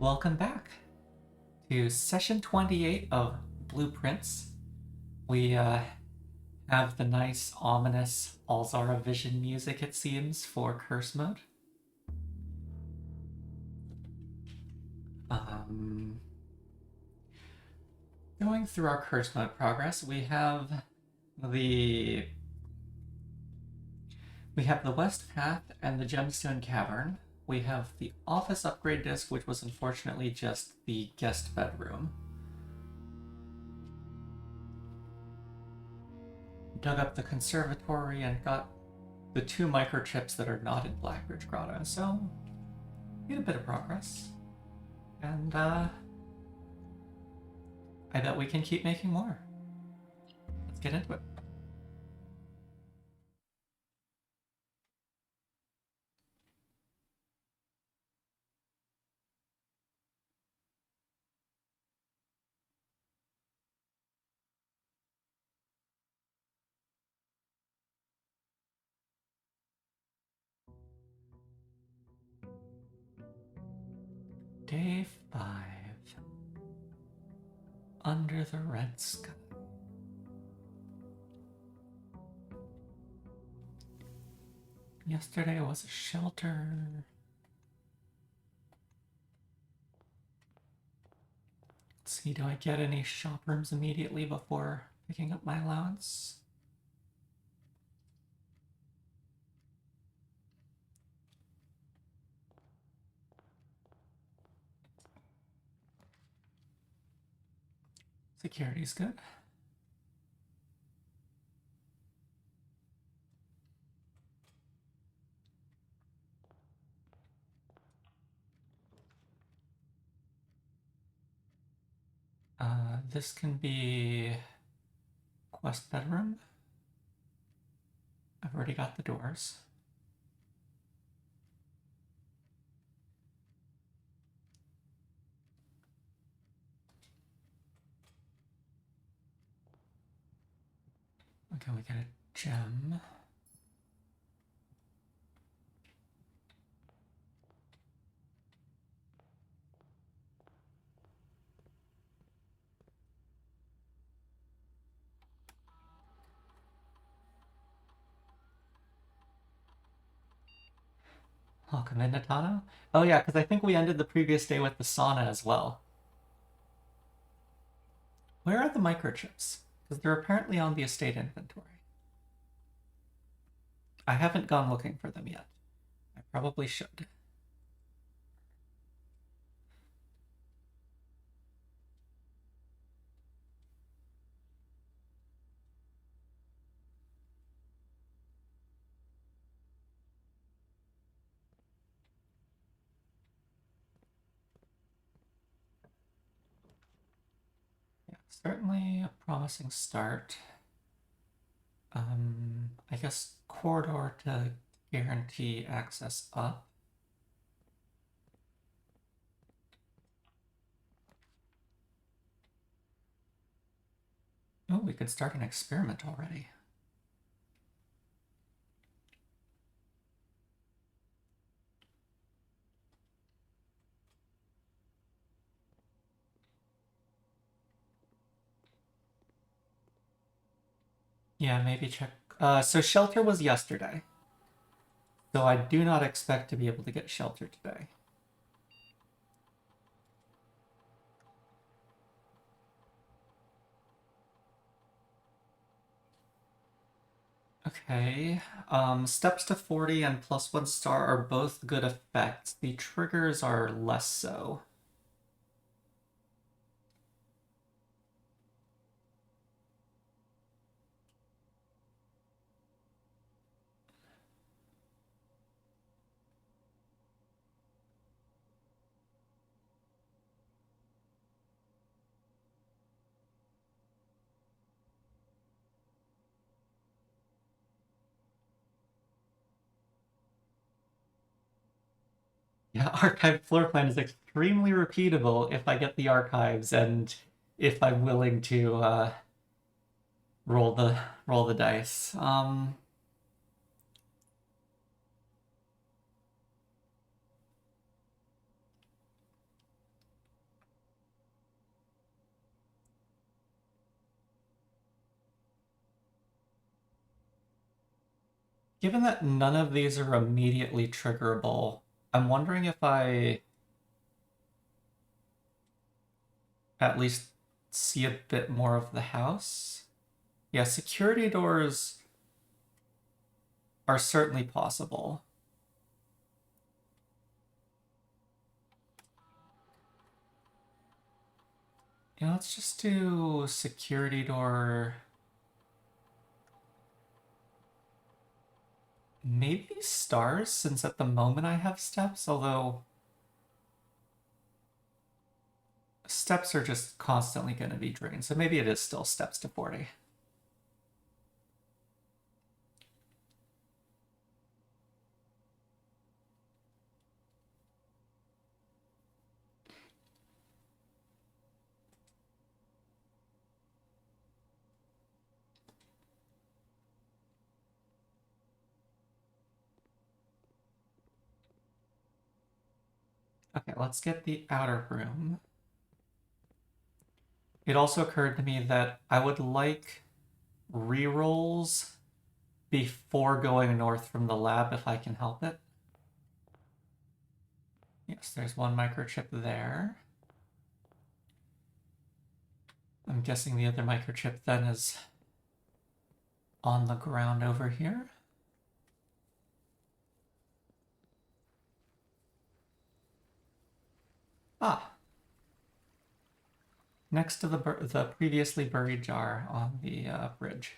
Welcome back to session 28 of Blueprints. We have the nice, ominous Alzara Vision music, it seems, for curse mode. Going through our curse mode progress, we have the West Path and the Gemstone Cavern. We have the office upgrade disc, which was unfortunately just the guest bedroom. Dug up the conservatory and got the 2 microchips that are not in Blackridge Grotto, so we had a bit of progress. And I bet we can keep making more. Let's get into it. Day 5. Under the red sky. Yesterday was a shelter. Let's see, do I get any shop rooms immediately before picking up my allowance? Security's good. This can be quest bedroom. I've already got the doors. Okay, we get a gem. Welcome in, Natano. Oh yeah, because I think we ended the previous day with the sauna as well. Where are the microchips? Because they're apparently on the estate inventory. I haven't gone looking for them yet. I probably should. Yeah, certainly a promising start. I guess corridor to guarantee access up. Oh, we could start an experiment already. Yeah, maybe check. So shelter was yesterday. So I do not expect to be able to get shelter today. Okay. Steps to 40 and +1 star are both good effects. The triggers are less so. Yeah, archived floor plan is extremely repeatable if I get the archives and if I'm willing to roll the dice. Given that none of these are immediately triggerable, I'm wondering if I at least see a bit more of the house. Yeah, security doors are certainly possible. Yeah, let's just do security door. Maybe stars, since at the moment I have steps, although steps are just constantly going to be drained, so maybe it is still steps to 40. Okay, let's get the outer room. It also occurred to me that I would like rerolls before going north from the lab if I can help it. Yes, there's one microchip there. I'm guessing the other microchip then is on the ground over here. Ah. Next to the previously buried jar on the bridge.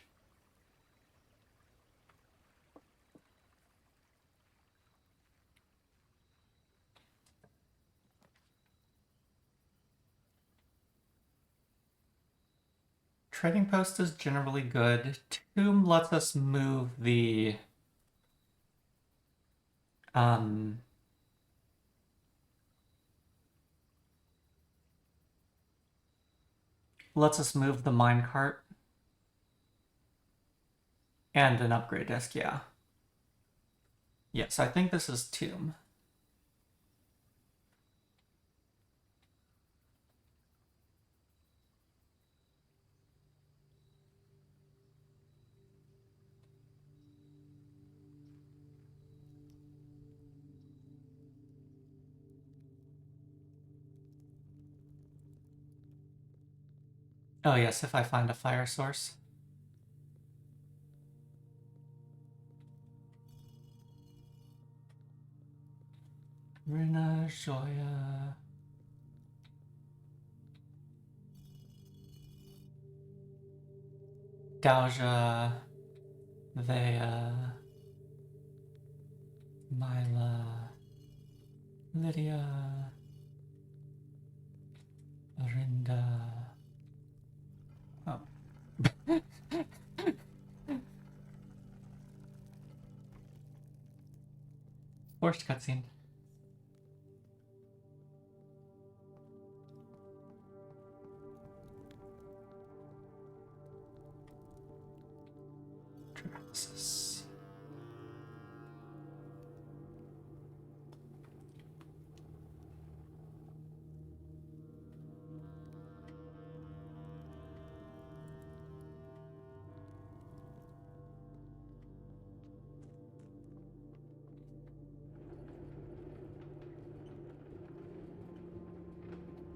Trading post is generally good. Tomb lets us move the lets us move the minecart and an upgrade disc, yeah. Yes, I think this is Tomb. Oh yes, if I find a fire source. Rina Joya. Dauja. Vea. Myla. Lydia. Arinda. Oh. Forced cutscene. Traxxas.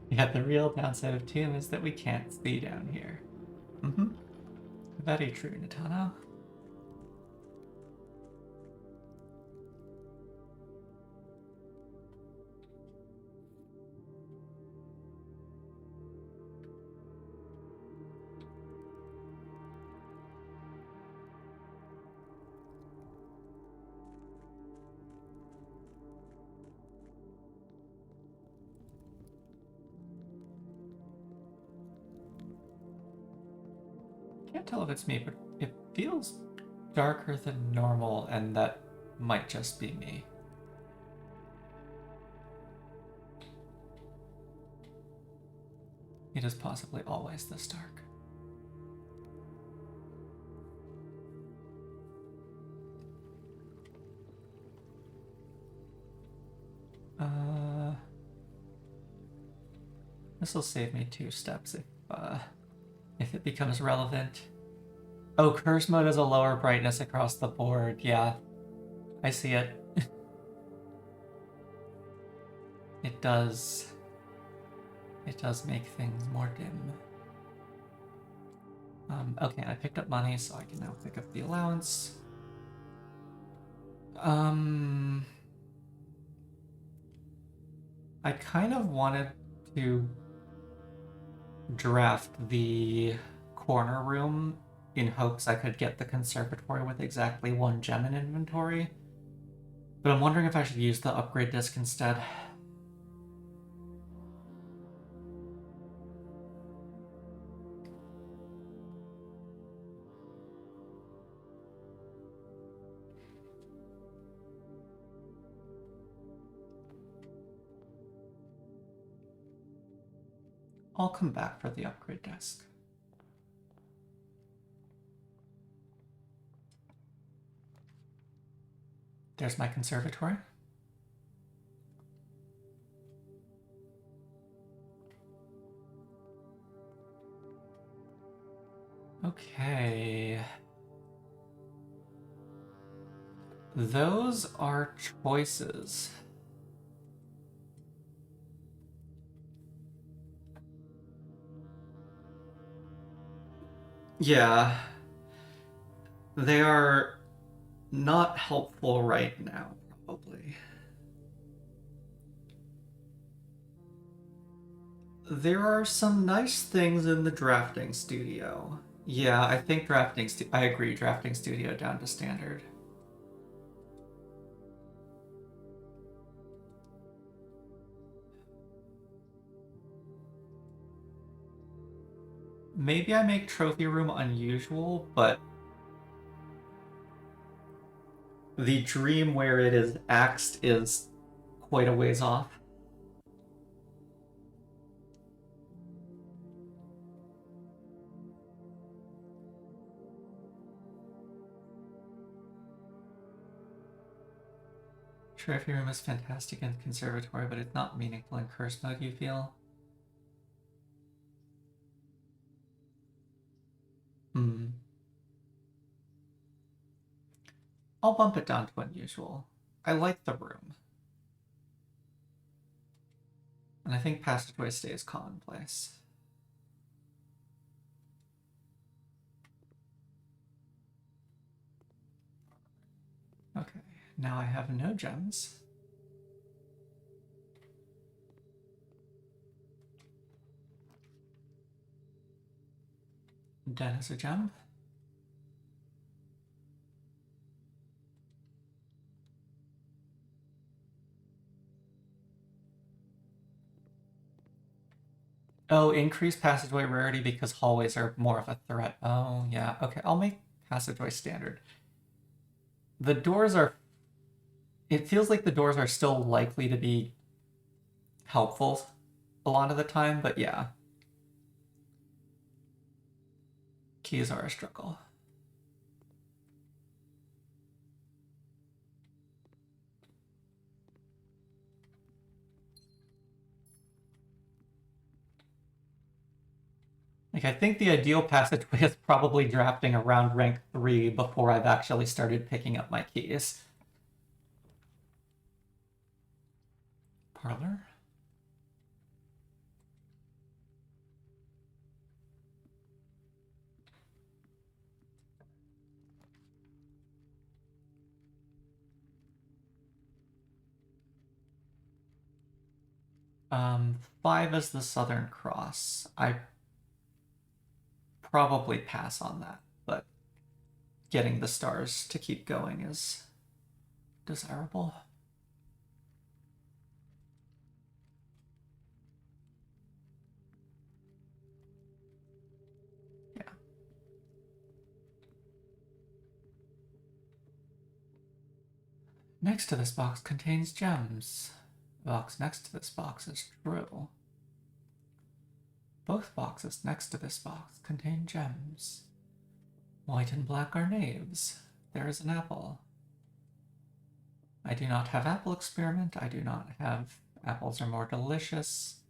Yeah, the real downside of Tomb is that we can't see down here. Mm-hmm. Very true, Natano. Can't tell if it's me, but it feels darker than normal, and that might just be me. It is possibly always this dark. This will save me 2 steps if it becomes relevant. Oh, curse mode is a lower brightness across the board. Yeah, I see it. It does make things more dim. Okay, I picked up money, so I can now pick up the allowance. I kind of wanted to draft the corner room in hopes I could get the conservatory with exactly 1 gem in inventory. But I'm wondering if I should use the upgrade disc instead. I'll come back for the upgrade disc. There's my conservatory. Okay. Those are choices. Yeah. They are not helpful right now, probably. There are some nice things in the drafting studio. Yeah, I think I agree, drafting studio down to standard. Maybe I make trophy room unusual, but the dream where it is axed is quite a ways off. Trophy room is fantastic in conservatory, but it's not meaningful in curse mode, you feel? I'll bump it down to unusual. I like the room. And I think passageway stays commonplace. Okay, now I have no gems. Den is a gem. Oh, increased passageway rarity because hallways are more of a threat. Oh, yeah. Okay, I'll make passageway standard. The doors are... It feels like the doors are still likely to be helpful a lot of the time, but yeah. Keys are a struggle. Like, I think the ideal passageway is probably drafting around rank 3 before I've actually started picking up my keys. Parlor? Um, 5 is the Southern Cross. I probably pass on that, but getting the stars to keep going is desirable. Yeah. Next to this box contains gems. The box next to this box is true. Both boxes next to this box contain gems. White and black are knaves. There is an apple. I do not have apple experiment. I do not have apples are more delicious.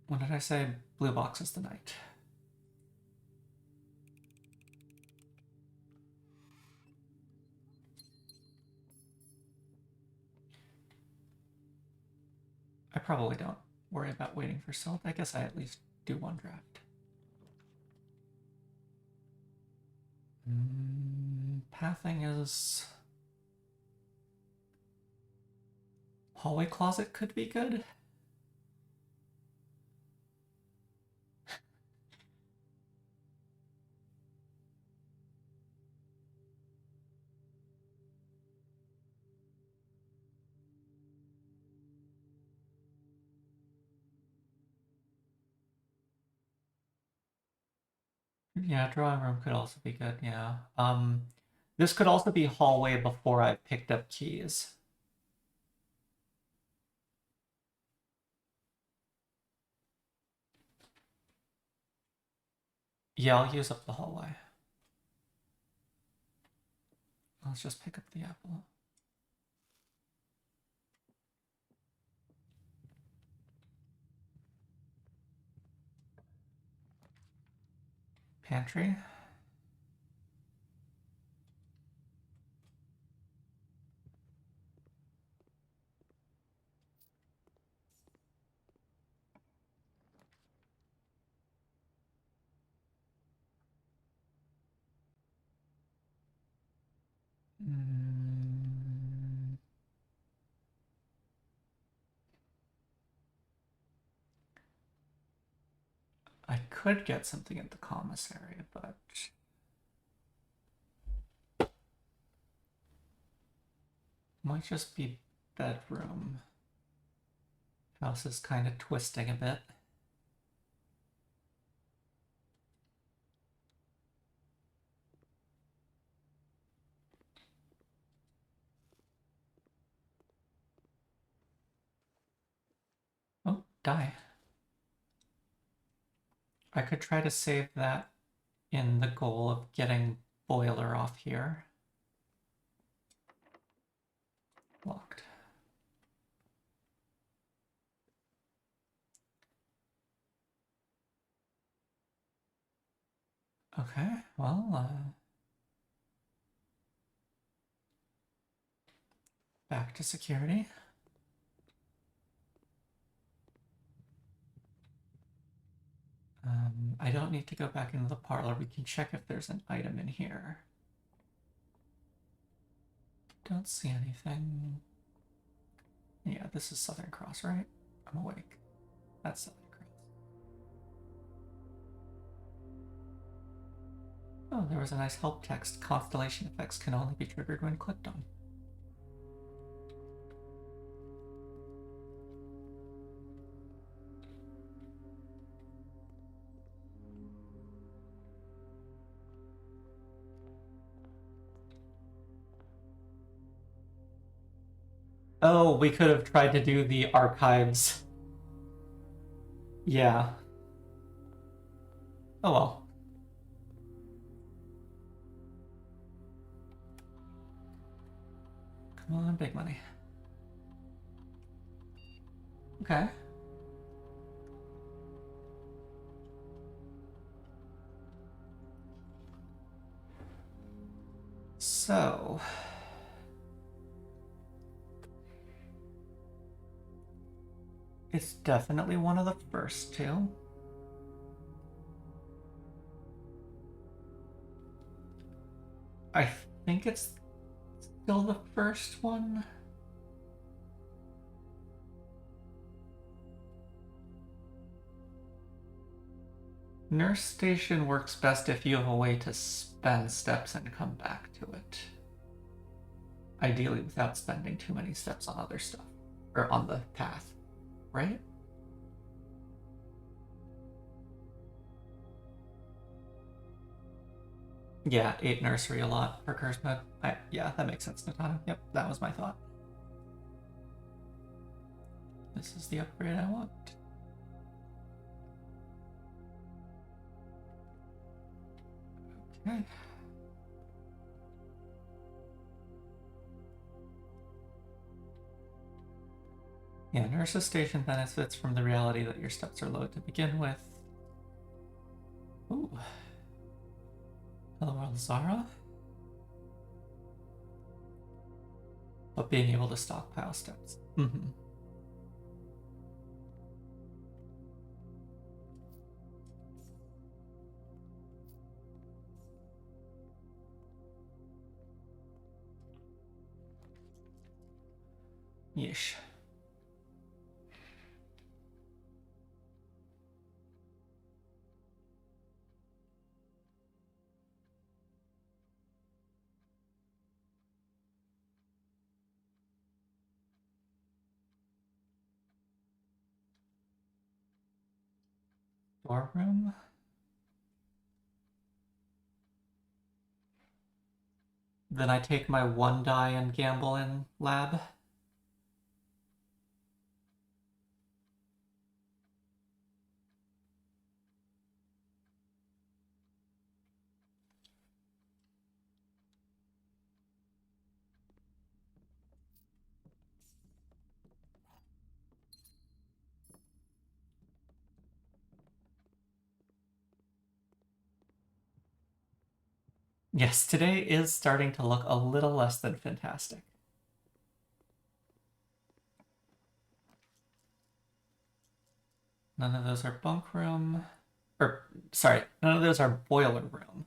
What did I say? Blue box is the knight. I probably don't worry about waiting for salt. I guess I at least do one draft. Pathing is... Hallway closet could be good. Yeah, drawing room could also be good, yeah. This could also be hallway before I've picked up keys. Yeah, I'll use up the hallway. Let's just pick up the apple. Pantry. I could get something at the commissary, but... Might just be bedroom. House is kind of twisting a bit. Oh, die. I could try to save that in the goal of getting boiler off here. Locked. Okay, well, back to security. I don't need to go back into the parlor. We can check if there's an item in here. Don't see anything. Yeah, this is Southern Cross, right? I'm awake. That's Southern Cross. Oh, there was a nice help text. Constellation effects can only be triggered when clicked on. Oh, we could have tried to do the archives. Yeah. Oh well. Come on, big money. Okay. So... It's definitely one of the first two. I think it's still the first one. Nurse station works best if you have a way to spend steps and come back to it. Ideally without spending too many steps on other stuff. Or on the path, right? Yeah, 8 nursery a lot for curse mode. Yeah, that makes sense, Natana. Yep, that was my thought. This is the upgrade I want. Okay. Yeah, nurse's station benefits from the reality that your steps are low to begin with. Ooh. Hello world, Zara. But being able to stockpile steps. Mm-hmm. Yeesh. Storeroom? Then I take my 1 die and gamble in lab. Yes, today is starting to look a little less than fantastic. None of those are bunk room. Or, sorry, none of those are boiler room.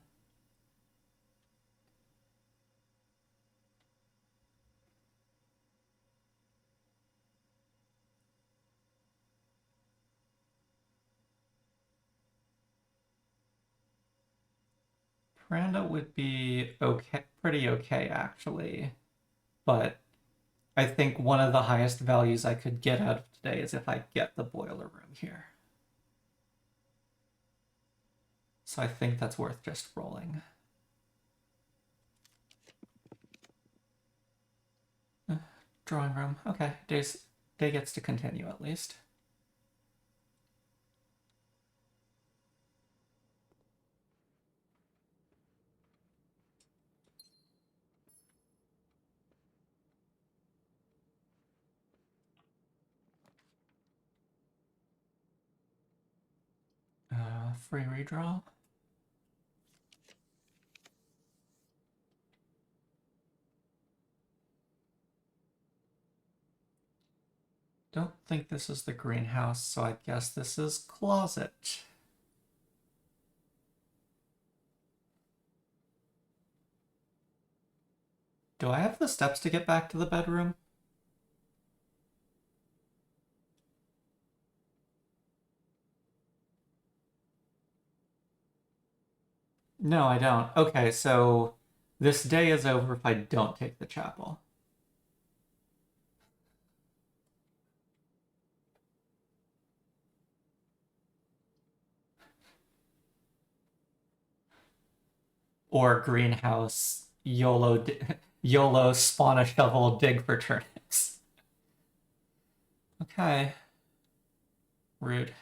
Miranda would be okay, pretty okay actually, but I think one of the highest values I could get out of today is if I get the boiler room here. So I think that's worth just rolling. Drawing room. Okay, day gets to continue at least. Free redraw. Don't think this is the greenhouse, so I guess this is closet. Do I have the steps to get back to the bedroom? No, I don't. Okay, so this day is over if I don't take the chapel. Or greenhouse, YOLO spawn a shovel, dig for turnips. Okay. Rude.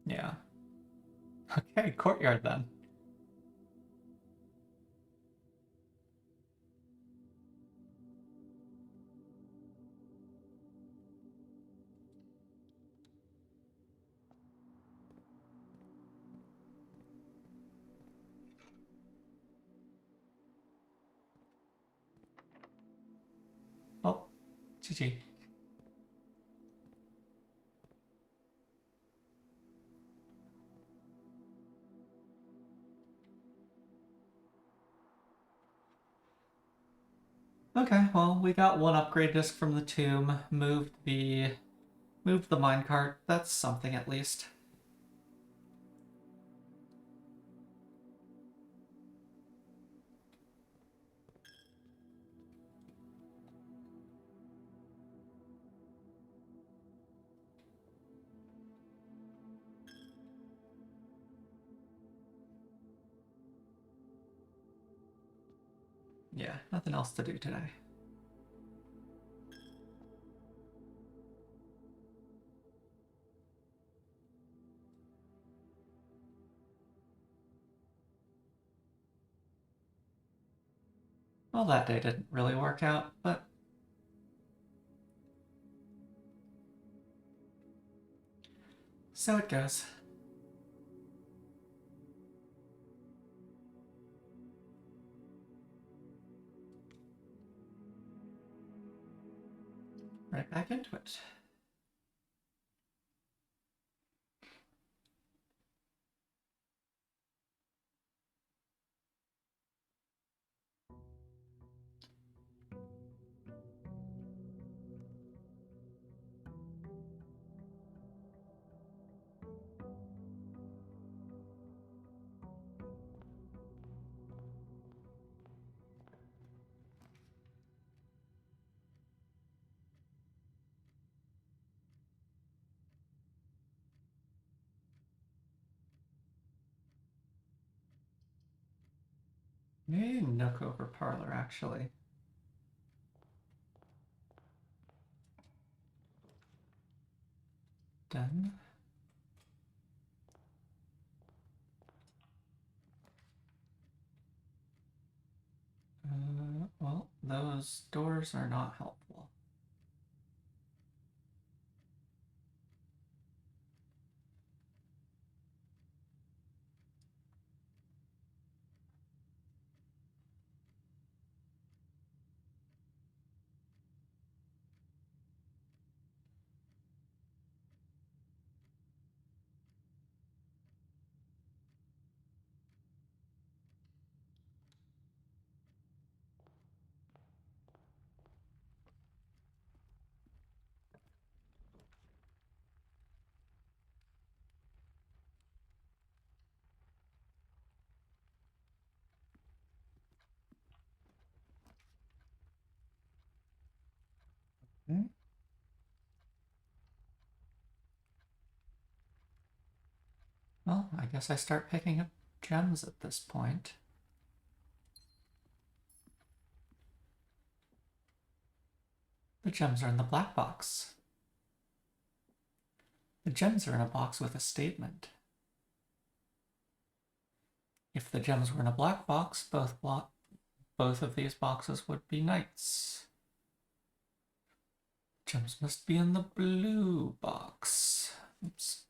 Yeah. Okay, courtyard then. Oh, GG. Okay, well, we got one upgrade disc from the tomb, moved the minecart. That's something at least. Yeah, nothing else to do today. Well, that day didn't really work out, but so it goes. Right back into it. Maybe Nook over Parlor, actually. Done. Well, those doors are not helpful. Okay. Well, I guess I start picking up gems at this point. The gems are in the black box. The gems are in a box with a statement. If the gems were in a black box, both of these boxes would be knights. Gems must be in the blue box. Oops.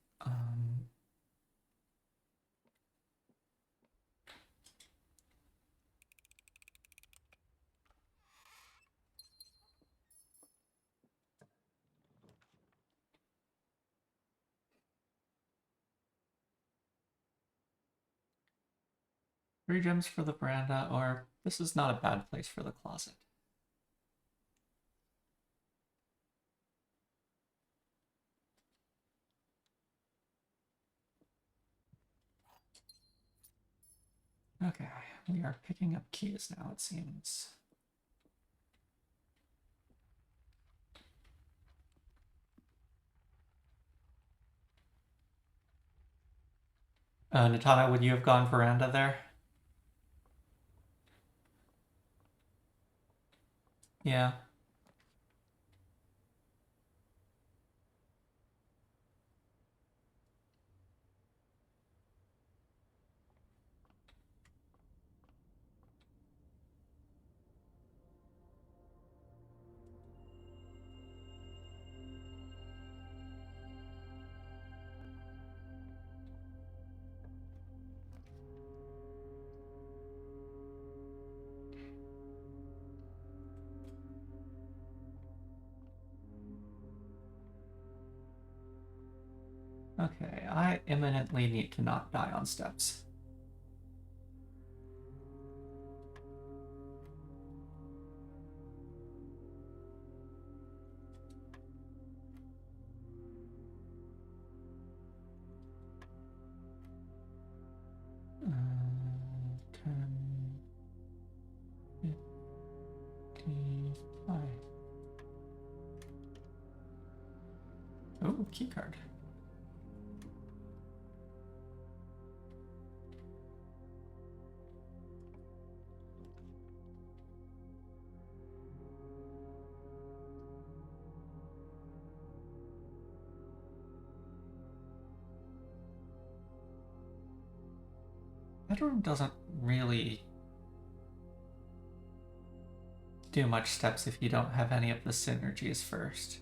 3 gems for the veranda, or this is not a bad place for the closet. Okay, we are picking up keys now, it seems. Natana, would you have gone veranda there? Yeah. Okay, I imminently need to not die on steps. Uh, 10, 55. Oh, keycard. That room doesn't really do much steps if you don't have any of the synergies first.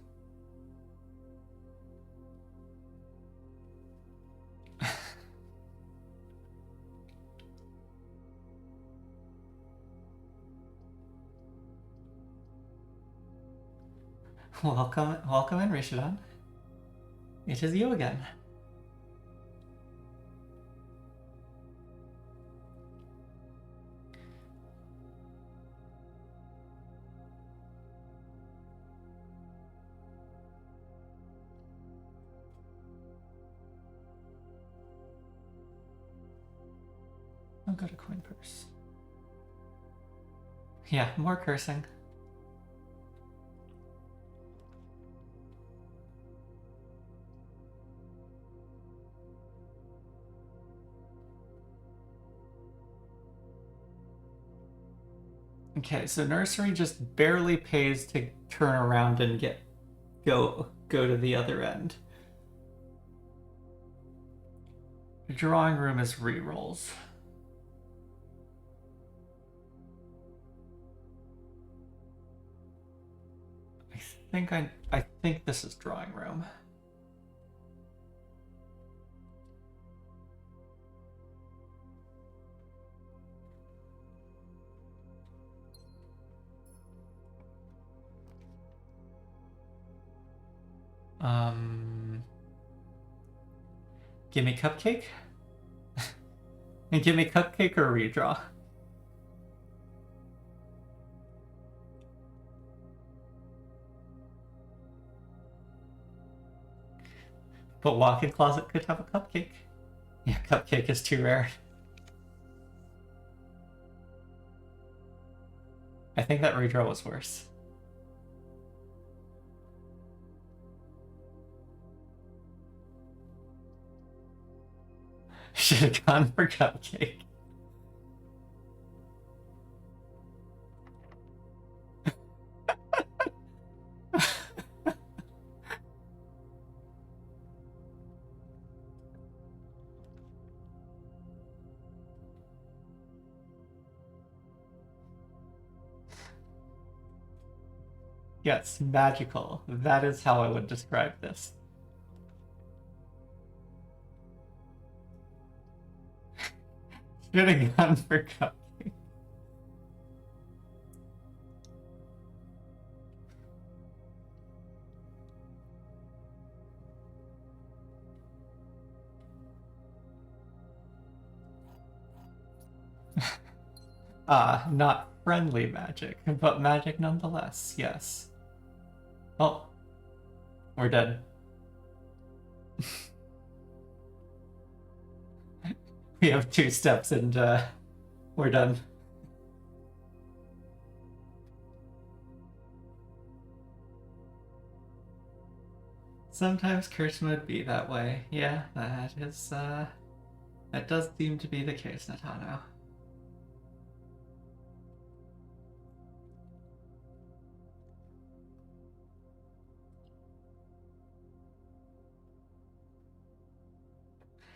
Welcome in, Rishidan. It is you again. I'll go to coin purse. Yeah, more cursing. Okay, so nursery just barely pays to turn around and go to the other end. The drawing room is rerolls. I think this is drawing room. Give me cupcake? And give me cupcake or redraw? But walk-in closet could have a cupcake. Yeah, cupcake is too rare. I think that redraw was worse. Should have gone for cupcake. Yes, magical. That is how I would describe this. Should have gone for cupcake. Not friendly magic, but magic nonetheless, yes. Oh, we're dead. We have 2 steps and we're done. Sometimes curse mode be that way. Yeah, that does seem to be the case, Natano.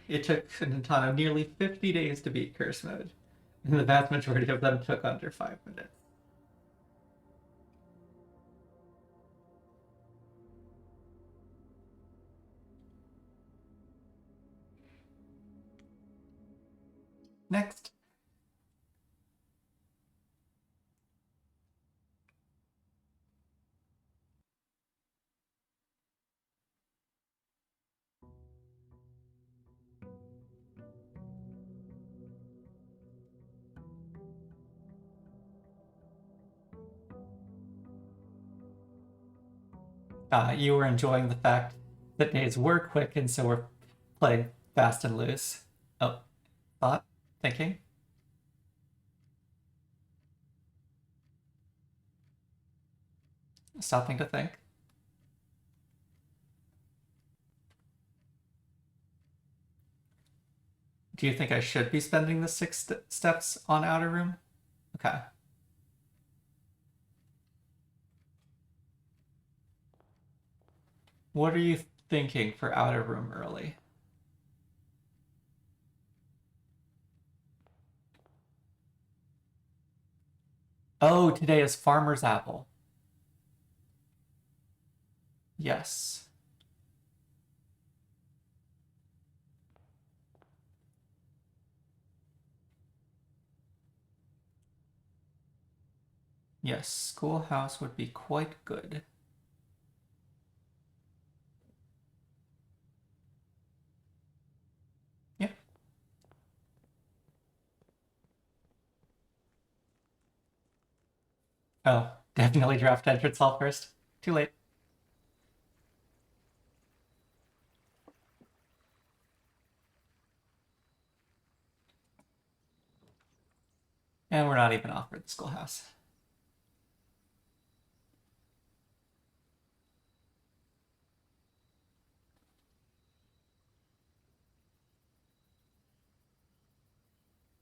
It took Natano nearly 50 days to beat curse mode, and the vast majority of them took under 5 minutes. Next. You were enjoying the fact that days were quick, and so we're playing fast and loose. Oh, thought? Thinking? Stopping to think? Do you think I should be spending the 6 steps on outer room? Okay. What are you thinking for outer room early? Oh, today is Farmer's Apple. Yes. Yes, schoolhouse would be quite good. Yeah. Oh, definitely draft entrance hall first. Too late. And we're not even offered the schoolhouse.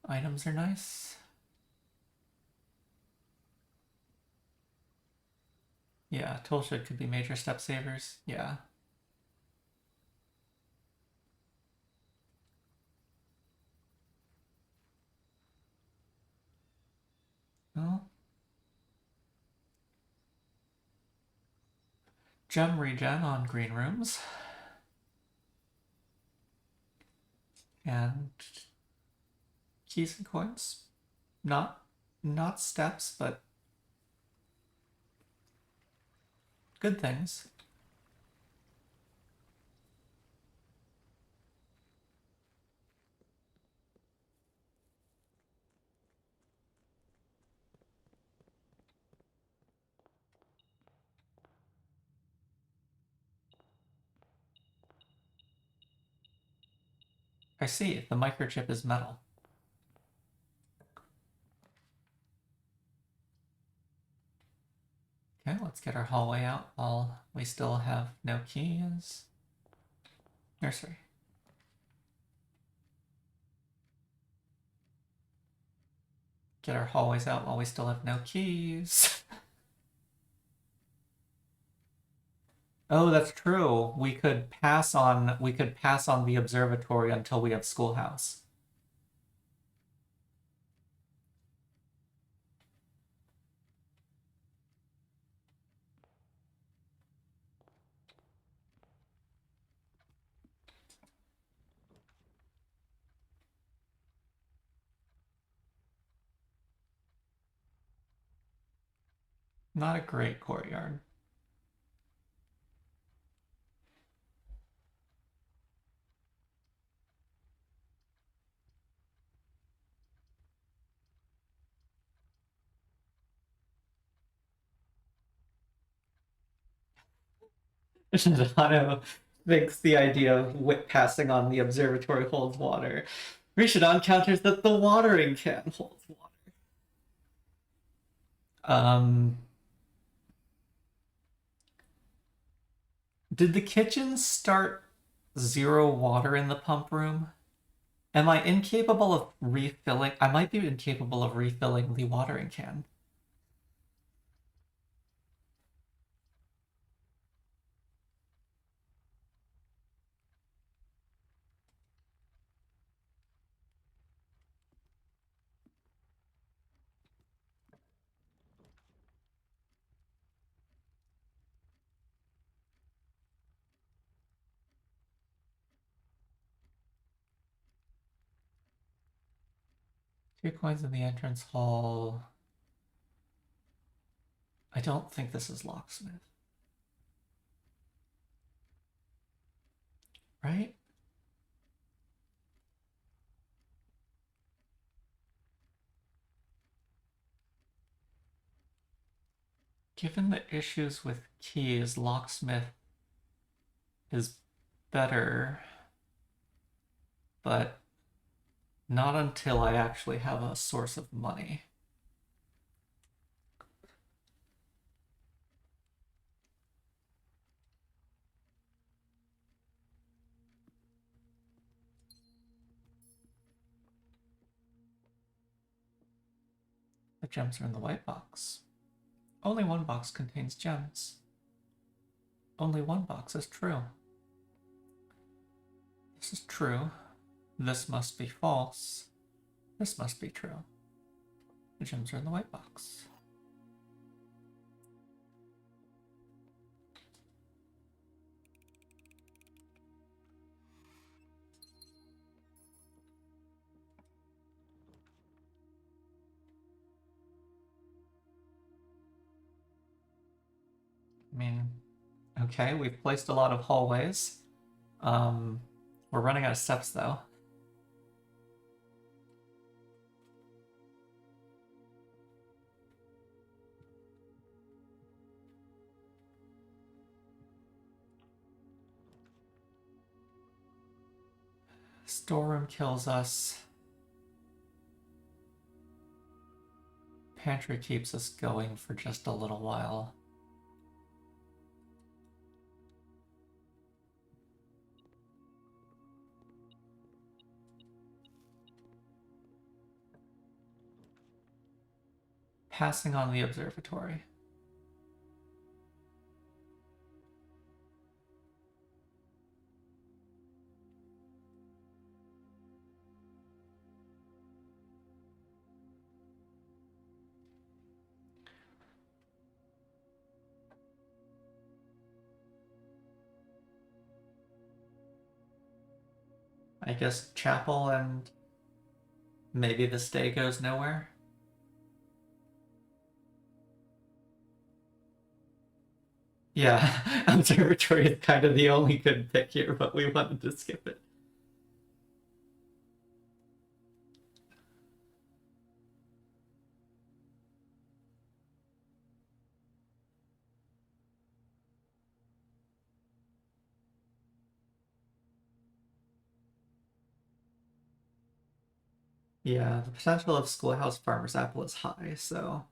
Items are nice. Yeah, toolshed could be major step savers. Yeah. Well, gem regen on green rooms. And keys and coins. Not steps, but good things. I see, the microchip is metal. Okay, let's get our hallway out while we still have no keys. Nursery. Get our hallways out while we still have no keys. Oh, that's true. We could pass on the observatory until we have schoolhouse. Not a great courtyard. Shadano thinks the idea of passing on the observatory holds water. Rishadon counters that the watering can holds water. Did the kitchen start 0 water in the pump room? Am I incapable of refilling? I might be incapable of refilling the watering can. Two coins in the entrance hall. I don't think this is locksmith. Right? Given the issues with keys, locksmith is better, but not until I actually have a source of money. The gems are in the white box. Only one box contains gems. Only one box is true. This is true. This must be false. This must be true. The gems are in the white box. I mean, okay, we've placed a lot of hallways. We're running out of steps, though. Storeroom kills us. Pantry keeps us going for just a little while. Passing on the observatory. I guess chapel and maybe this day goes nowhere. Yeah, observatory is kind of the only good pick here, but we wanted to skip it. Yeah, the potential of Schoolhouse Farmer's Apple is high, so...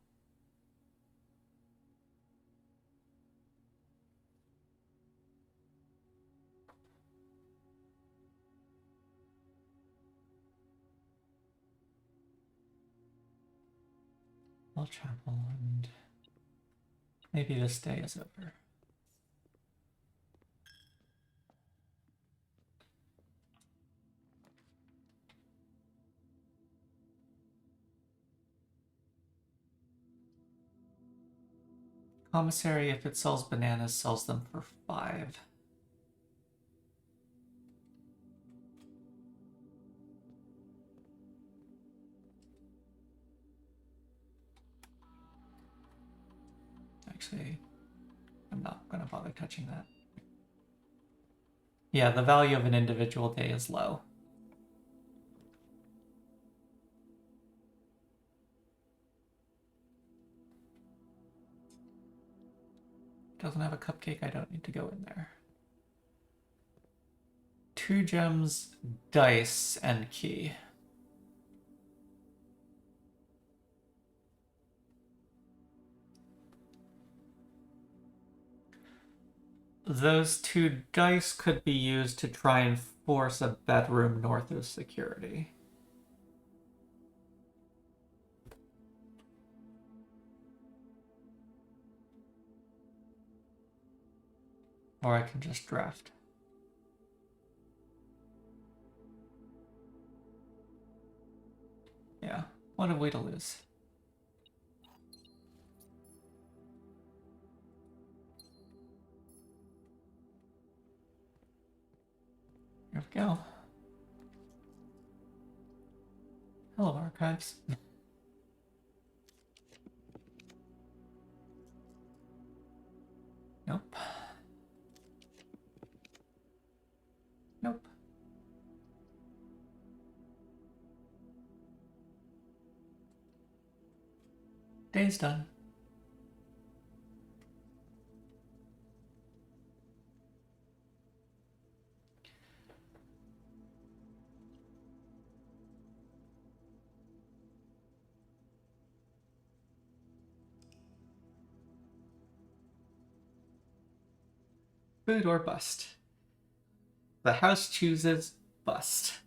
Well, chapel and... maybe this day is over. Commissary, if it sells bananas, sells them for 5. Actually, I'm not going to bother touching that. Yeah, the value of an individual day is low. Doesn't have a cupcake, I don't need to go in there. 2 gems, dice, and key. Those 2 dice could be used to try and force a bedroom north of security. Or I can just draft. Yeah, what have we to lose? Here we go. Hello, archives. Nope. Nope. Day's done. Food or bust? The house chooses bust.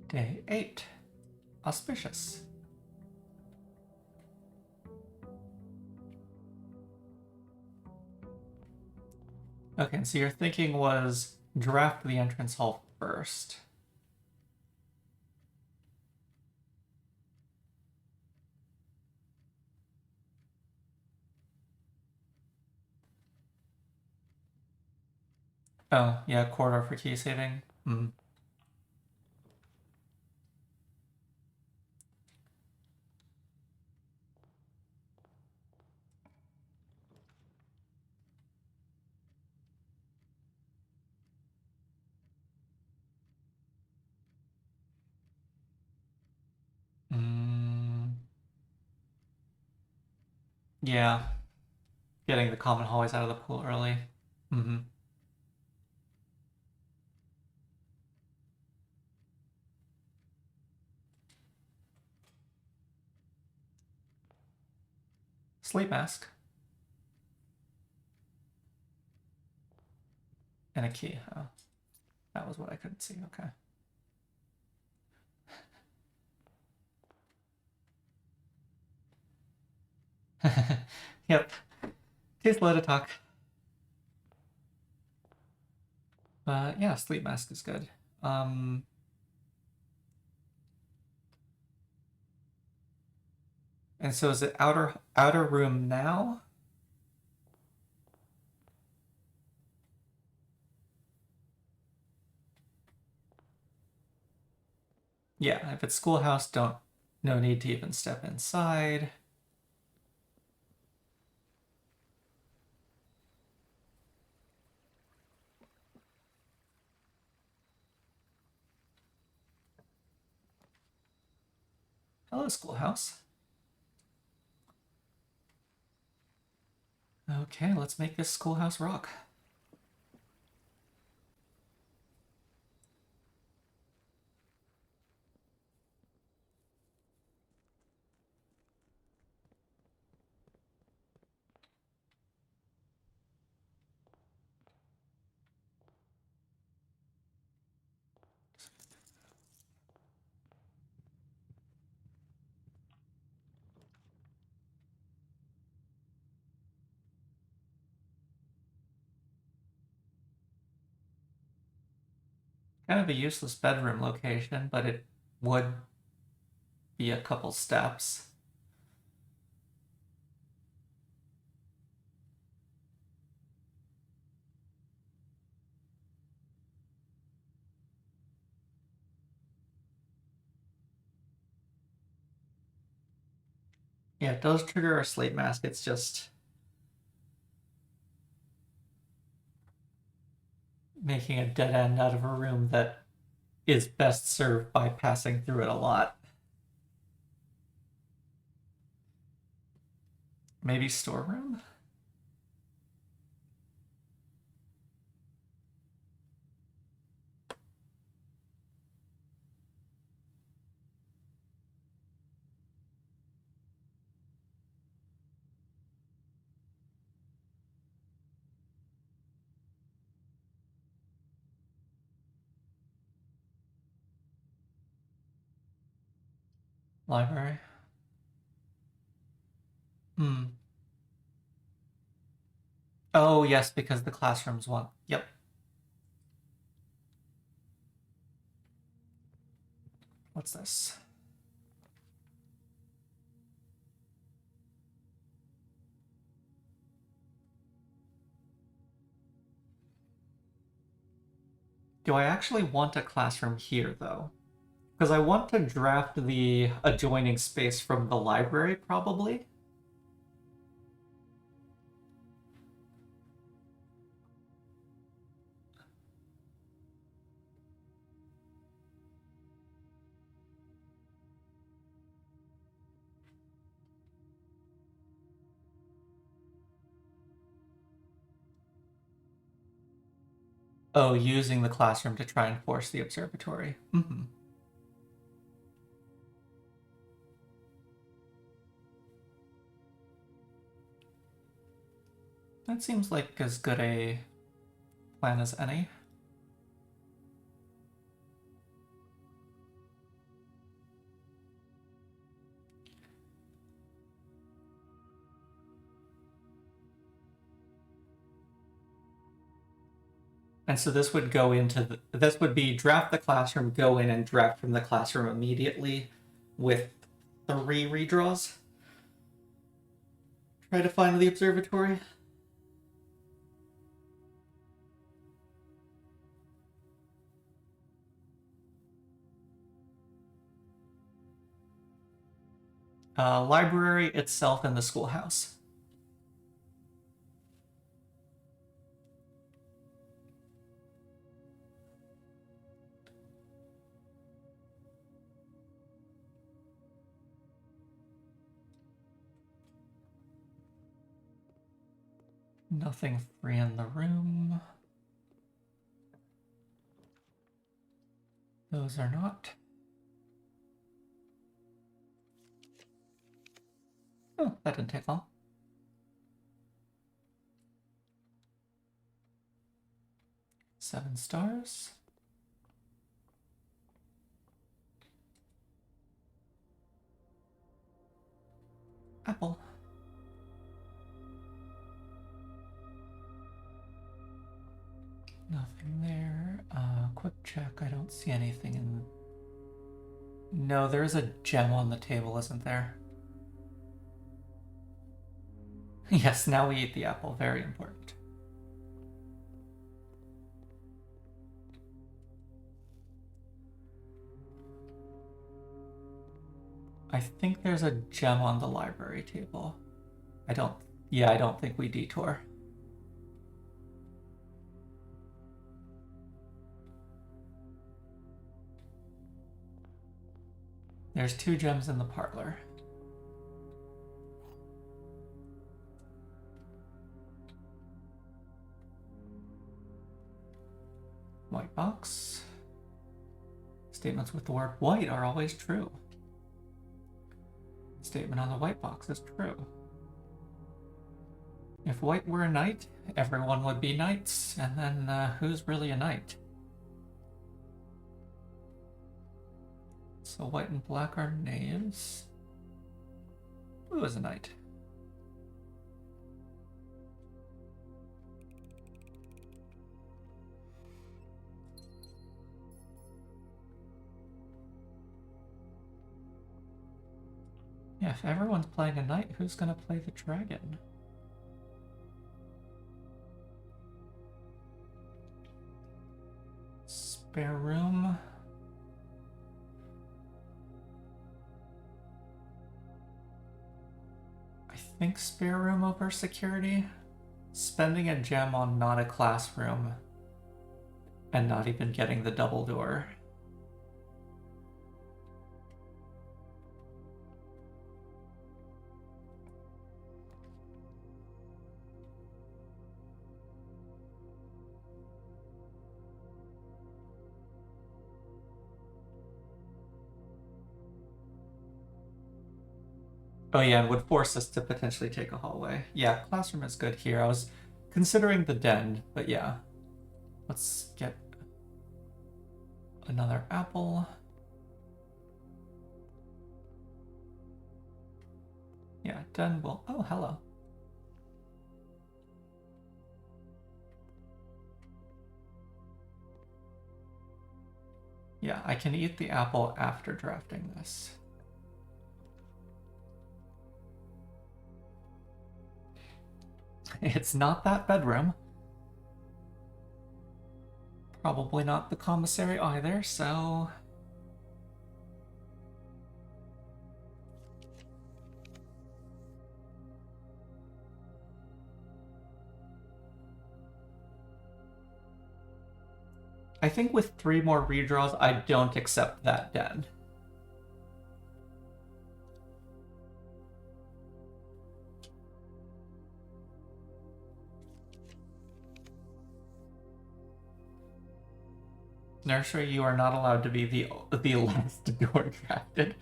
Day 8. Auspicious. Okay, so your thinking was draft the entrance hall first. Oh, yeah, corridor for key saving. Hmm. Yeah, getting the common hallways out of the pool early. Mm-hmm. Sleep mask. And a key. Oh, that was what I couldn't see. Okay. Yep. Too slow to talk. But yeah, sleep mask is good. And so is it outer room now? Yeah, if it's schoolhouse, no need to even step inside. Hello, schoolhouse. Okay, let's make this schoolhouse rock. Kind of a useless bedroom location, but it would be a couple steps. Yeah, it does trigger a sleep mask. It's just making a dead end out of a room that is best served by passing through it a lot. Maybe storeroom? Library? Hmm. Oh, yes, because the classrooms want. Yep. What's this? Do I actually want a classroom here, though? Because I want to draft the adjoining space from the library, probably. Oh, using the classroom to try and force the observatory. Mm-hmm. That seems like as good a plan as any. And so this would go into this would be draft the classroom, go in and draft from the classroom immediately with 3 redraws. Try to find the observatory. Library itself and the schoolhouse. Nothing free in the room. Those are not. Oh, that didn't take long. Seven stars. Apple. Nothing there. Quick check. I don't see anything in... No, there is a gem on the table, isn't there? Yes, now we eat the apple. Very important. I think there's a gem on the library table. I don't think we detour. There's 2 gems in the parlor. White box. Statements with the word white are always true. Statement on the white box is true. If white were a knight, everyone would be knights, and then who's really a knight? So white and black are knaves. Blue is a knight. Yeah, if everyone's playing a knight, who's gonna play the dragon? Spare room. I think spare room over security. Spending a gem on not a classroom and not even getting the double door. Oh yeah, and would force us to potentially take a hallway. Yeah, classroom is good here. I was considering the den, but yeah. Let's get another apple. Yeah, den will... Oh, hello. Yeah, I can eat the apple after drafting this. It's not that bedroom. Probably not the commissary either, so... I think with 3 more redraws, I don't accept that den. Nursery, you are not allowed to be the last door drafted.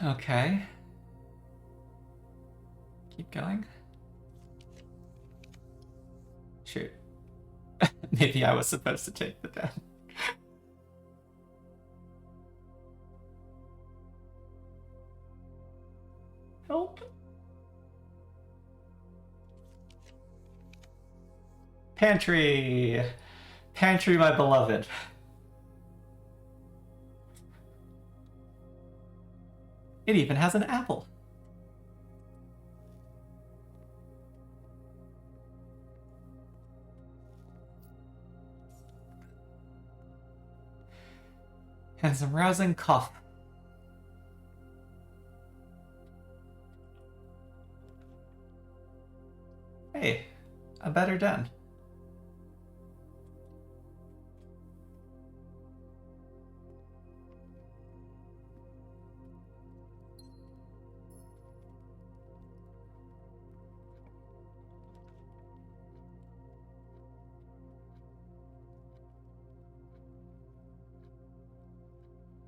Okay. Keep going. Shoot. Maybe I was supposed to take the den. Help. Pantry. Pantry, my beloved. It even has an apple. And some rousing cough. Hey, a better den.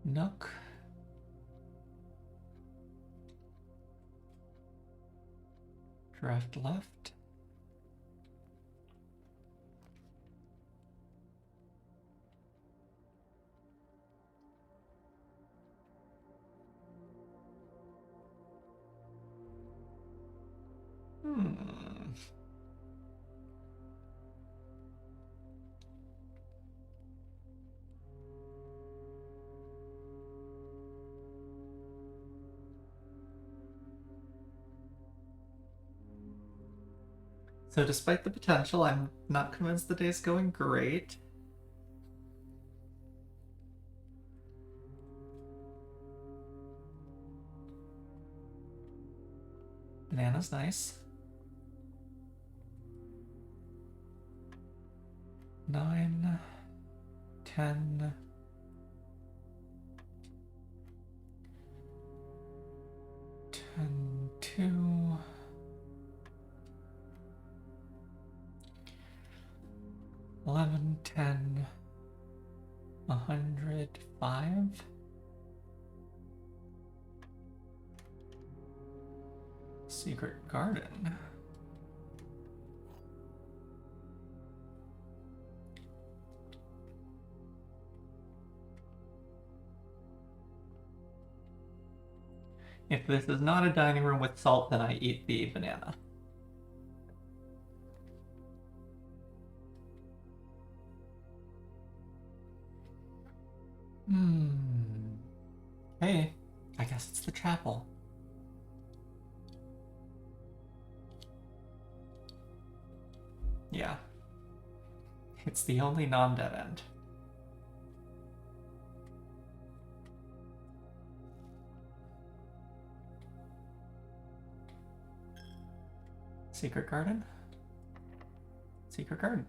Nook. Draft left. So despite the potential, I'm not convinced the day's going great. Banana's nice. 9, 10. 10, 2. 11, 10. 105. Secret garden. If this is not a dining room with salt, then I eat the banana. Hey, I guess it's the chapel. Yeah. It's the only non-dead end. Secret garden? Secret garden.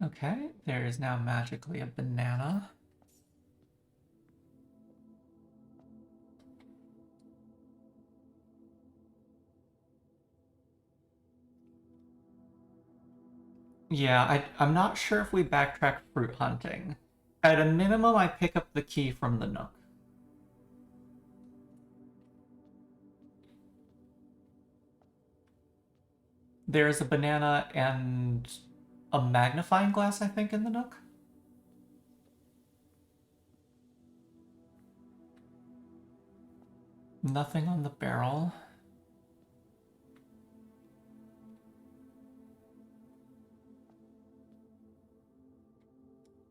Okay, there is now magically a banana. Yeah, I'm not sure if we backtrack fruit hunting. At a minimum, I pick up the key from the nook. There's a banana and a magnifying glass, I think, in the nook. Nothing on the barrel.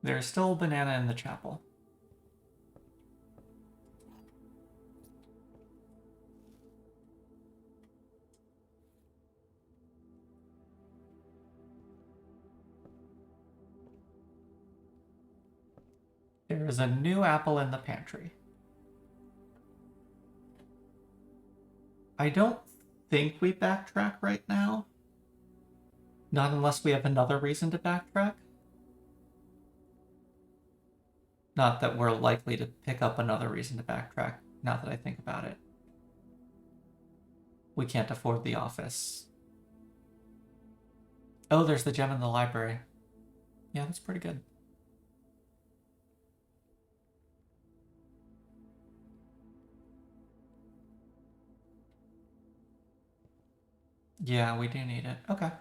There's still a banana in the chapel. There is a new apple in the pantry. I don't think we backtrack right now. Not unless we have another reason to backtrack. Not that we're likely to pick up another reason to backtrack, now that I think about it. We can't afford the office. Oh, there's the gem in the library. Yeah, that's pretty good. Yeah, we do need it. Okay.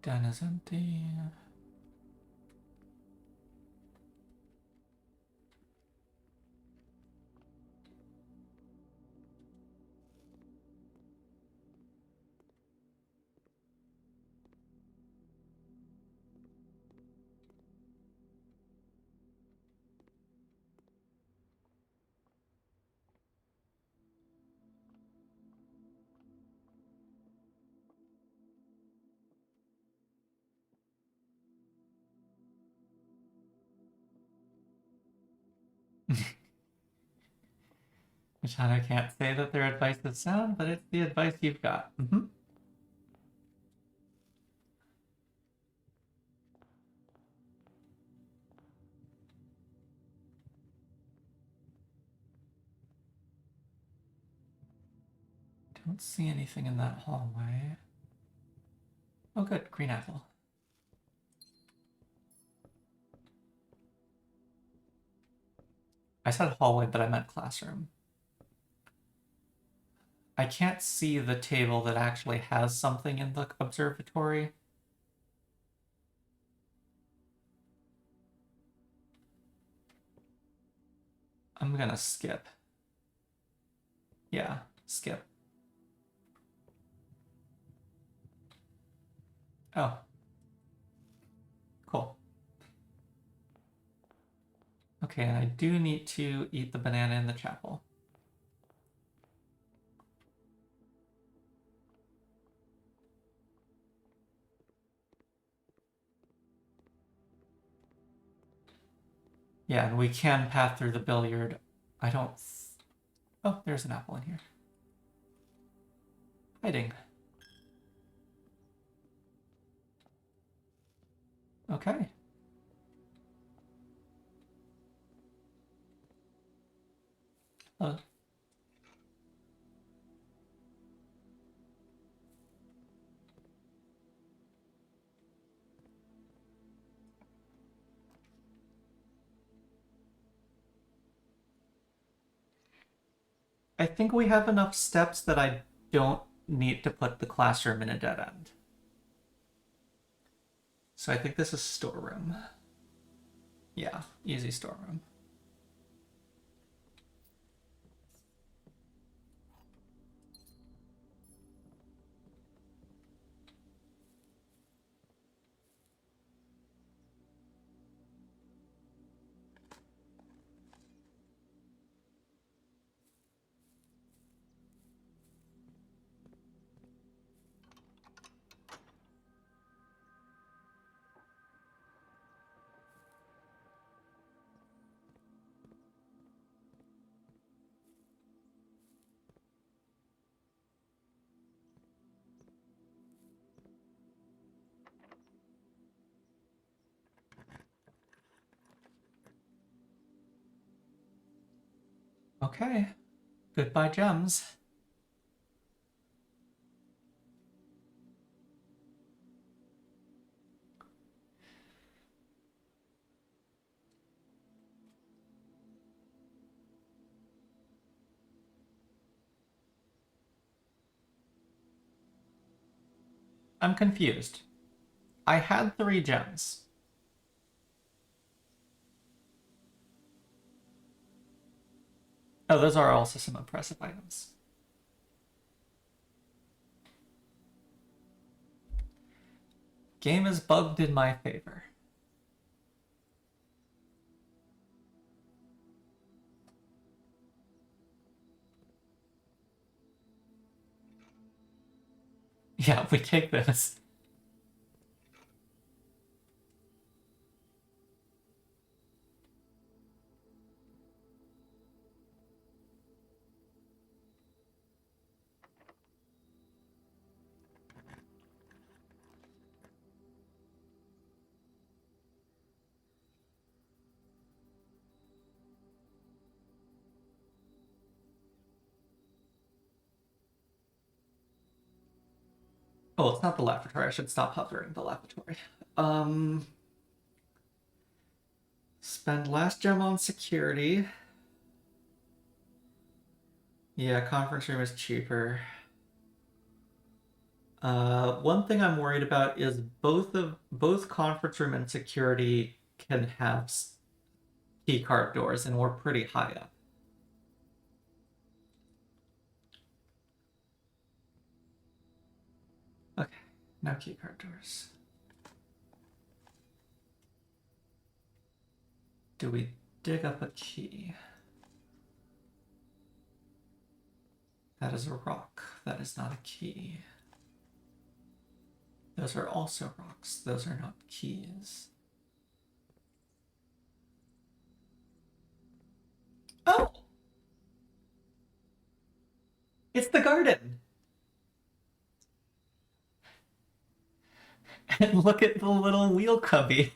Den is empty. Machado can't say that their advice is sound, but it's the advice you've got. Don't see anything in that hallway. Oh good, green apple. I said hallway, but I meant classroom. I can't see the table that actually has something in the observatory. I'm gonna skip. Yeah, skip. Oh. Cool. Okay, and I do need to eat the banana in the chapel. Yeah, and we can path through the billiard. I don't... Oh, there's an apple in here. Hiding. Okay. Oh. I think we have enough steps that I don't need to put the classroom in a dead end. So I think this is storeroom. Yeah, easy storeroom. Okay. Goodbye, gems. I'm confused. I had 3 gems. Oh, those are also some impressive items. Game is bugged in my favor. Yeah, we take this. Oh, it's not the lavatory. I should stop hovering the lavatory. Spend last gem on security. Yeah, conference room is cheaper. One thing I'm worried about is both conference room and security can have key card doors, and we're pretty high up. Okay, no key card doors. Do we dig up a key? That is a rock. That is not a key. Those are also rocks. Those are not keys. Oh! It's the garden! And look at the little wheel cubby.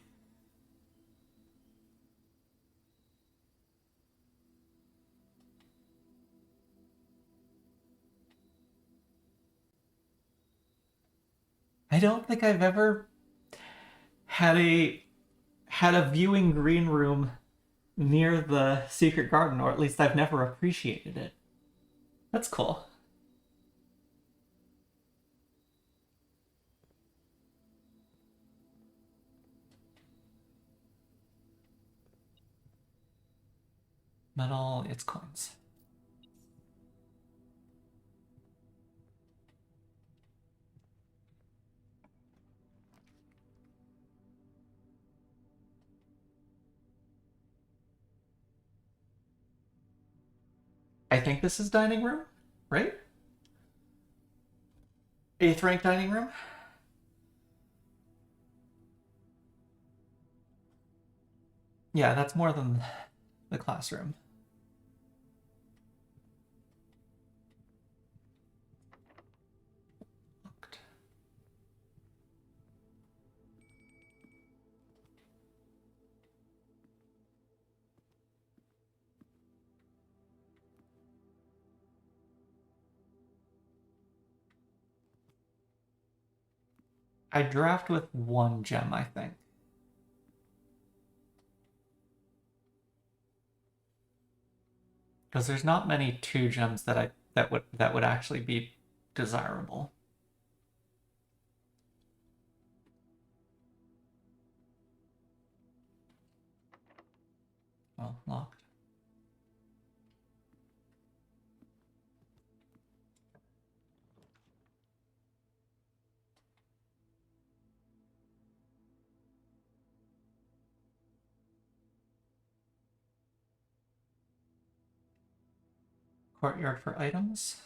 I don't think I've ever had a viewing green room near the secret garden, or at least I've never appreciated it. That's cool. Metal, it's coins. I think this is dining room, right? 8th rank dining room? Yeah, that's more than the classroom. Looked. I draft with 1 gem, I think. Because there's not many 2 gems that would actually be desirable. Well, locked. Courtyard for items.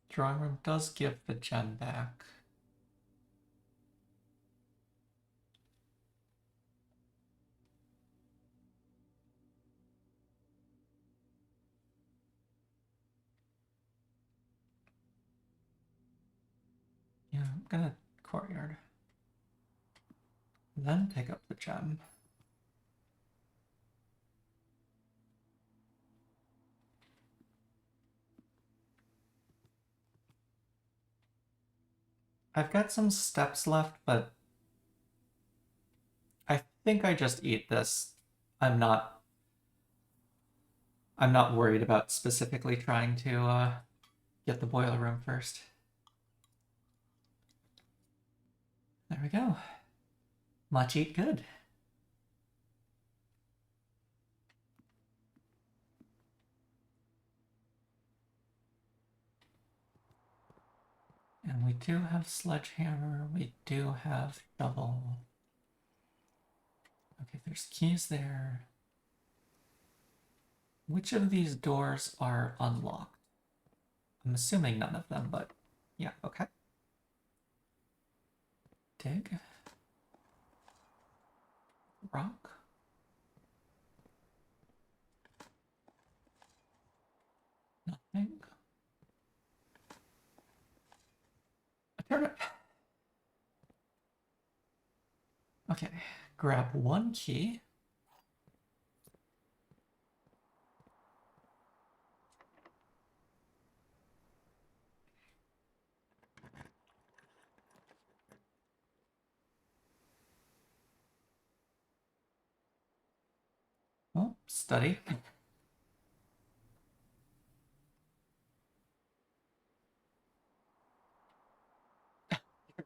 Drawing room does give the gem back. Yeah, I'm gonna courtyard. Then pick up the gem. I've got some steps left, but I think I just eat this. I'm not worried about specifically trying to get the boiler room first. There we go. Much eat good. And we do have sledgehammer. We do have shovel. Okay, there's keys there. Which of these doors are unlocked? I'm assuming none of them, but yeah, okay. Dig. Rock. Nothing. A turnip. Okay, grab 1 key. Oh, study.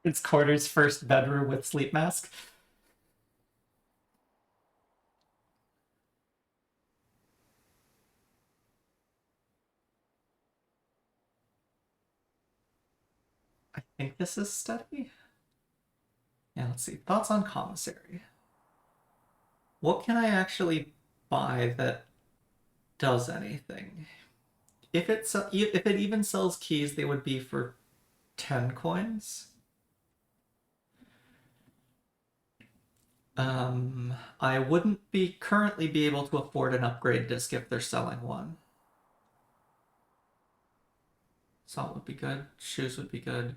It's Quarter's first bedroom with sleep mask. I think this is study. Yeah, let's see. Thoughts on commissary. What can I actually buy that does anything? If it even sells keys, they would be for 10 coins. I wouldn't currently be able to afford an upgrade disc if they're selling one. Salt would be good. Shoes would be good.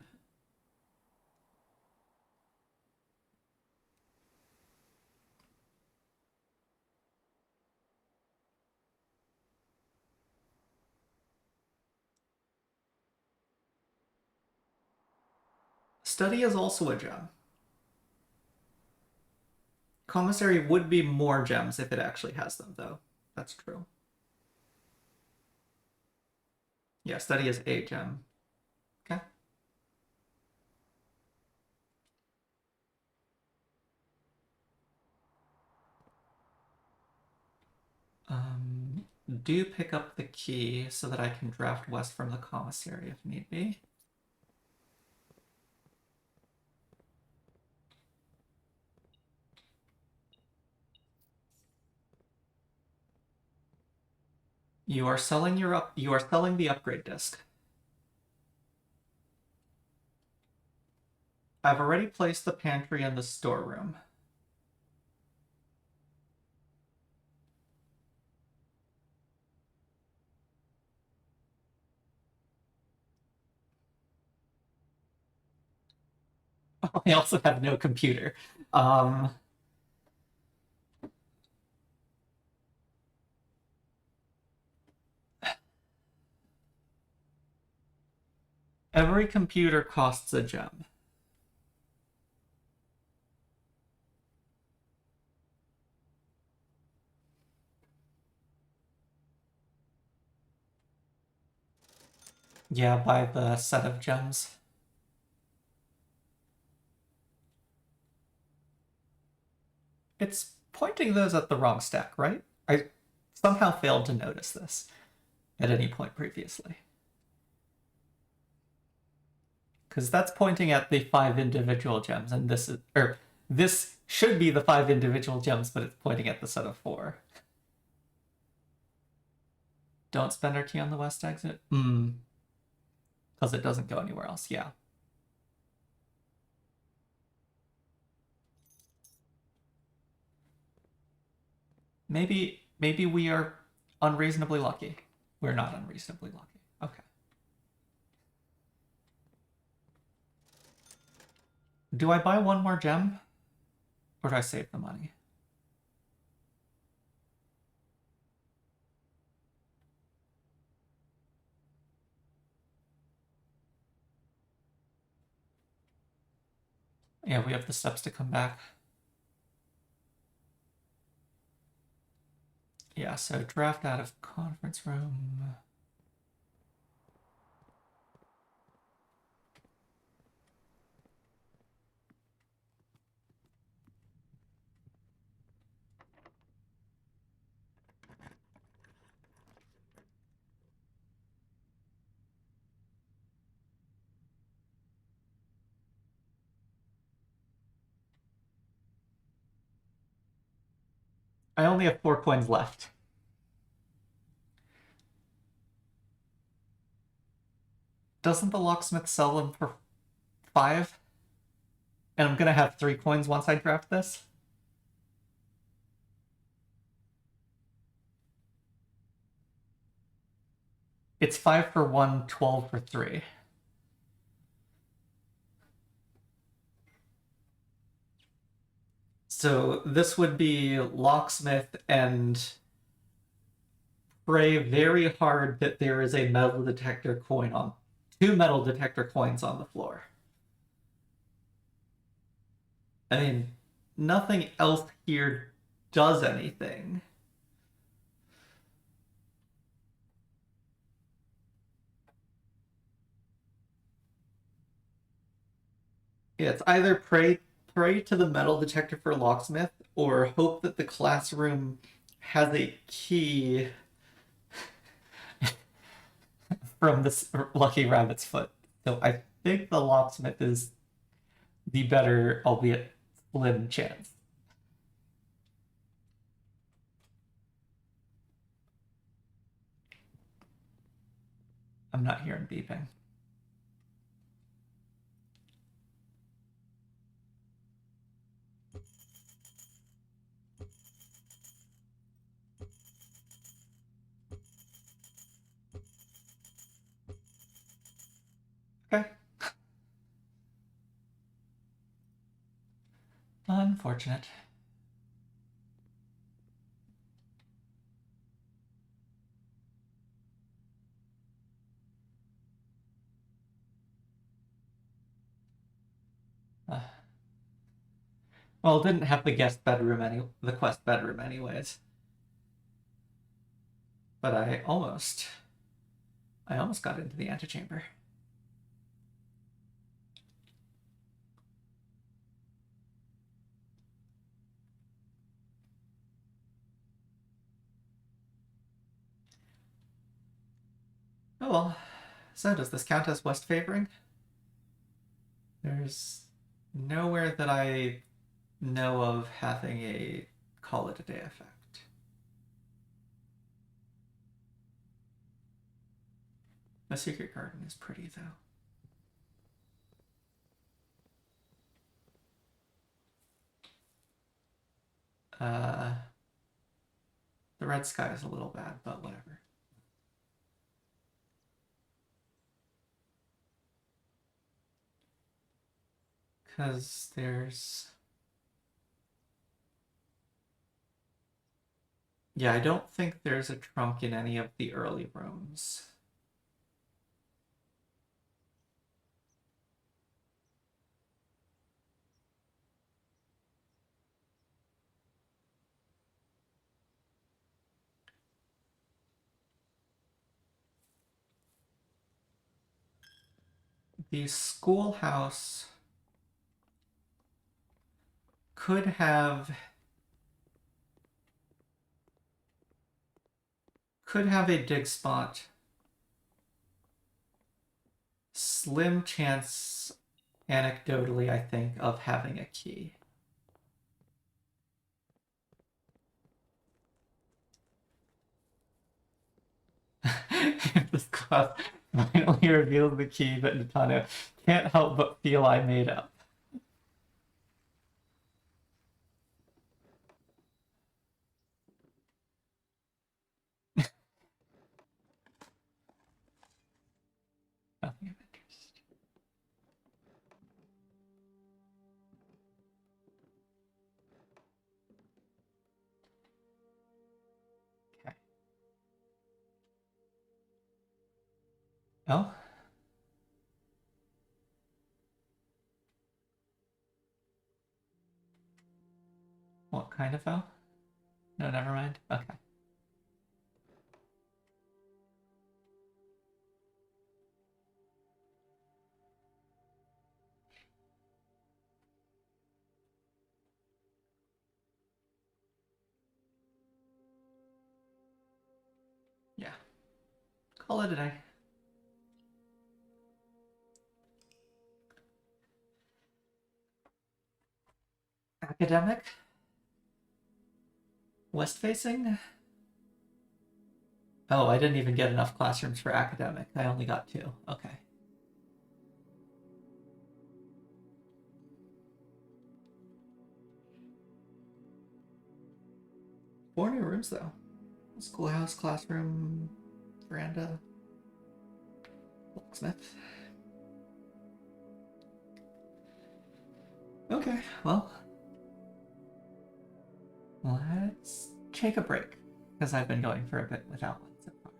Study is also a gem. Commissary would be more gems if it actually has them, though. That's true. Yeah, study is a gem. Okay. Do pick up the key so that I can draft west from the commissary if need be. You are selling the upgrade disc. I've already placed the pantry in the storeroom. I also have no computer. Every computer costs a gem. Yeah, buy the set of gems. It's pointing those at the wrong stack, right? I somehow failed to notice this at any point previously. Because that's pointing at the 5 individual gems, and this should be the 5 individual gems, but it's pointing at the set of 4. Don't spend our key on the west exit? Because it doesn't go anywhere else, yeah. Maybe we are unreasonably lucky. We're not unreasonably lucky. Okay. Do I buy one more gem? Or do I save the money? Yeah, we have the steps to come back. Yeah, so draft out of conference room. I only have 4 coins left. Doesn't the locksmith sell them for 5? And I'm gonna have 3 coins once I draft this? It's 5 for 1, 12 for 3. So this would be locksmith and pray very hard that there is a metal detector coin on 2 metal detector coins on the floor. I mean, nothing else here does anything. Yeah, it's either pray to the metal detector for locksmith or hope that the classroom has a key from this lucky rabbit's foot. So I think the locksmith is the better, albeit slim, chance. I'm not hearing beeping. Okay. Unfortunate. Well, didn't have the the quest bedroom anyways. But I almost got into the antechamber. Oh well. So does this count as west favoring? There's nowhere that I know of having a call it a day effect. The secret garden is pretty though. The red sky is a little bad, but whatever. Because there's... Yeah, I don't think there's a trunk in any of the early rooms. The schoolhouse could have a dig spot. Slim chance, anecdotally, I think, of having a key. If this class finally reveals the key that Nitano can't help but feel I made up. Nothing of interest. Okay. Oh? What kind of O? No, never mind. Okay. Yeah. Call it a day. Academic? West facing? Oh, I didn't even get enough classrooms for academic. I only got 2. Okay. Four new rooms, though. Schoolhouse, classroom, veranda, locksmith. Okay, well, let's take a break, because I've been going for a bit without one so far.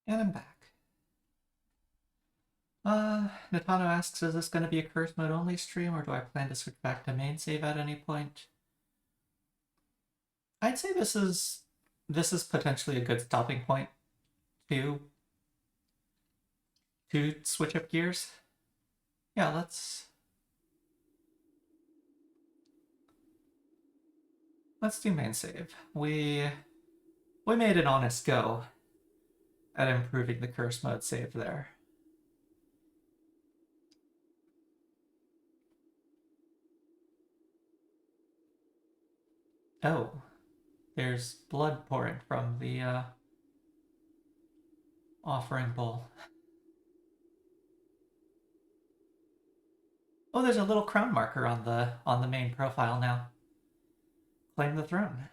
And I'm back. Natano asks, is this going to be a curse mode only stream, or do I plan to switch back to main save at any point? I'd say this is potentially a good stopping point to switch up gears. Yeah, let's do main save. We made an honest go at improving the curse mode save there. Oh, there's blood pouring from the offering bowl. Oh, there's a little crown marker on the main profile now. Claim the throne.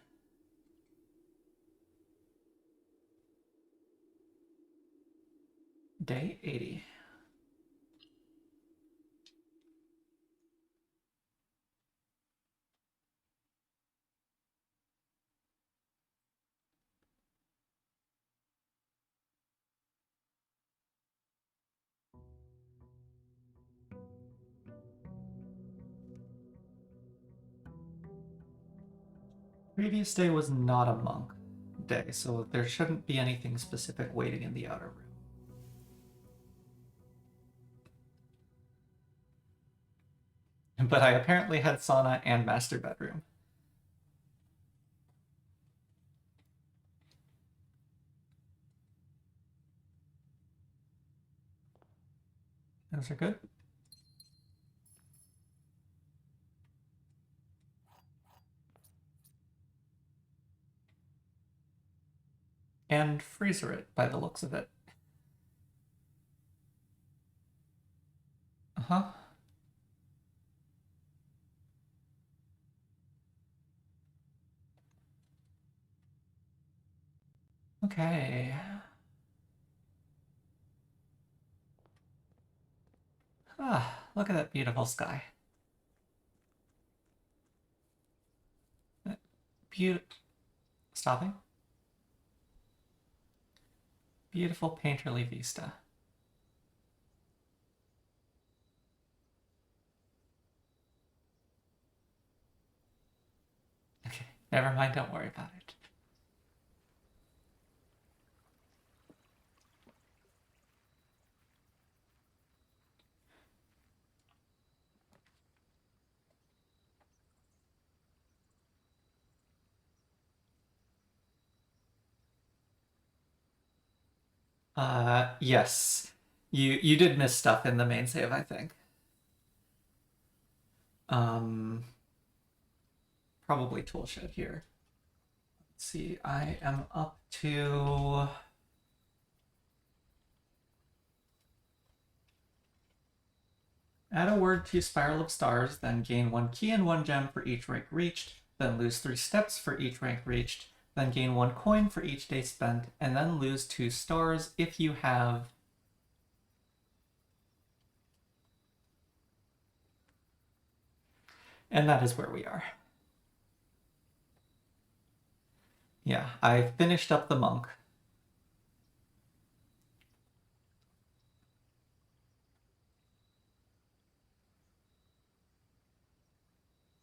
Day 80. Previous day was not a monk day, so there shouldn't be anything specific waiting in the outer room. But I apparently had sauna and master bedroom. Those are good. And freezer it, by the looks of it. Uh-huh. Okay. Ah, look at that beautiful sky. Stopping? Beautiful painterly vista. Okay, never mind, don't worry about it. Yes. You did miss stuff in the main save, I think. Probably toolshed here. Let's see, I am up to... Add a word to Spiral of Stars, then gain 1 key and 1 gem for each rank reached, then lose 3 steps for each rank reached, then gain 1 coin for each day spent, and then lose 2 stars if you have... And that is where we are. Yeah, I finished up the monk.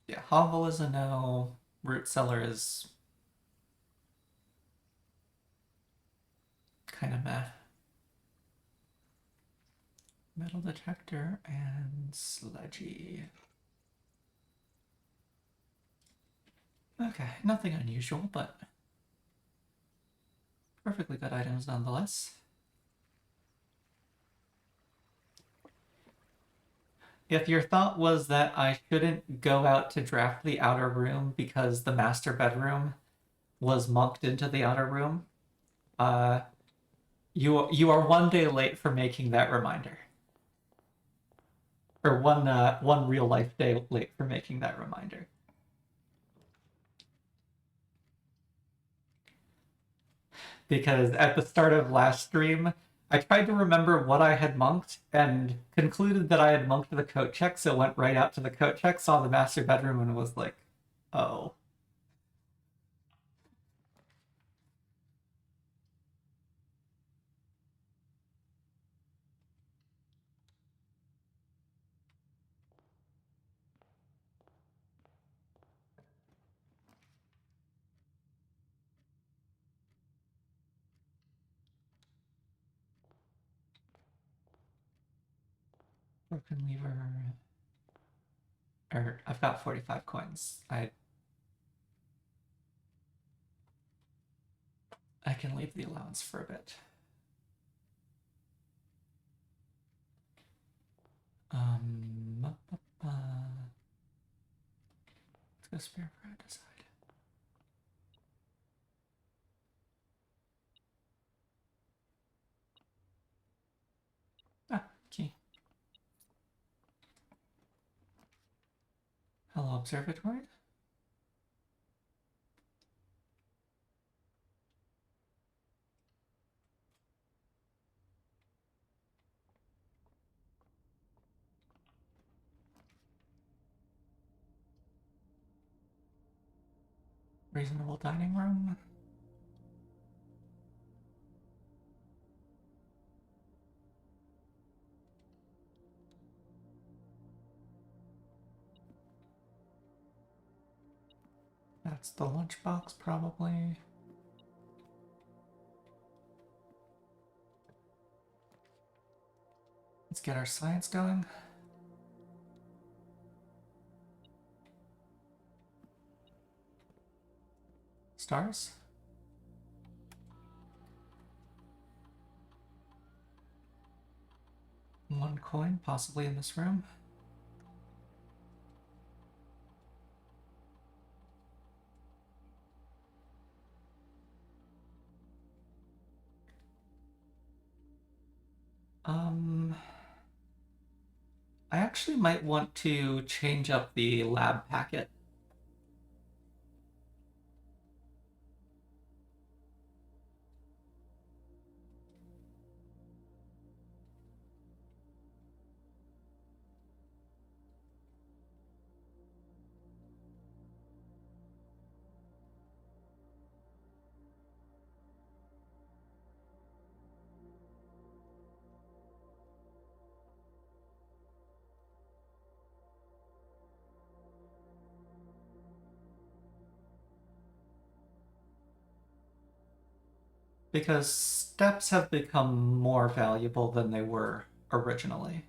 Yeah, Hovel is a no. Root Cellar is kind of meh. Metal Detector and Sledgy. Okay, nothing unusual, but perfectly good items nonetheless. If your thought was that I shouldn't go out to draft the outer room because the master bedroom was monked into the outer room, you are 1 day late for making that reminder. Or one real life day late for making that reminder. Because at the start of last stream, I tried to remember what I had monked and concluded that I had monked the coat check, so went right out to the coat check, saw the master bedroom, and was like, oh. Broken lever. I've got 45 coins. I can leave the allowance for a bit. Let's go spare for a decide. Ah, key. Hello, observatory. Reasonable dining room. That's the lunchbox, probably. Let's get our science going. Stars. One coin, possibly in this room. I actually might want to change up the lab packet. Because steps have become more valuable than they were originally.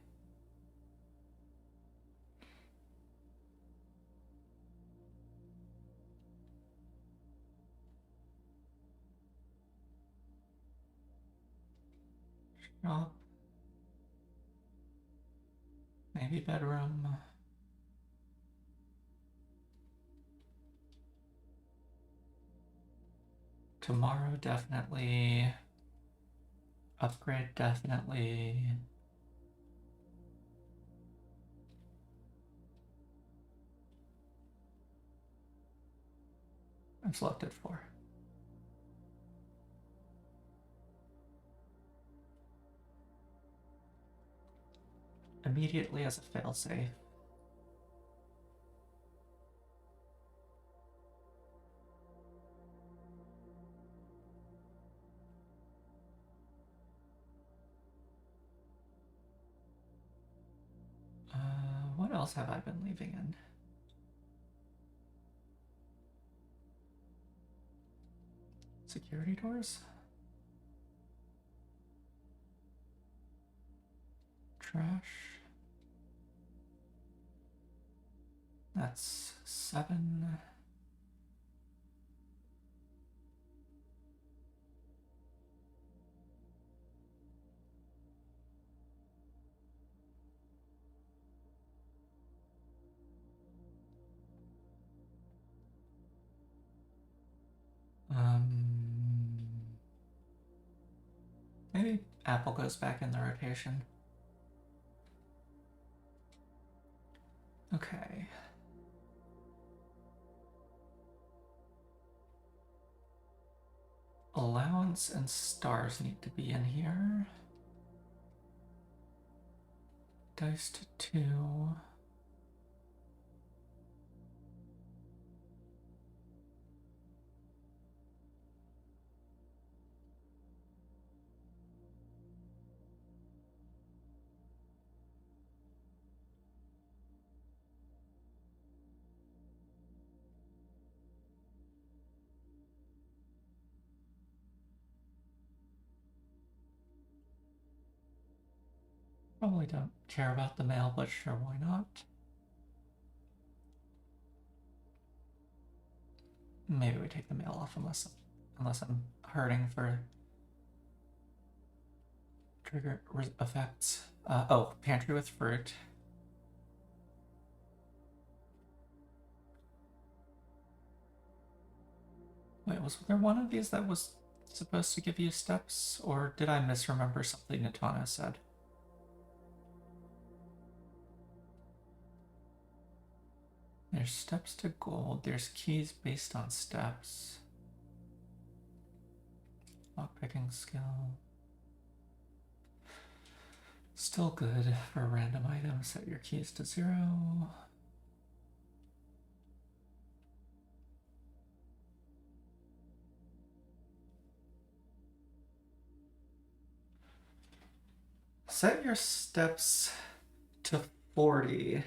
Shop. Maybe bedroom. Tomorrow, definitely. Upgrade, definitely. I'm selected for. Immediately as a failsafe. What else have I been leaving in? Security doors? Trash. That's 7. Maybe Apple goes back in the rotation. Okay. Allowance and stars need to be in here. Dice to 2. Probably don't care about the mail, but sure, why not? Maybe we take the mail off unless I'm hurting for trigger effects. Oh, pantry with fruit. Wait, was there one of these that was supposed to give you steps, or did I misremember something Natana said? There's steps to gold. There's keys based on steps. Lockpicking skill. Still good for random items. Set your keys to 0. Set your steps to 40.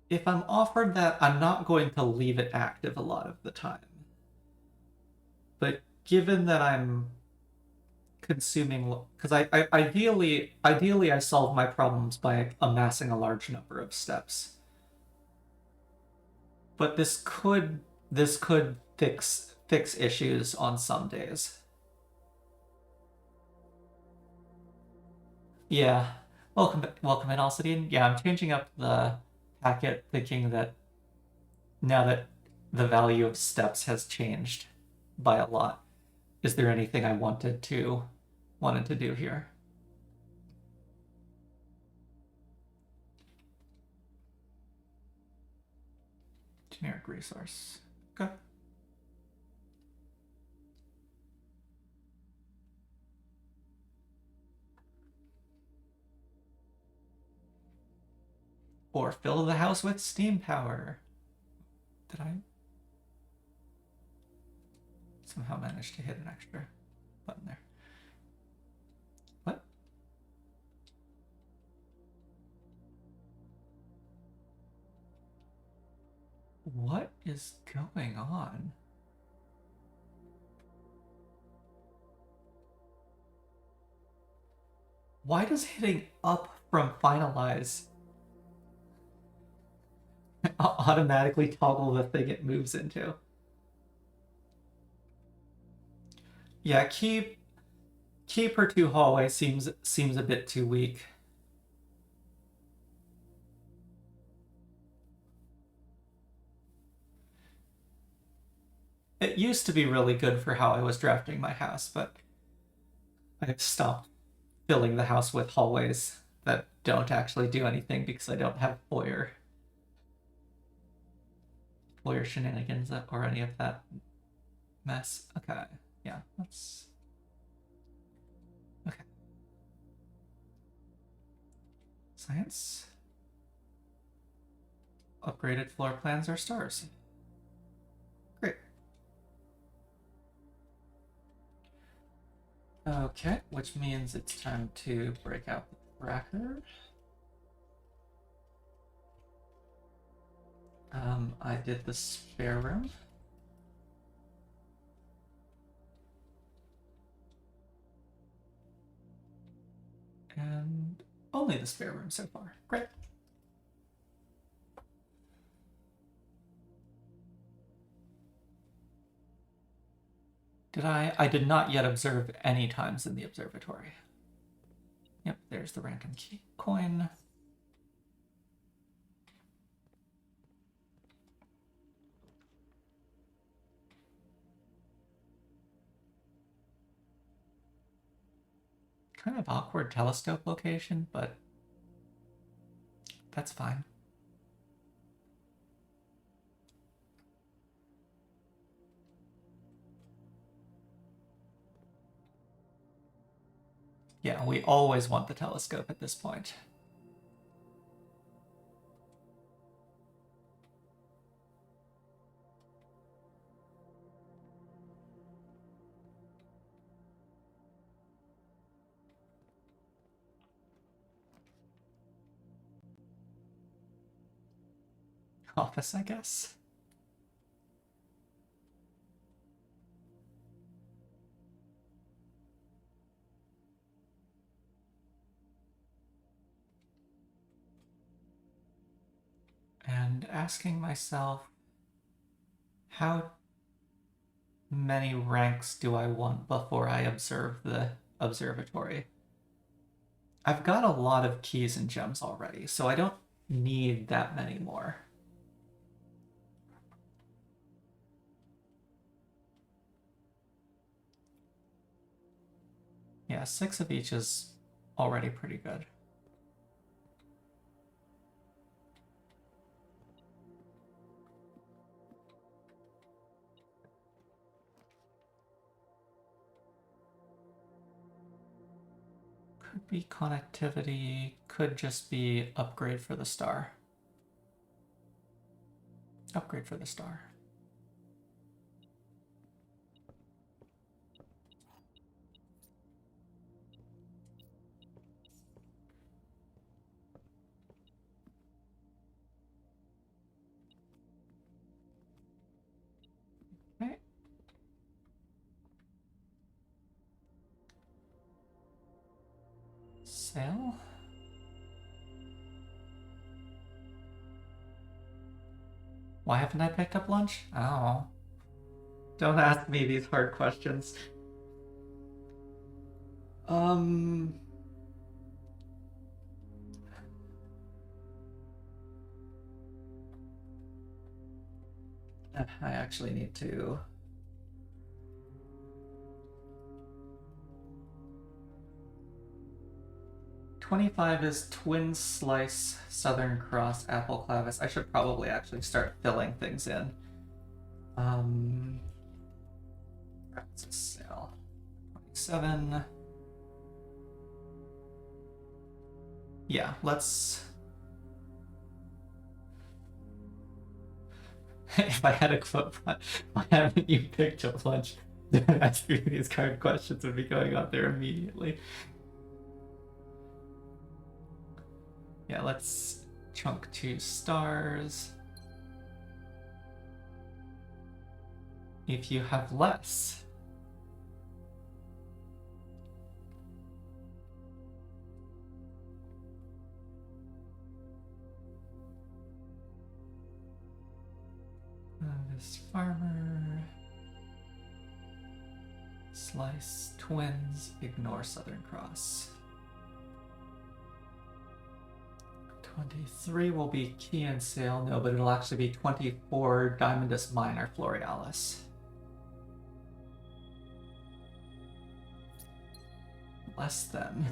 If I'm offered that, I'm not going to leave it active a lot of the time. But given that I'm consuming, because ideally I solve my problems by amassing a large number of steps. But this could fix issues on some days. Yeah. Welcome in, Alcidine. Yeah, I'm changing up the packet, thinking that now that the value of steps has changed by a lot, is there anything I wanted to do here? Generic resource. Okay. Or fill the house with steam power. Did I somehow manage to hit an extra button there? What? What is going on? Why does hitting up from finalize automatically toggle the thing it moves into? Yeah, key per 2 hallway seems a bit too weak. It used to be really good for how I was drafting my house, but I've stopped filling the house with hallways that don't actually do anything because I don't have foyer shenanigans or any of that mess. Okay, yeah, let's... Okay. Science. Upgraded floor plans are stars. Great. Okay, which means it's time to break out the tracker. I did the spare room. And only the spare room so far. Great. I did not yet observe any times in the observatory. Yep, there's the random key coin. Kind of awkward telescope location, but that's fine. Yeah, we always want the telescope at this point. Office, I guess. and asking myself, how many ranks do I want before I observe the observatory? I've got a lot of keys and gems already, so I don't need that many more. Yeah, 6 of each is already pretty good. Could be connectivity, could just be upgrade for the star. Upgrade for the star. Okay. Sail. Why haven't I picked up lunch? Oh. Don't ask me these hard questions. I actually need to... $25 is Twin Slice, Southern Cross, Apple Clavis. I should probably actually start filling things in. That's a sale. 27. Yeah, let's... If I had a quote, why haven't you picked up lunch? Asking these card questions would be going on there immediately. Yeah, let's chunk 2 stars. If you have less. This farmer. Slice twins, ignore Southern Cross. 23 will be key and sale. No, but it'll actually be 24 Diamondus Minor Florealis. Less than.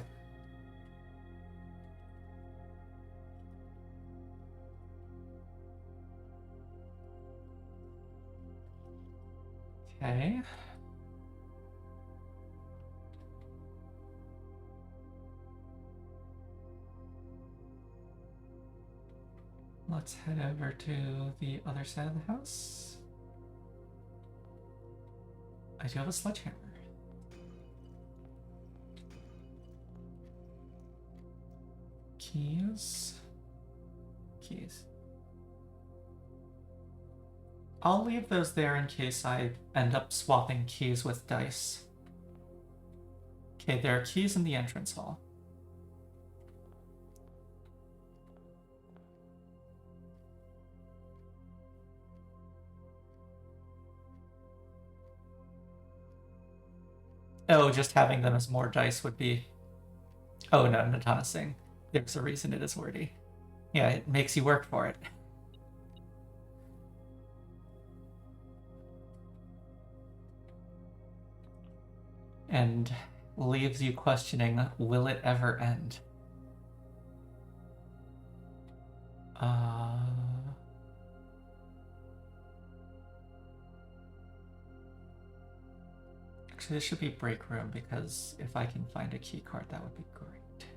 Okay. Let's head over to the other side of the house. I do have a sledgehammer. Keys. Keys. I'll leave those there in case I end up swapping keys with dice. Okay, there are keys in the entrance hall. Oh, just having them as more dice would be... Oh, no, Natana Singh. There's a reason it is wordy. Yeah, it makes you work for it. And leaves you questioning, will it ever end? Actually, this should be break room, because if I can find a key card, that would be great.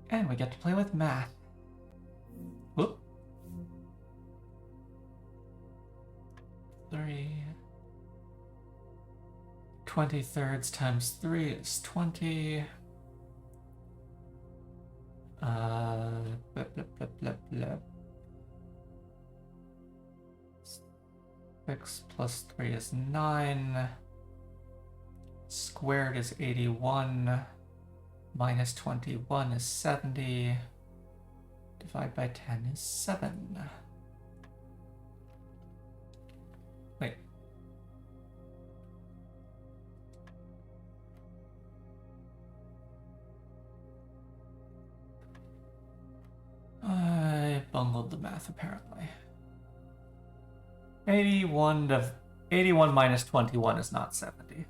And we get to play with math. Whoop. 3. 23rds times 3 is 20. Blah, blah, blah, blah, blah. 6 plus 3 is 9. Squared is 81. minus 21 is 70. Divide by 10 is 7. Wait. I bungled the math apparently. 81 minus 21 is not 70.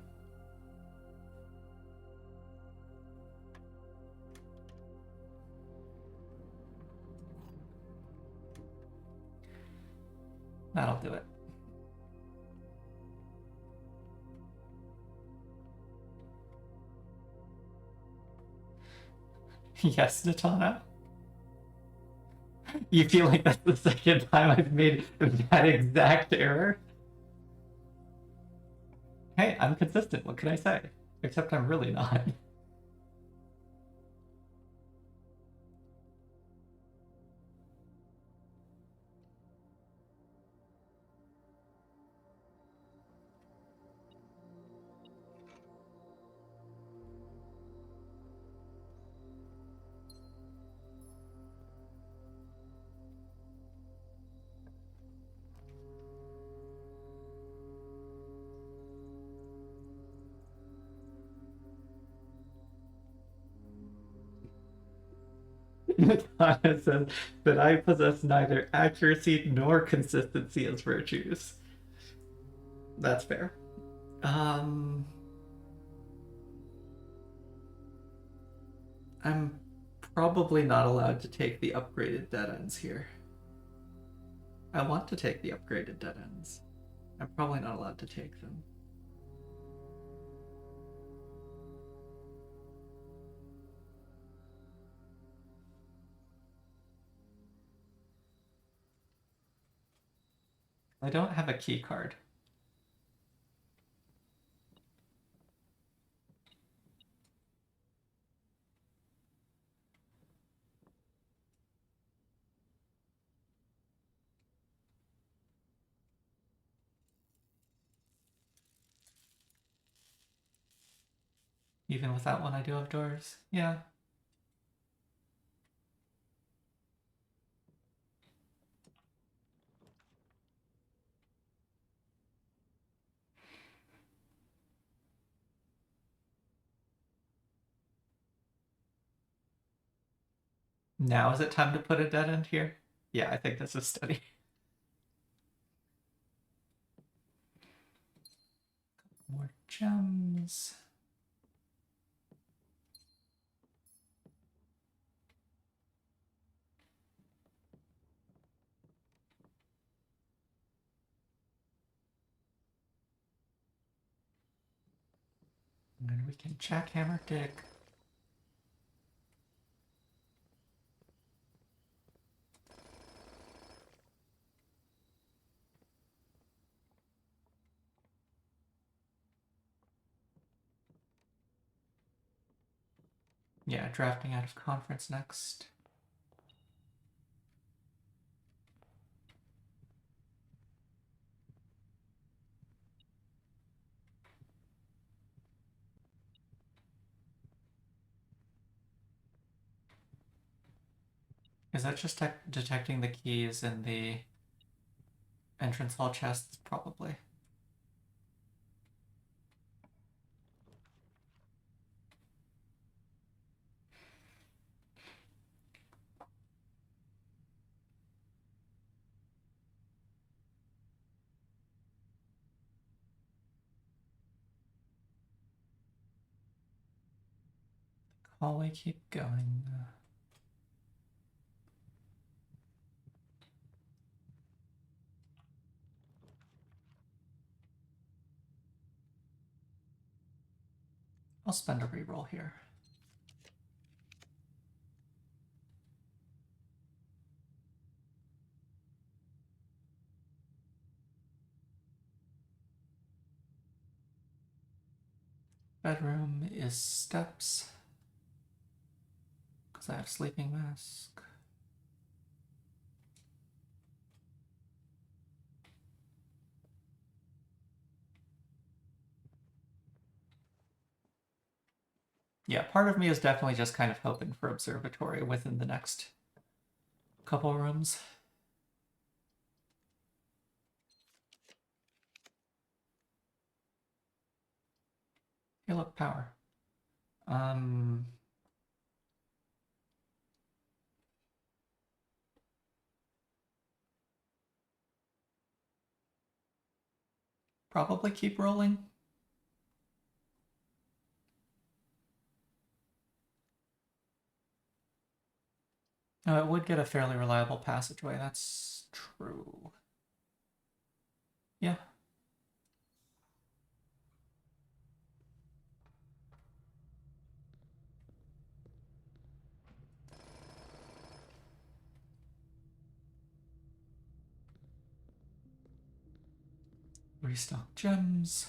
That'll do it. Yes, Natana? You feel like that's the second time I've made that exact error? Hey, I'm consistent, what can I say? Except I'm really not. Natana says that I possess neither accuracy nor consistency as virtues. That's fair. I'm probably not allowed to take the upgraded dead ends here. I want to take the upgraded dead ends. I'm probably not allowed to take them. I don't have a key card. Even with that one, I do have doors. Yeah. Now is it time to put a dead end here? Yeah, I think this is steady. More gems. And then we can jackhammer dig. Yeah, drafting out of conference next. Is that just detecting the keys in the entrance hall chests? Probably. Hallway keep going. I'll spend a reroll here. Bedroom is steps. Because I have sleeping mask. Yeah, part of me is definitely just kind of hoping for observatory within the next couple rooms. Hey, look, power. Probably keep rolling. No, it would get a fairly reliable passageway, that's true. Yeah. Restock gems.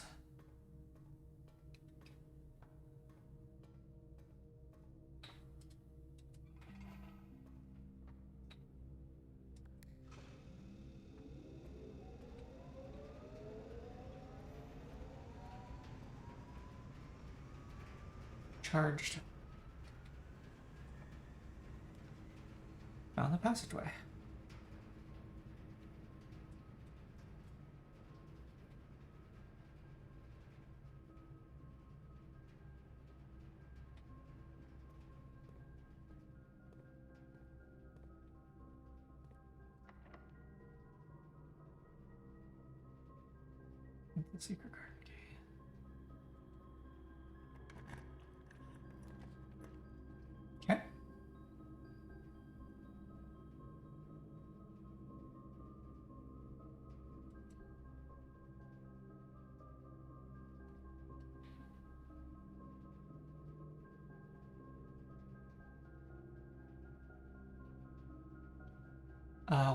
Charged. Found the passageway. The secret card key. Okay.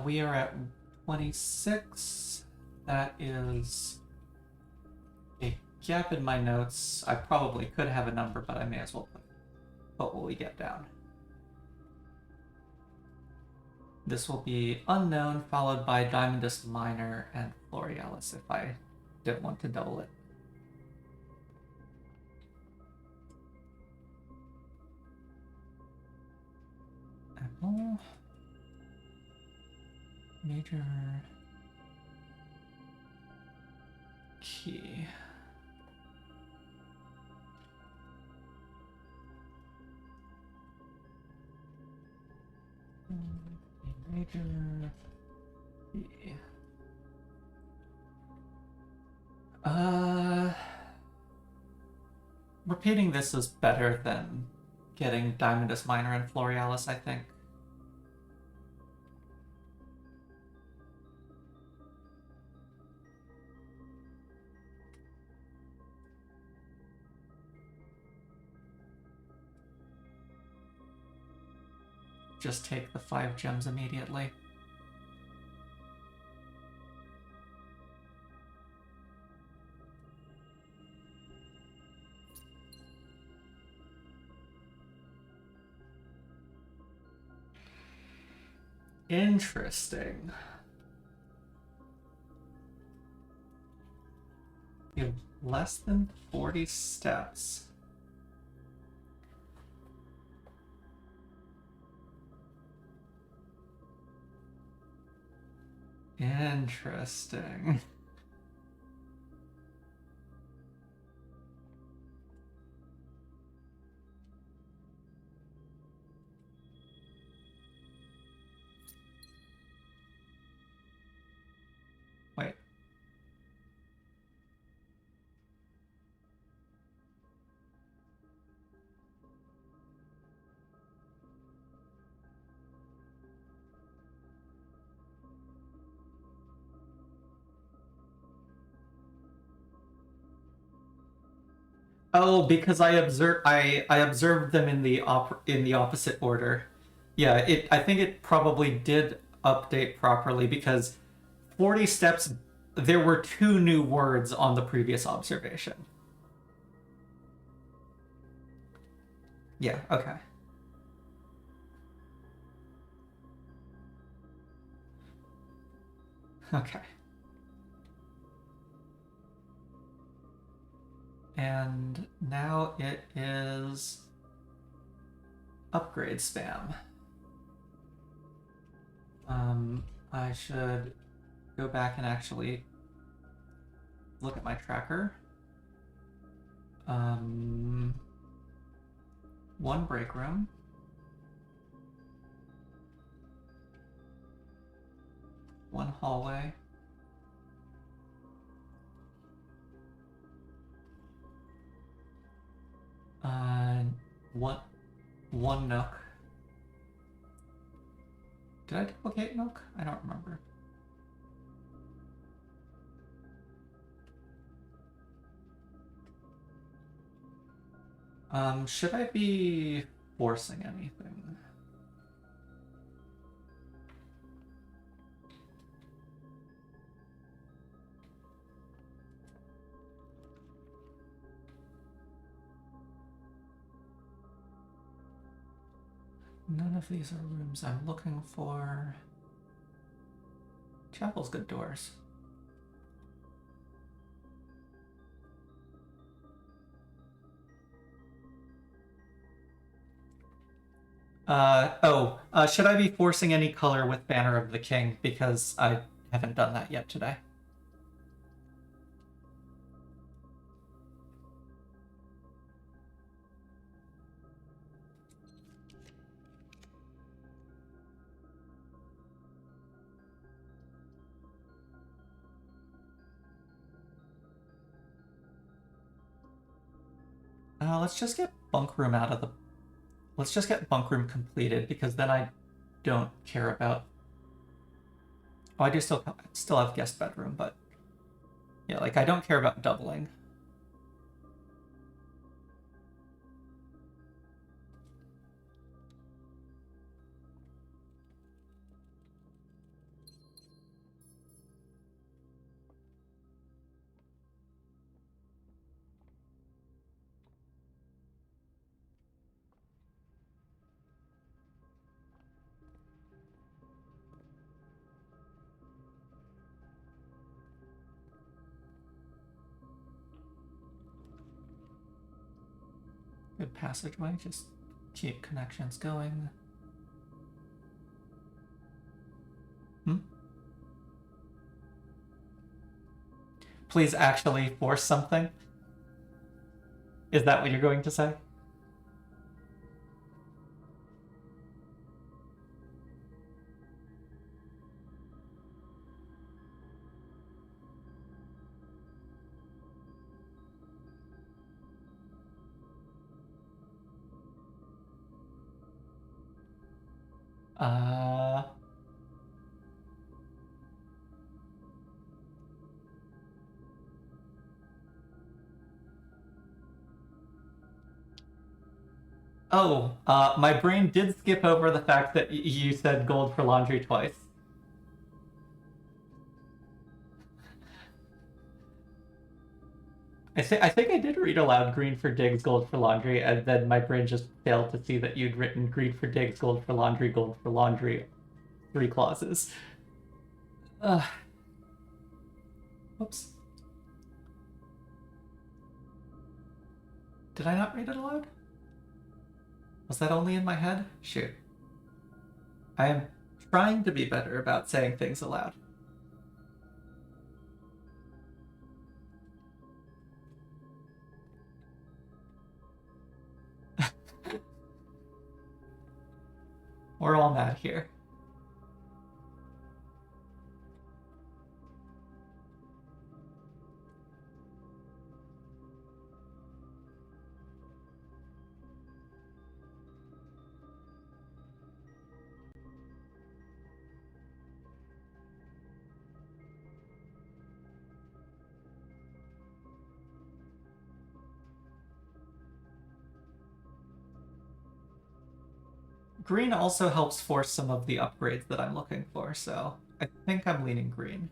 We are at 26. That is a gap in my notes. I probably could have a number, but I may as well put what we get down. This will be unknown, followed by Diamondus Minor and Florealis if I didn't want to double it. Apple. Major key. Major key. Repeating this is better than getting Diamondus Minor and Florealis, I think. Just take the 5 gems immediately. Interesting. You have less than 40 steps. Interesting. Wait. Oh, because I observed them in the opposite order. Yeah, I think it probably did update properly because 40 steps there were 2 new words on the previous observation. Yeah, okay. Okay. And now it is upgrade spam. I should go back and actually look at my tracker. One break room. One hallway. One nook. Did I duplicate nook? I don't remember. Should I be forcing anything? None of these are rooms I'm looking for. Chapel's good doors. Should I be forcing any color with Banner of the King? Because I haven't done that yet today. Let's just get bunk room out of the... Let's just get bunk room completed, because then I don't care about... Oh, I do still have guest bedroom, but... Yeah, like, I don't care about doubling. Good passageway, just keep connections going. Please actually force something? Is that what you're going to say? My brain did skip over the fact that you said gold for laundry twice. I think I did read aloud green for digs, gold for laundry, and then my brain just failed to see that you'd written green for digs, gold for laundry, 3 clauses. Whoops. Did I not read it aloud? Was that only in my head? Shoot. I am trying to be better about saying things aloud. We're all mad here. Green also helps force some of the upgrades that I'm looking for, so I think I'm leaning green.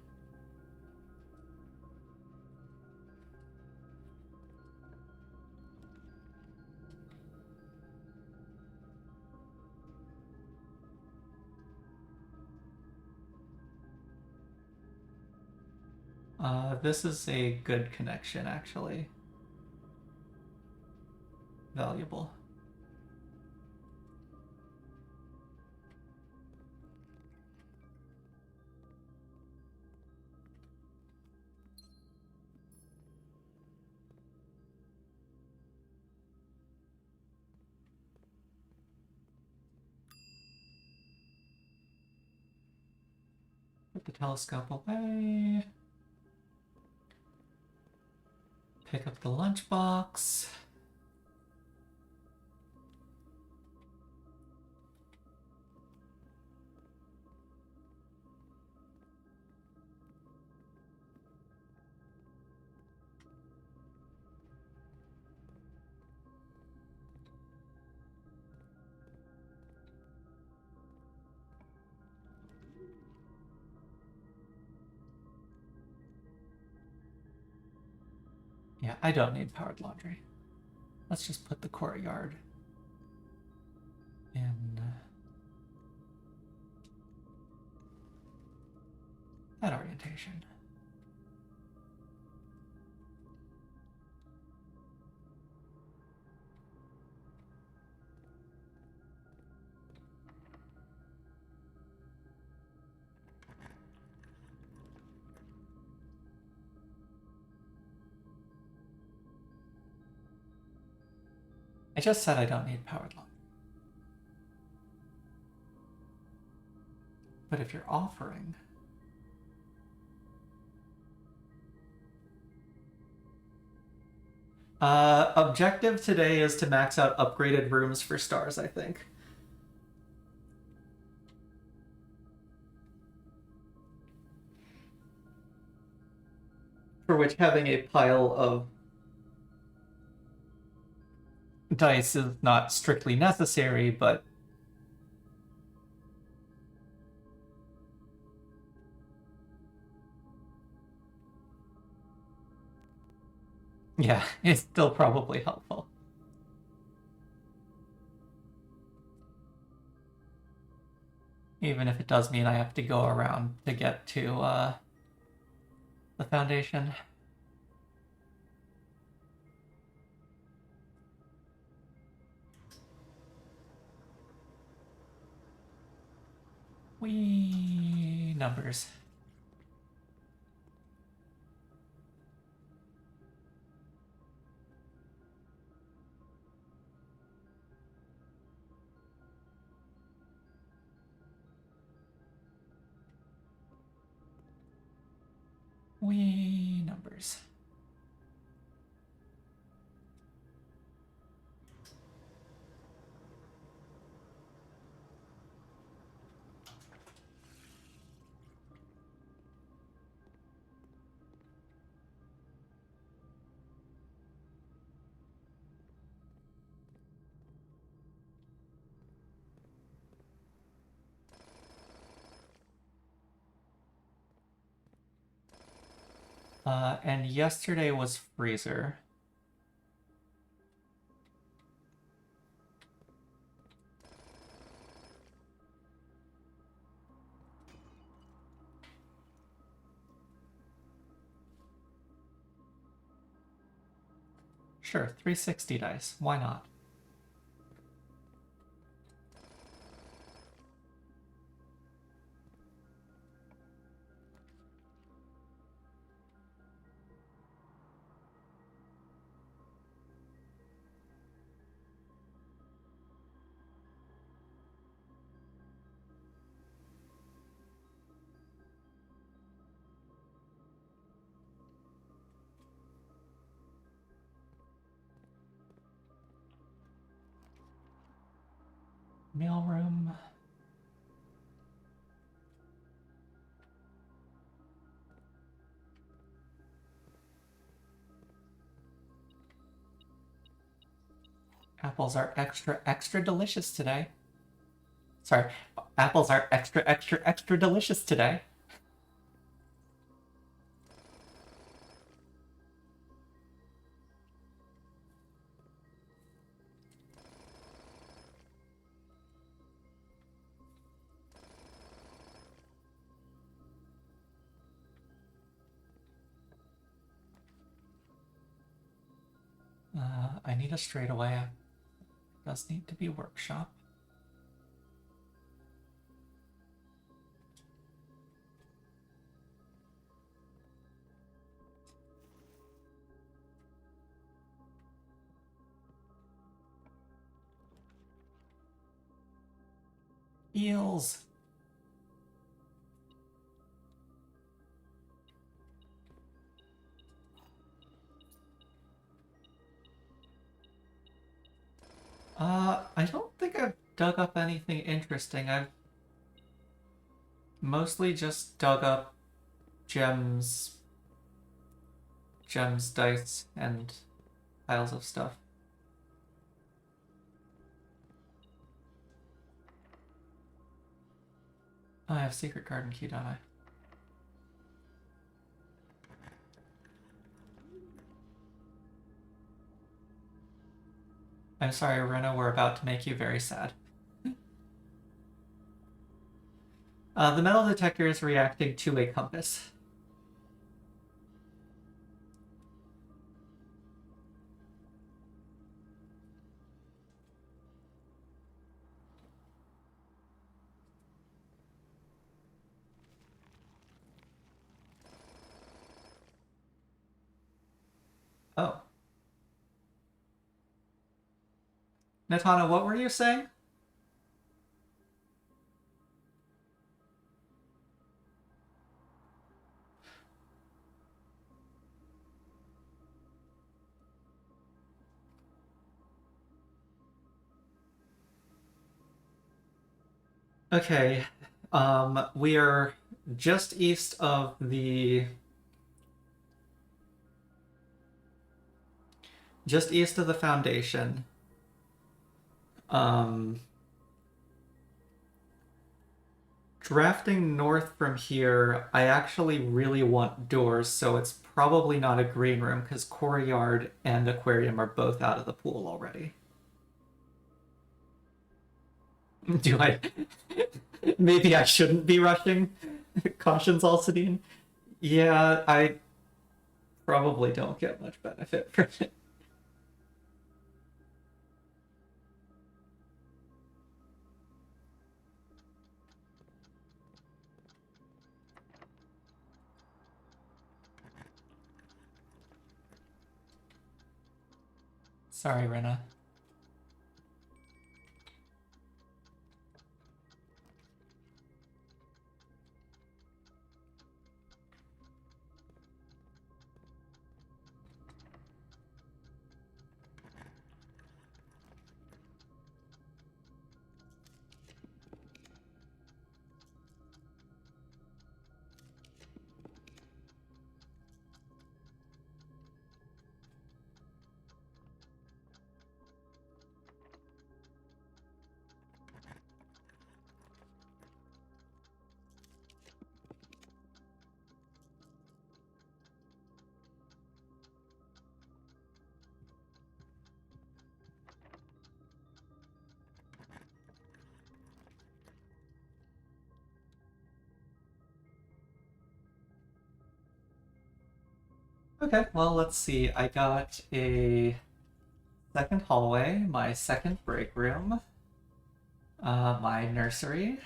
This is a good connection, actually. Valuable. Put the telescope away. Pick up the lunchbox. Yeah, I don't need powered laundry. Let's just put the courtyard in that orientation. I just said I don't need powered laundry. But if you're offering... objective today is to max out upgraded rooms for stars, I think. For which having a pile of dice is not strictly necessary, but yeah, it's still probably helpful. Even if it does mean I have to go around to get to the foundation. Wee numbers. Wee numbers. And yesterday was freezer. Sure, 360 dice. Why not? Mailroom. Apples are extra delicious today. Sorry, apples are extra delicious today. I need a straightaway. Does need to be workshop. Eels. dug up anything interesting. I've mostly just dug up gems, dice, and piles of stuff. Oh, I have secret garden key, don't I? I'm sorry, Rena, we're about to make you very sad. The metal detector is reacting to a compass. Oh. Natana, what were you saying? Okay, we are just east of the foundation. Drafting north from here, I actually really want doors, so it's probably not a green room because courtyard and aquarium are both out of the pool already. Do I? Maybe I shouldn't be rushing. Cautions, Alcidine. Yeah, I probably don't get much benefit from it. Sorry, Rena. Okay, well, let's see. I got a second hallway, my second break room, my nursery.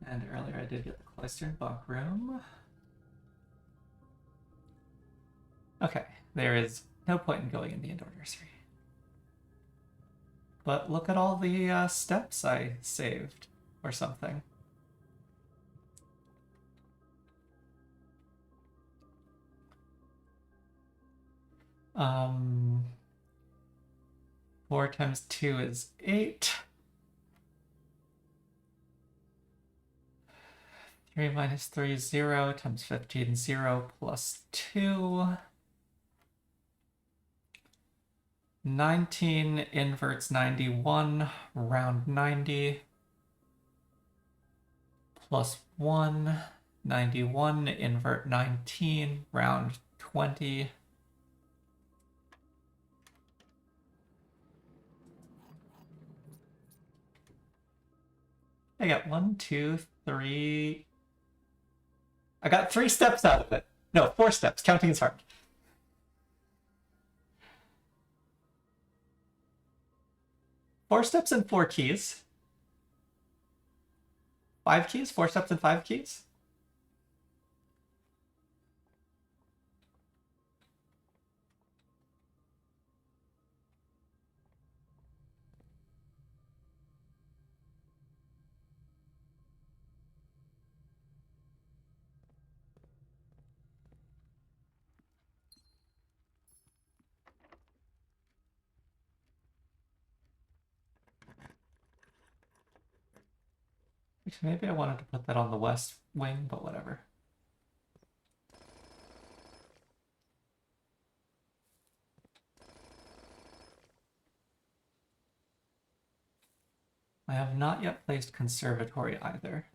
And earlier I did get the cloistered bunk room. Okay, there is no point in going in the indoor nursery. But look at all the steps I saved, or something. Um, 4 times 2 is 8. 3 minus 3 is 0, times 15, 0, plus 2. 19 inverts 91, round 90. Plus 1, 91, invert 19, round 20. I got 1, 2, 3. I got 3 steps out of it. No, 4 steps. Counting is hard. 4 steps and 4 keys. 5 keys? 4 steps and 5 keys? Actually, maybe I wanted to put that on the west wing, but whatever. I have not yet placed conservatory either.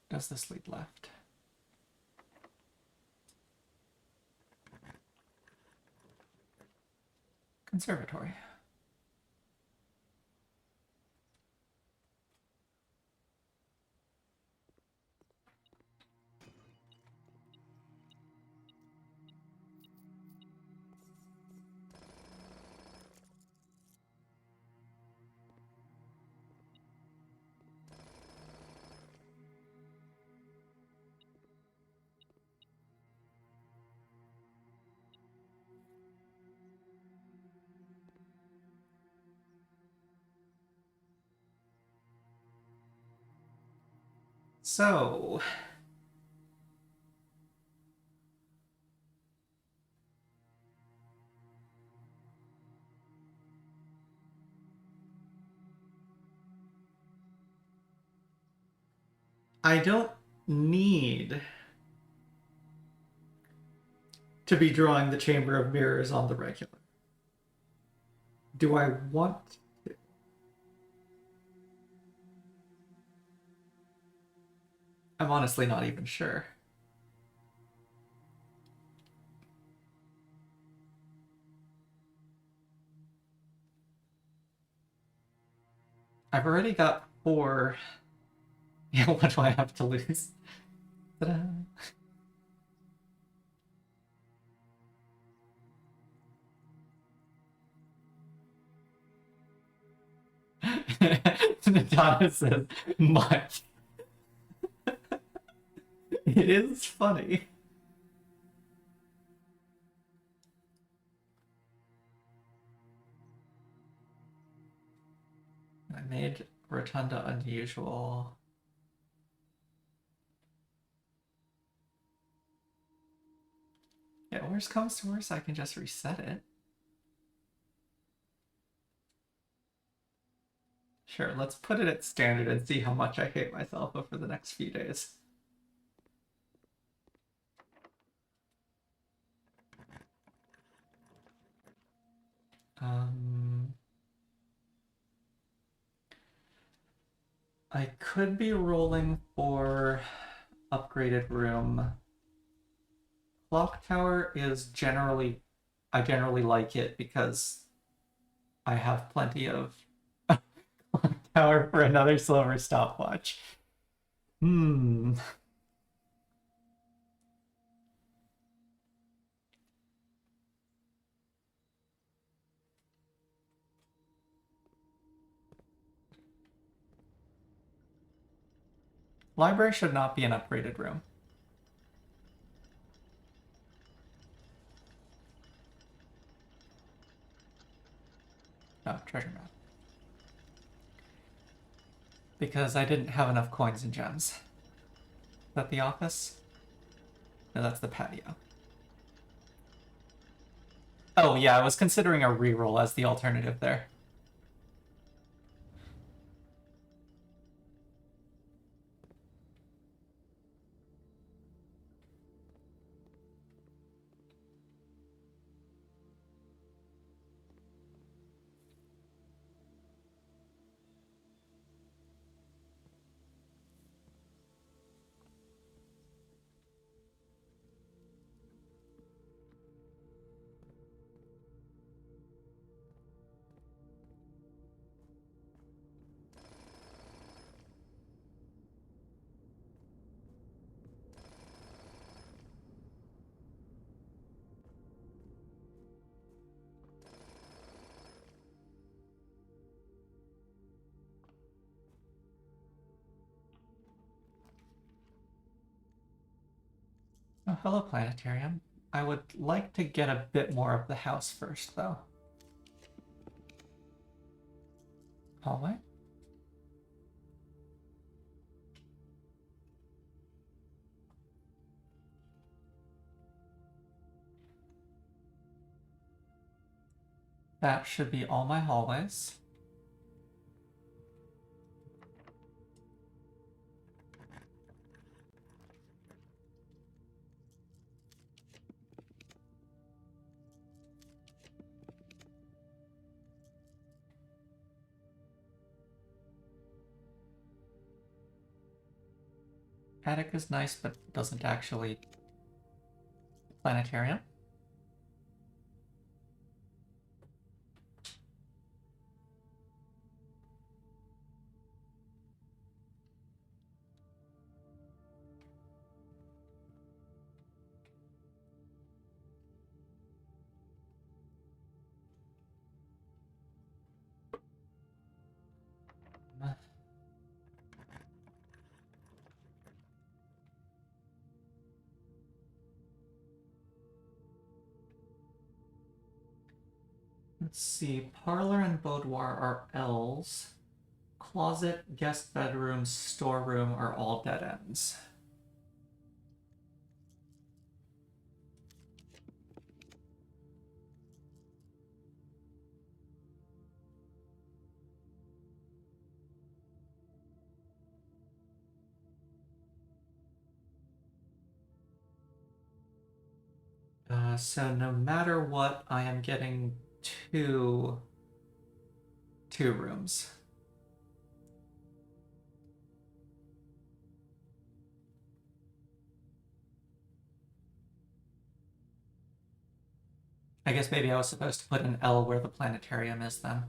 Does this lead left? Conservatory. So, I don't need to be drawing the Chamber of Mirrors on the regular. Do I want to? I'm honestly not even sure. I've already got 4. Yeah, what do I have to lose? Ta-da. Nadana says, much. It is funny. I made Rotunda unusual. Yeah, worst comes to worst, I can just reset it. Sure, let's put it at standard and see how much I hate myself over the next few days. I could be rolling for upgraded room. Clock tower is generally, I generally like it because I have plenty of clock tower for another silver stopwatch. Library should not be an upgraded room. Oh, treasure map. Because I didn't have enough coins and gems. Is that the office? No, that's the patio. Oh yeah, I was considering a reroll as the alternative there. Oh, hello, planetarium. I would like to get a bit more of the house first, though. Hallway? That should be all my hallways. Attic is nice, but doesn't actually... Planetarium? Let's see. Parlor and boudoir are L's. Closet, guest bedroom, storeroom are all dead ends. So no matter what, I am getting two rooms. I guess maybe I was supposed to put an L where the planetarium is then.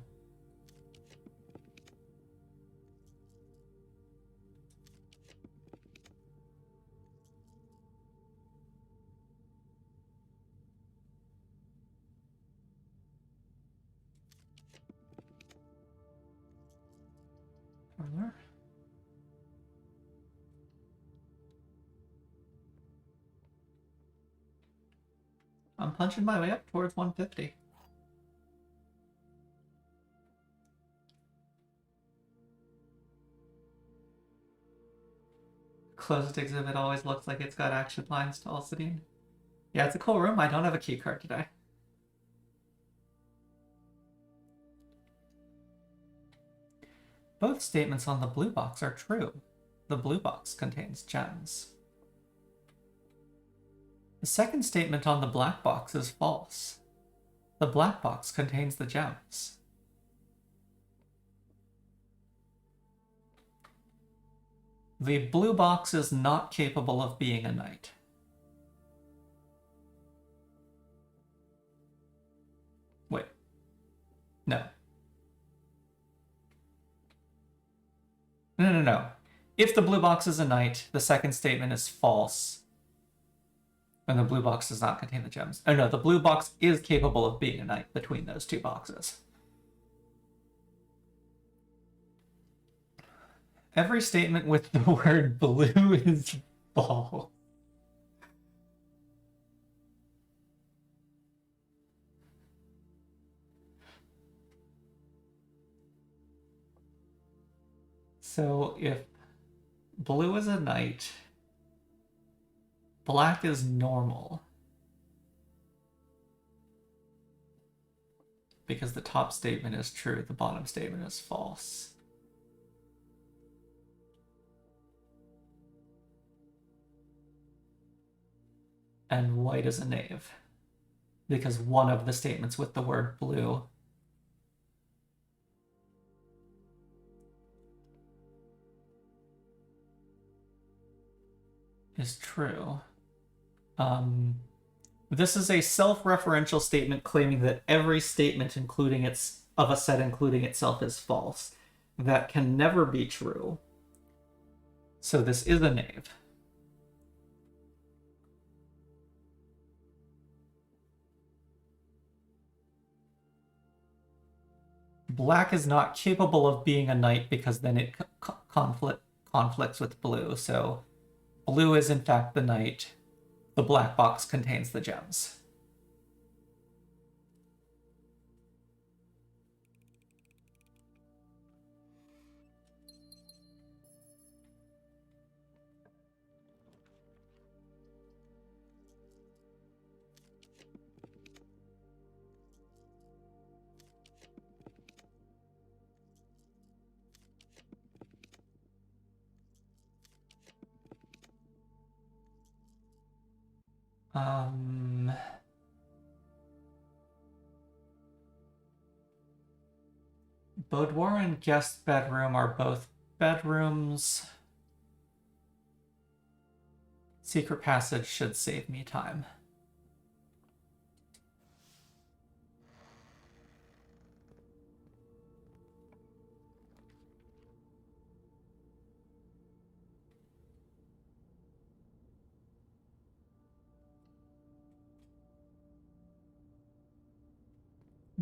Parlor. I'm punching my way up towards 150. Closed exhibit always looks like it's got action lines to Alcidine. Yeah, it's a cool room. I don't have a key card today. Both statements on the blue box are true. The blue box contains gems. The second statement on the black box is false. The black box contains the gems. The blue box is not capable of being a knight. Wait. No. No. If the blue box is a knight, the second statement is false. And the blue box does not contain the gems. Oh no, the blue box is capable of being a knight between those two boxes. Every statement with the word blue is false. So if blue is a knight, black is normal. Because the top statement is true, the bottom statement is false. And white is a knave. Because one of the statements with the word blue is true. This is a self-referential statement claiming that every statement including of a set including itself is false. That can never be true. So this is a knave. Black is not capable of being a knight because then it conflicts with blue. So blue is in fact the knight. the black box contains the gems. Boudoir and guest bedroom are both bedrooms. Secret passage should save me time.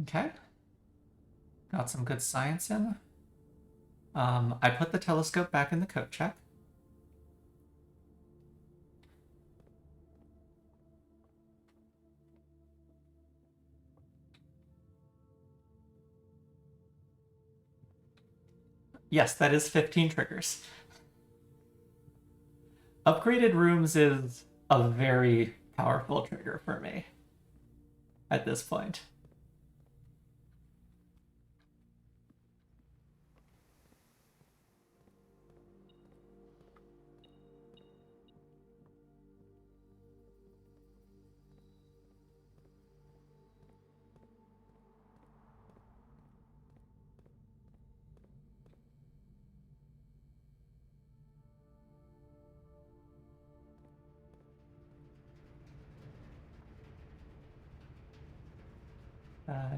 Okay. Got some good science in. I put the telescope back in the coat check. Yes, that is 15 triggers. Upgraded rooms is a very powerful trigger for me at this point.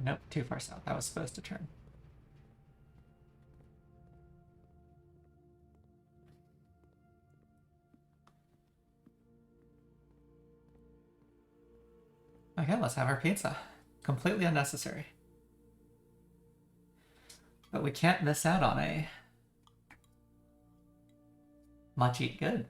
Nope, too far south. I was supposed to turn. Okay, let's have our pizza. Completely unnecessary. But we can't miss out on a much eat good.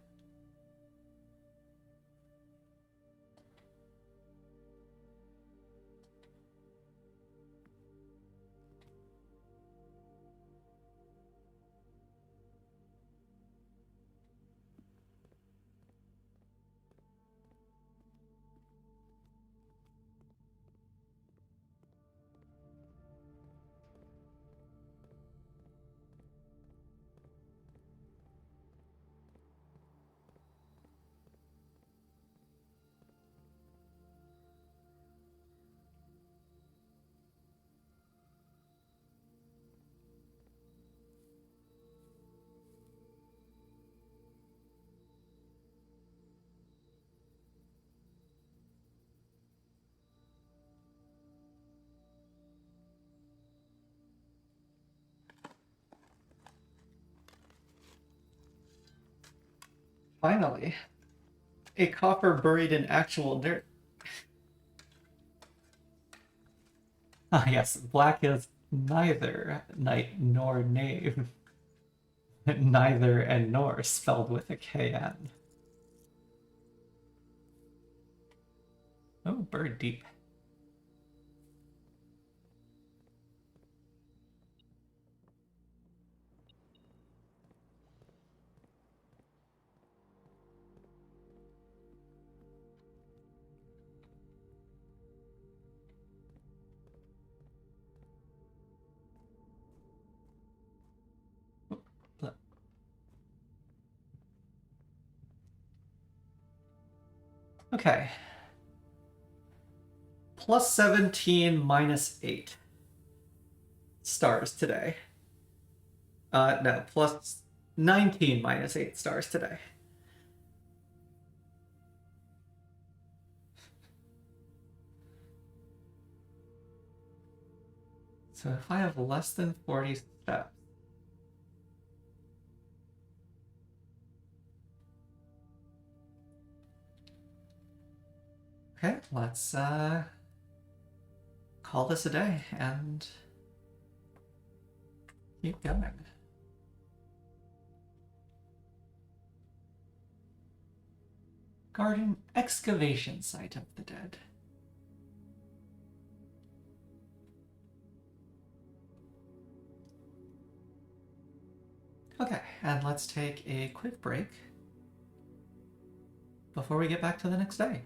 Finally, a coffer buried in actual dirt. Ah, yes, black is neither knight nor knave. Neither and nor spelled with a KN. Oh, bird deep. Okay. Plus 17 minus 8 stars today. No, plus 19 minus 8 stars today. So if I have less than 40 steps, okay, let's call this a day and keep going. Garden excavation site of the dead. Okay, and let's take a quick break before we get back to the next day.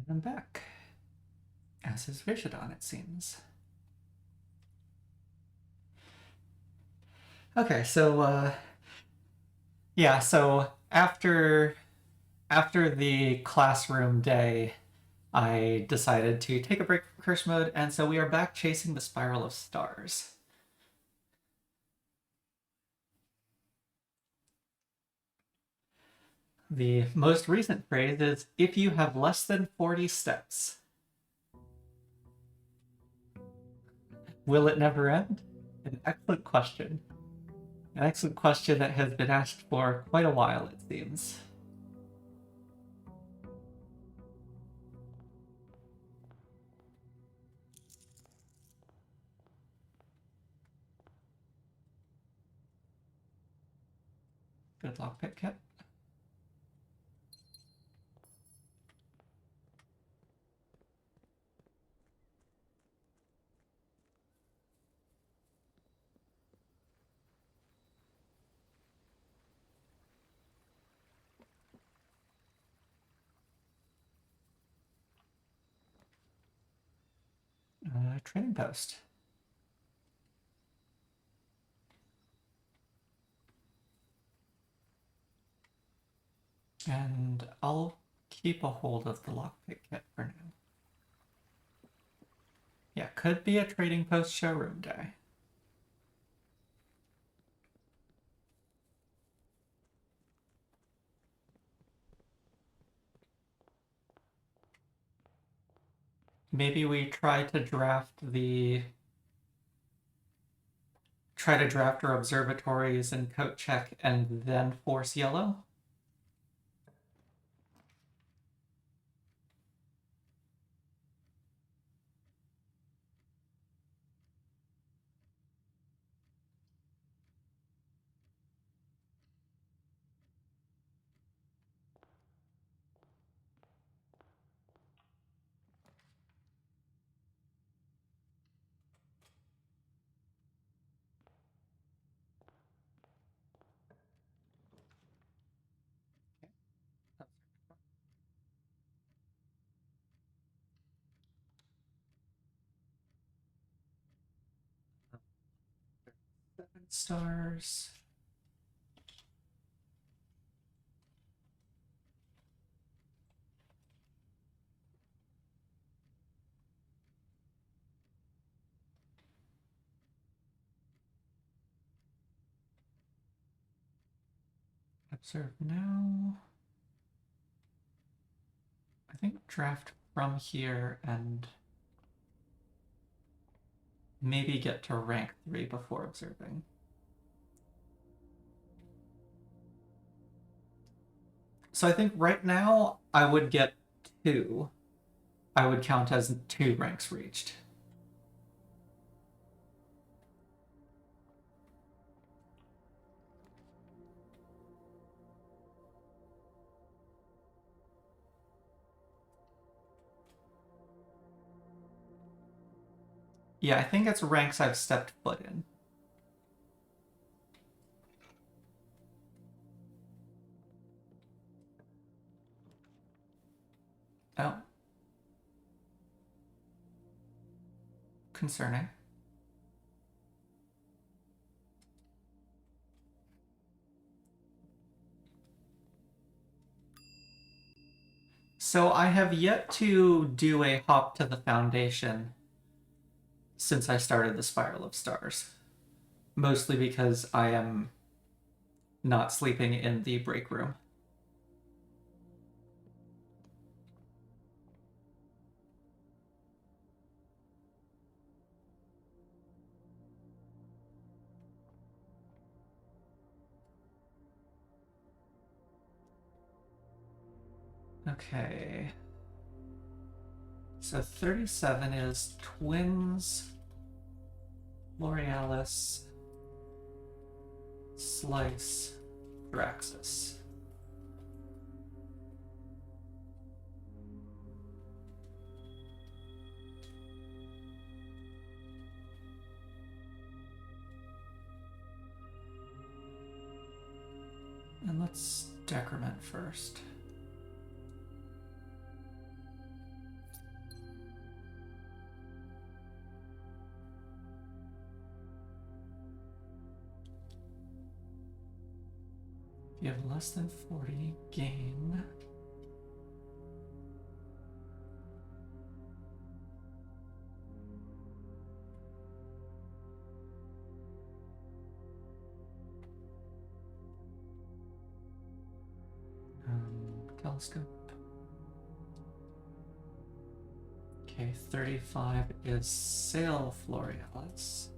And I'm back. As is Vishadon, it seems. Okay, so yeah, so after the classroom day, I decided to take a break from curse mode, and so we are back chasing the spiral of stars. The most recent phrase is, if you have less than 40 steps. Will it never end? An excellent question. An excellent question that has been asked for quite a while, it seems. Good lockpick kit. Training post. And I'll keep a hold of the lockpick kit for now. Yeah, could be a trading post showroom day. Maybe we try to draft our observatories and coat check and then force yellow. Seven stars. Observe now. I think draft from here and maybe get to rank 3 before observing. So I think right now I would get 2. I would count as 2 ranks reached. Yeah, I think it's ranks I've stepped foot in. Oh. Concerning. So I have yet to do a hop to the foundation since I started the Spiral of Stars. Mostly because I am not sleeping in the break room. Okay. So 37 is Twins, L'Orealis, Slice, Draxus. And let's decrement first. If you have less than 40, gain. Telescope. Okay, 35 is Sail Florealis.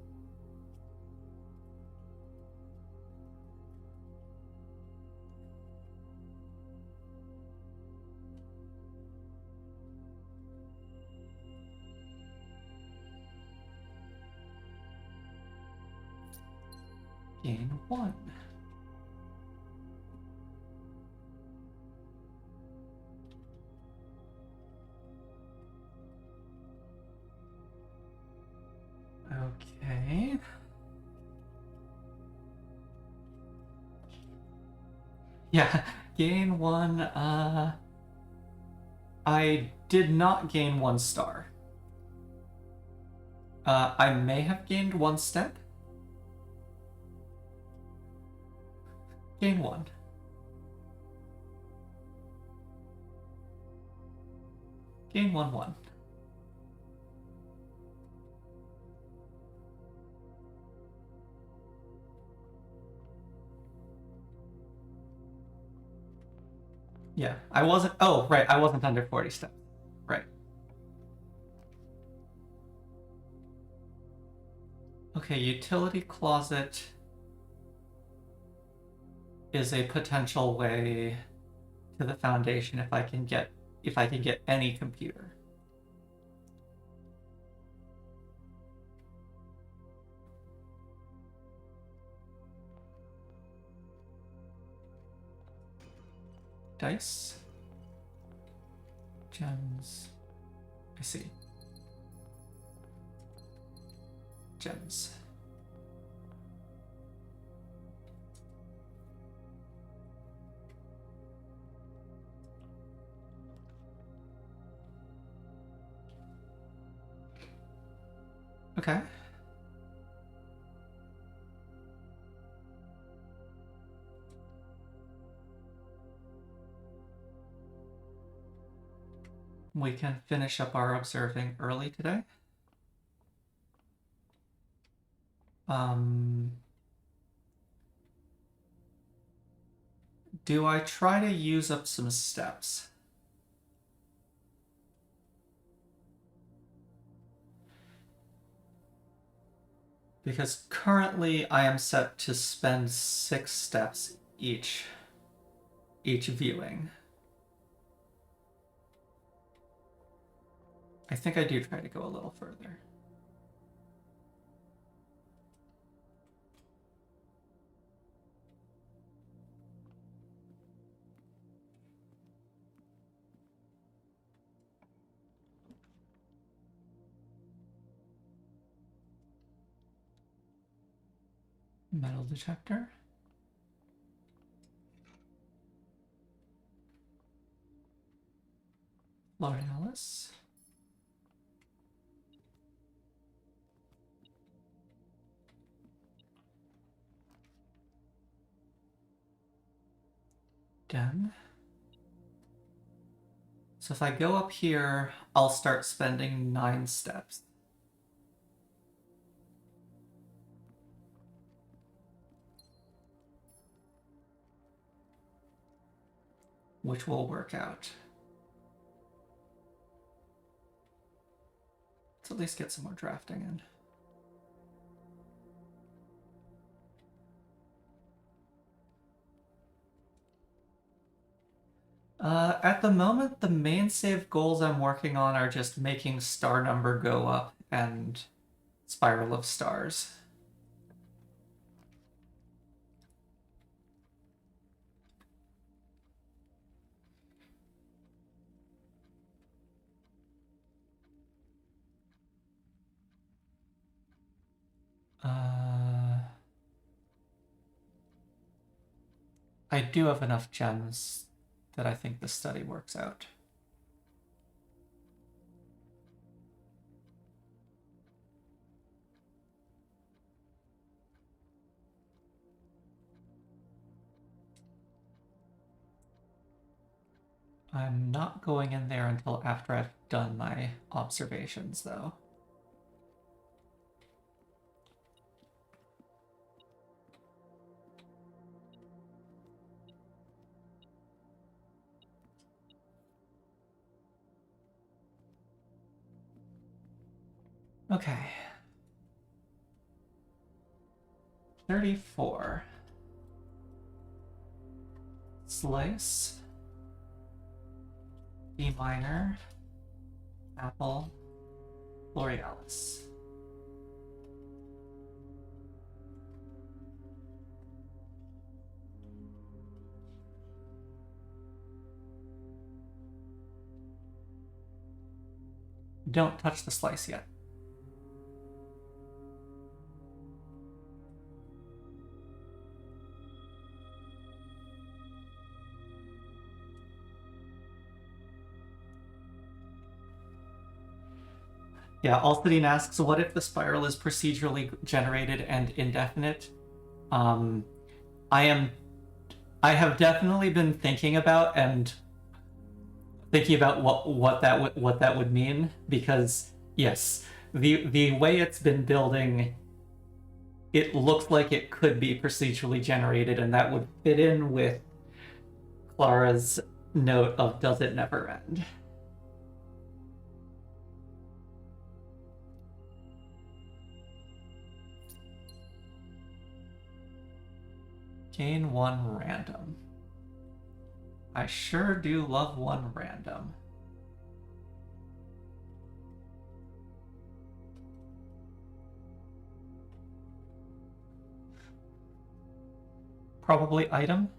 Gain 1. Okay. Yeah, gain 1. I did not gain 1 star. I may have gained 1 step. Gain 1. Gain 1, 1. Yeah, I wasn't. Oh, right, I wasn't under 40 steps. Right. Okay, utility closet is a potential way to the foundation if I can get any computer. Dice. Gems. I see. Gems. Okay. We can finish up our observing early today. Do I try to use up some steps? Because currently I am set to spend 6 steps each viewing. I think I do try to go a little further. Metal detector. L'Orealis. Done. So if I go up here, I'll start spending 9 steps. Which will work out. Let's at least get some more drafting in. At the moment, the main save goals I'm working on are just making star number go up and spiral of stars. I do have enough gems that I think the study works out. I'm not going in there until after I've done my observations, though. Okay. 34. Slice. D minor. Apple. L'Orealis. Don't touch the slice yet. Yeah, Alcidine asks, what if the spiral is procedurally generated and indefinite? I have definitely been thinking about what that would mean, because yes, the way it's been building, it looks like it could be procedurally generated, and that would fit in with Clara's note of does it never end. Gain 1 random. I sure do love 1 random. Probably item.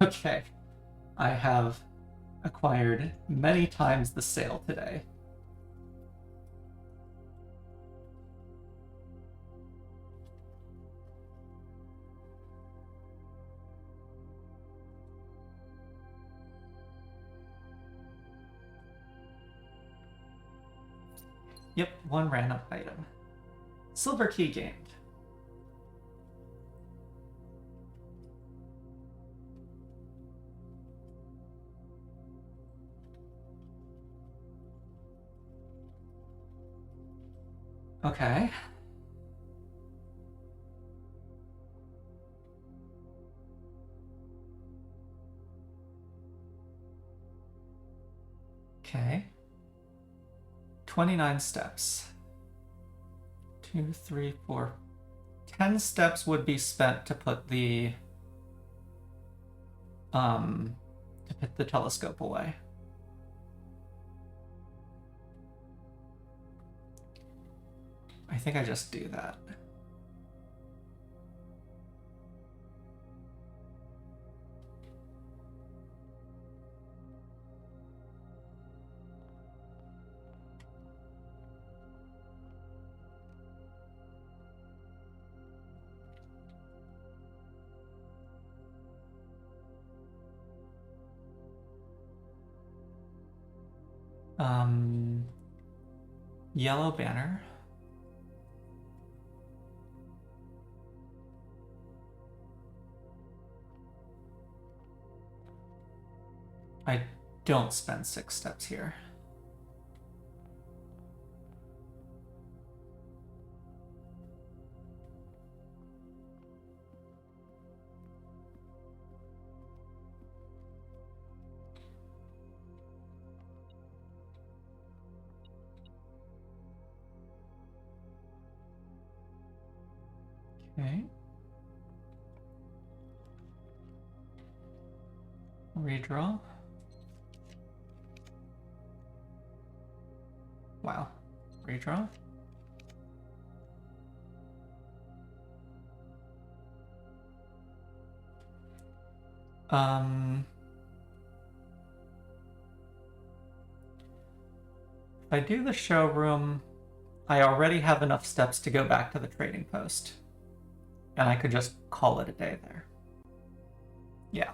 Okay. I have acquired many times the sale today. Yep, 1 random item. Silver key gained. Okay. Okay. 29 steps. 2, 3, 4. 10 steps would be spent to put the telescope away. I think I just do that. Yellow banner. I don't spend 6 steps here. Okay. Redraw. Wow. Redraw. If I do the showroom, I already have enough steps to go back to the trading post. And I could just call it a day there. Yeah.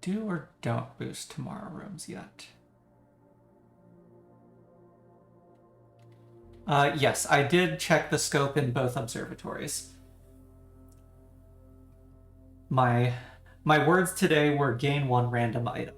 Do or don't boost tomorrow rooms yet. Yes, I did check the scope in both observatories. My words today were gain 1 random item.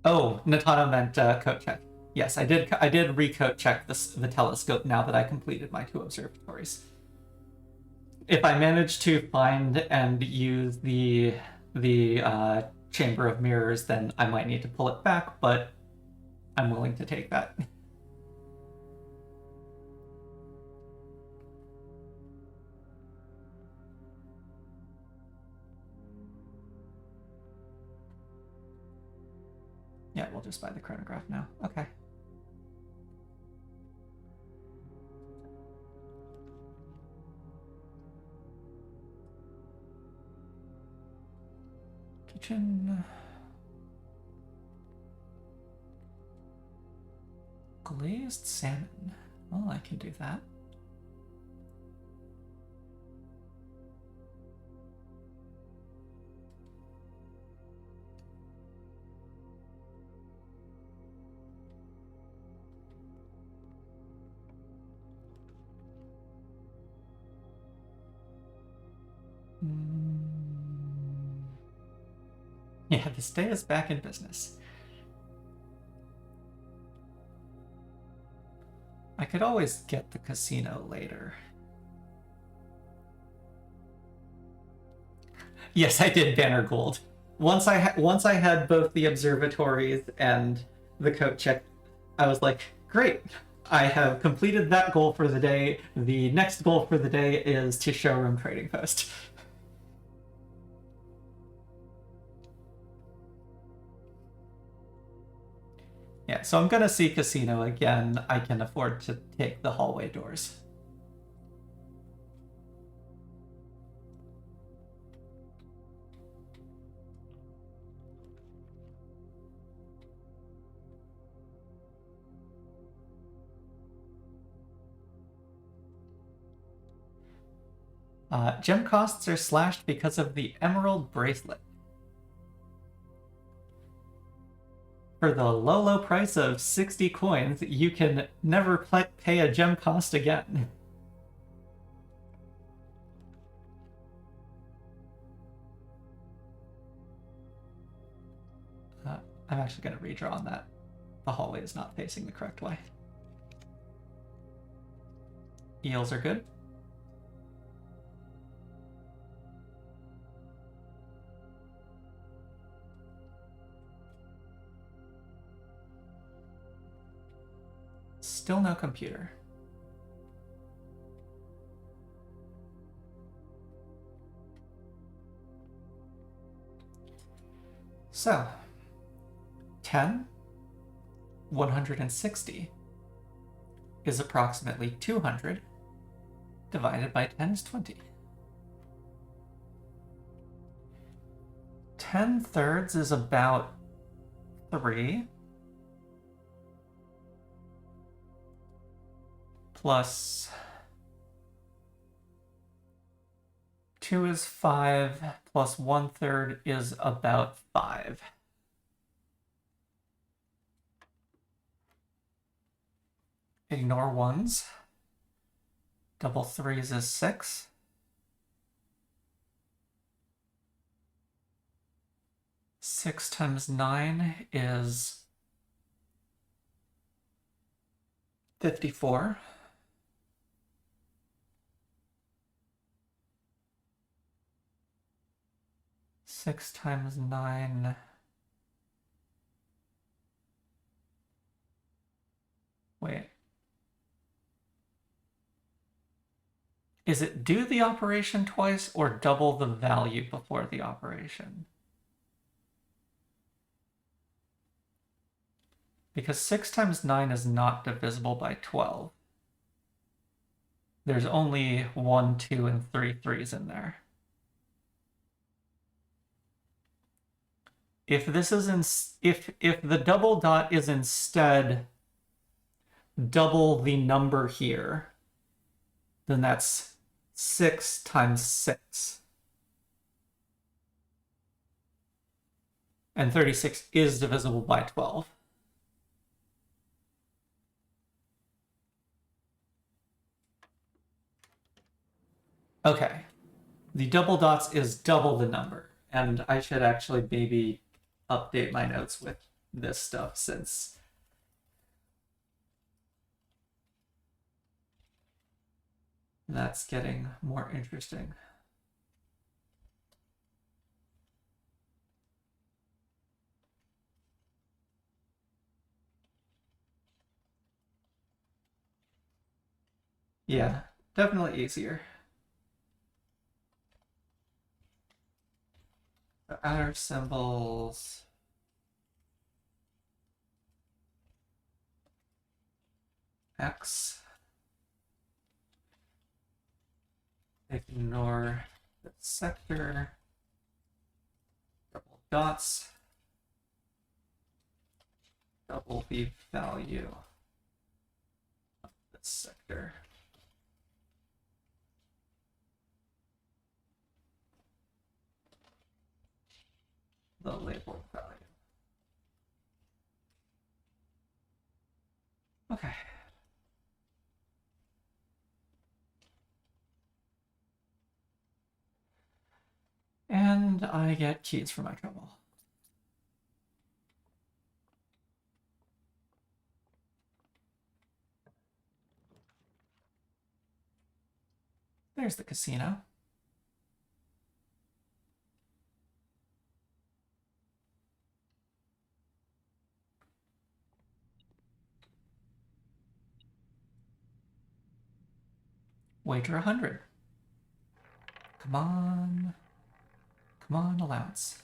Oh, Natano meant coat check. Yes, I did recoat check the telescope now that I completed my 2 observatories. If I manage to find and use the chamber of mirrors, then I might need to pull it back, but I'm willing to take that. Yeah, we'll just buy the chronograph now. Okay. Kitchen. Glazed salmon. Well, I can do that. Yeah, this day is back in business. I could always get the casino later. Yes, I did banner gold. Once I had both the observatories and the coat check, I was like, great. I have completed that goal for the day. The next goal for the day is to showroom trading post. Yeah, so I'm gonna see casino again. I can afford to take the hallway doors. Gem costs are slashed because of the emerald bracelet. For the low price of 60 coins, you can never pay a gem cost again. I'm actually going to redraw on that. The hallway is not facing the correct way. Eels are good. Still no computer. So, 10, 160 is approximately 200 divided by 10 is 20. 10/3 is about 3 plus 2 is 5 plus 1/3 is about 5. Ignore ones. Double threes is 6. Six times 9 is 54. Six times 9. Wait. Is it do the operation twice or double the value before the operation? Because 6 times 9 is not divisible by 12. There's only 1, 2, and 3 threes in there. If this is if the double dot is instead double the number here, then that's 6 times 6. And 36 is divisible by 12. Okay. The double dots is double the number. And I should actually maybe update my notes with this stuff since that's getting more interesting. Yeah, definitely easier. The outer symbols. X. Ignore the sector. Double dots double the value of this sector. The labeled value. Okay. And I get keys for my trouble. There's the casino. Wager 100. Come on. Come on, allowance.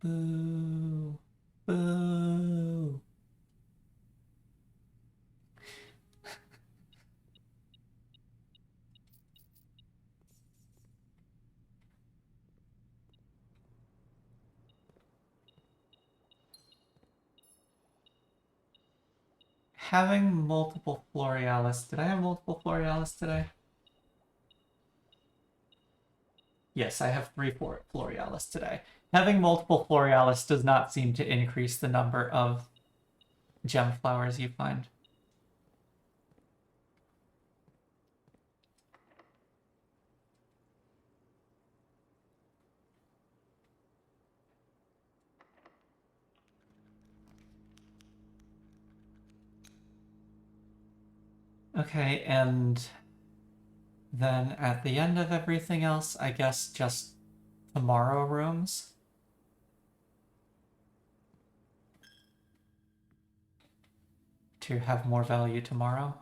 Boo. Boo. Having multiple Florealis. Did I have multiple Florealis today? Yes, I have 3 Florealis today. Having multiple Florealis does not seem to increase the number of gem flowers you find. Okay, and then at the end of everything else, I guess just tomorrow rooms. To have more value tomorrow.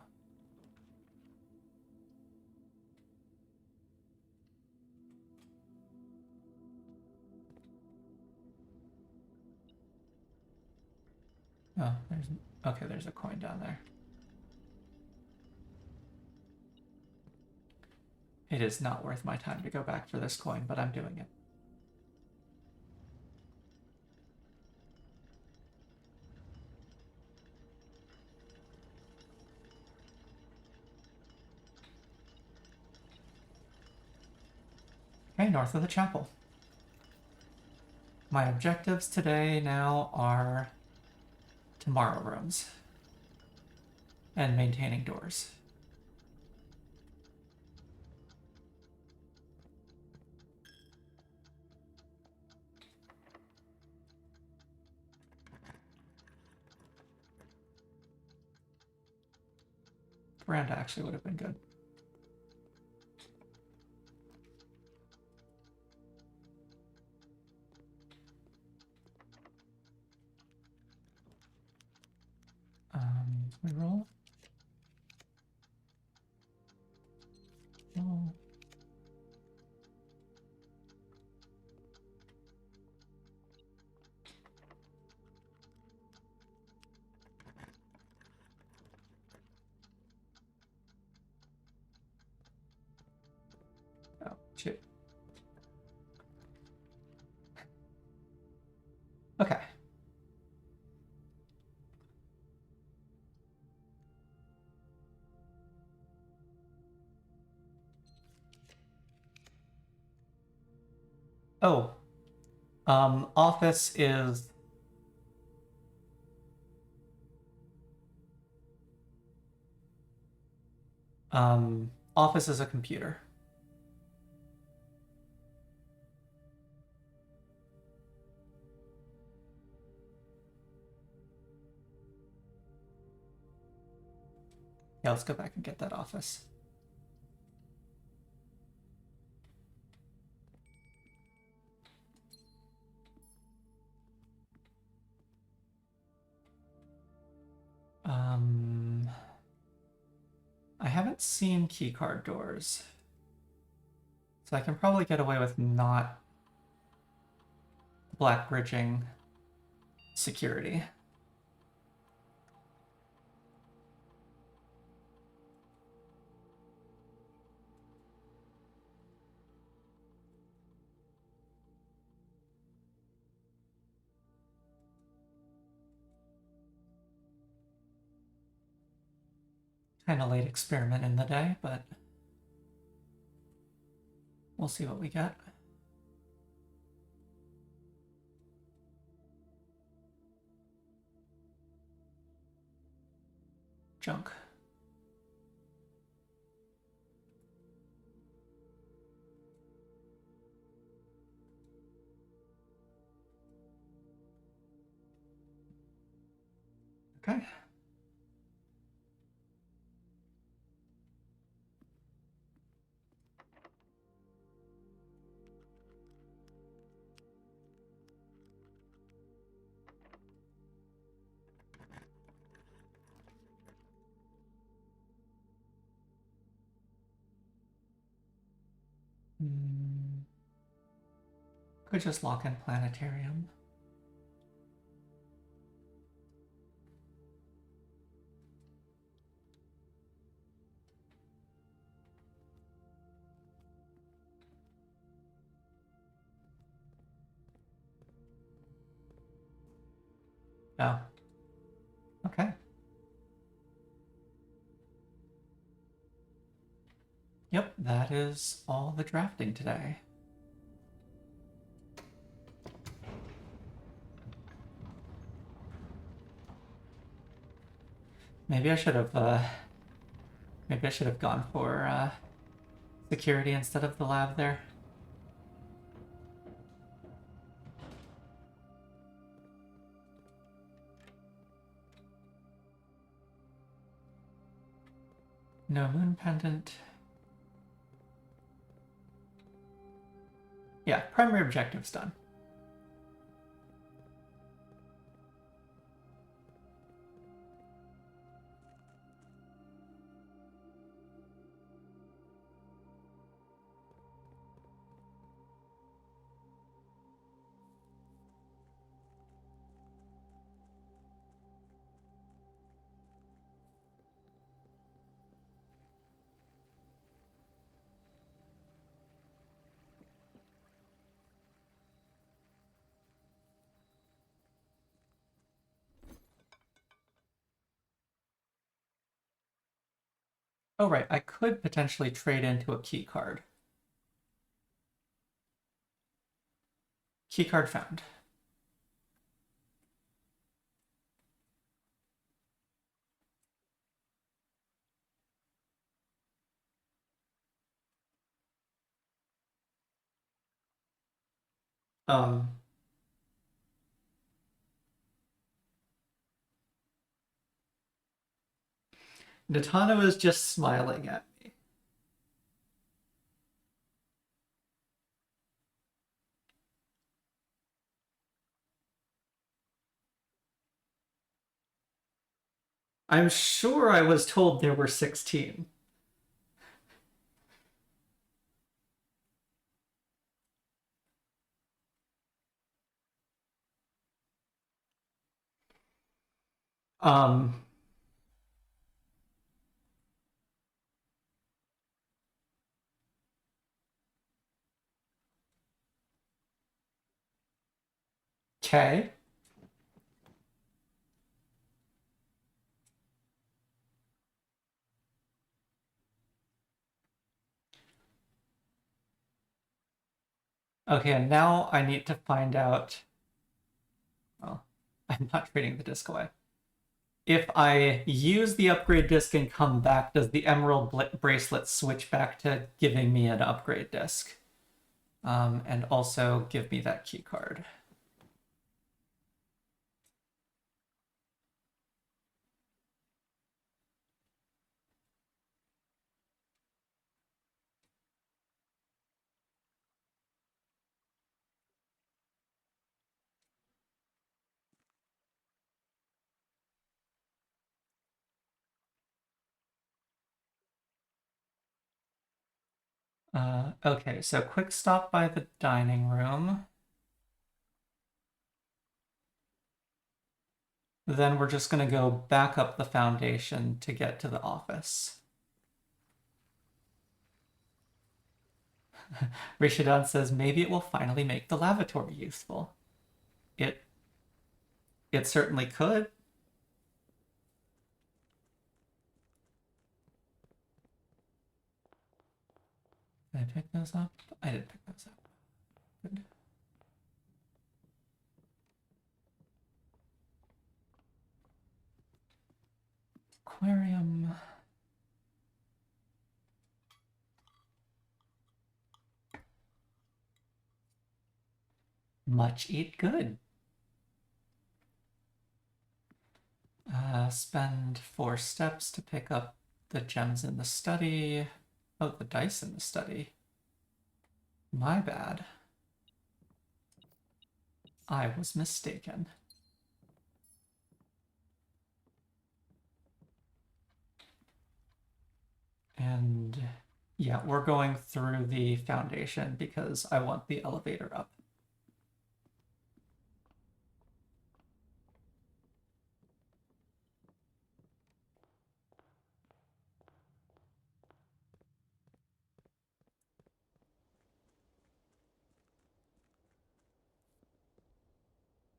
Oh, there's a coin down there. It is not worth my time to go back for this coin, but I'm doing it. Okay, north of the chapel. My objectives today now are tomorrow rooms and maintaining doors. Veranda actually would have been good. We roll. Roll. Oh, shit. Okay. Oh, office is office is a computer. Yeah, let's go back and get that office. I haven't seen keycard doors, so I can probably get away with not black bridging security. Kind of late experiment in the day, but we'll see what we get. Junk. Okay. Could just lock in planetarium. Oh. Okay. Yep, that is all the drafting today. Maybe I should have gone for security instead of the lab there. No moon pendant. Yeah, primary objective's done. Oh, right, I could potentially trade into a key card. Key card found. Natano is just smiling at me. I'm sure I was told there were 16. Um, okay. Okay, and now I need to find out. Well, I'm not trading the disc away. If I use the upgrade disc and come back, does the emerald bracelet switch back to giving me an upgrade disc? And also give me that key card. Okay, so quick stop by the dining room. Then we're just going to go back up the foundation to get to the office. Rishidan says maybe it will finally make the lavatory useful. It certainly could. I pick those up? I did pick those up. Good. Aquarium. Much eat good. Spend 4 steps to pick up the gems in the study. Oh, the dice in the study. My bad. I was mistaken. And yeah, we're going through the foundation because I want the elevator up.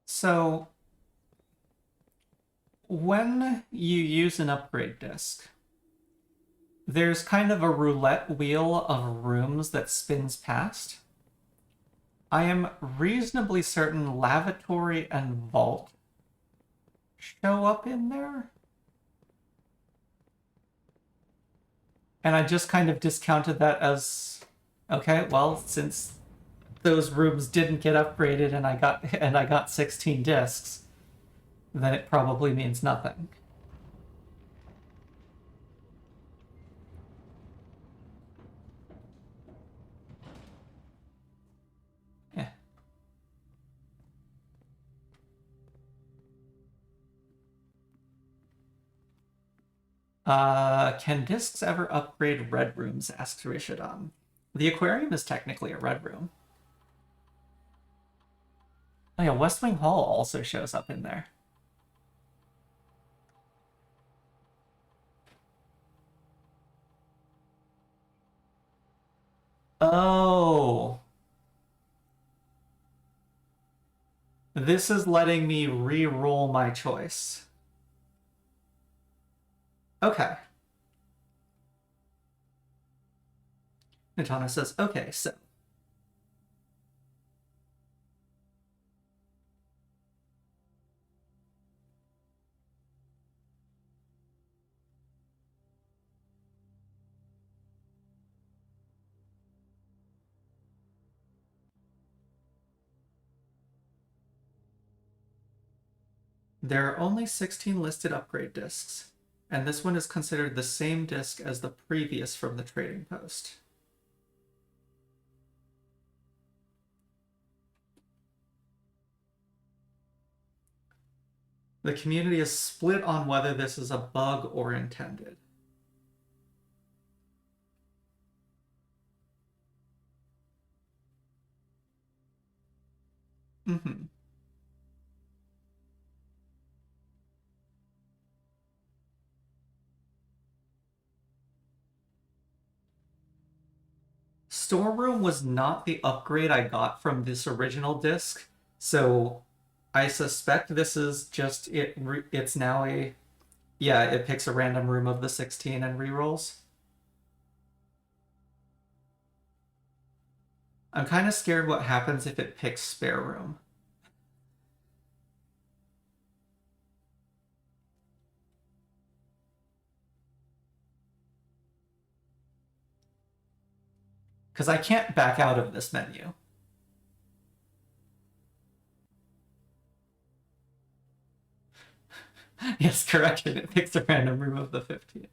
So when you use an upgrade disc, there's kind of a roulette wheel of rooms that spins past. I am reasonably certain lavatory and vault show up in there. And I just kind of discounted that as, okay, well, since those rooms didn't get upgraded and I got 16 discs, then it probably means nothing. Yeah. Can discs ever upgrade red rooms? Asks Rishadan. The aquarium is technically a red room. Oh yeah, West Wing Hall also shows up in there. Oh. This is letting me re-roll my choice. Okay. Nitana says, okay, so. There are only 16 listed upgrade discs, and this one is considered the same disc as the previous from the trading post. The community is split on whether this is a bug or intended. Mm-hmm. Storeroom was not the upgrade I got from this original disc, so I suspect this is just it. It's now a, yeah, it picks a random room of the 16 and rerolls. I'm kind of scared what happens if it picks spare room. Because I can't back out of this menu. Yes, correction. It picks a random room of the 15.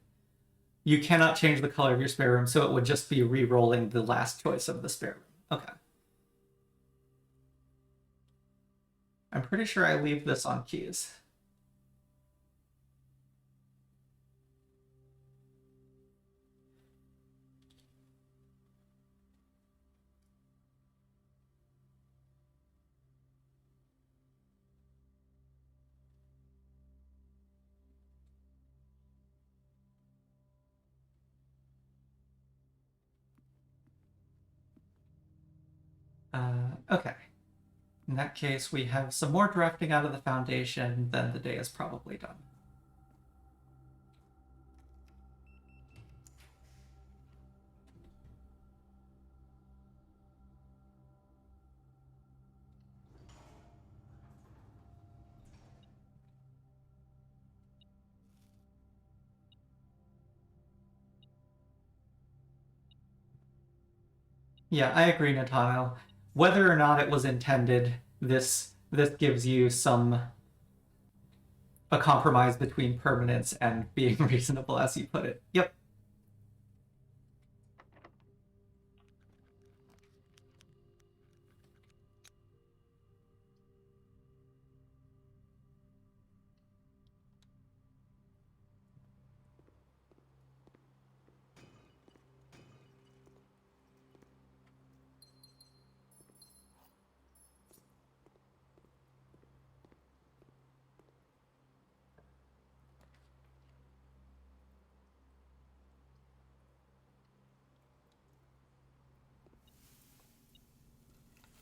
You cannot change the color of your spare room, so it would just be re-rolling the last choice of the spare room. Okay. I'm pretty sure I leave this on keys. Okay. In that case, we have some more drafting out of the foundation, then the day is probably done. Yeah, I agree, Natano. Whether or not it was intended, this gives you a compromise between permanence and being reasonable, as you put it. Yep.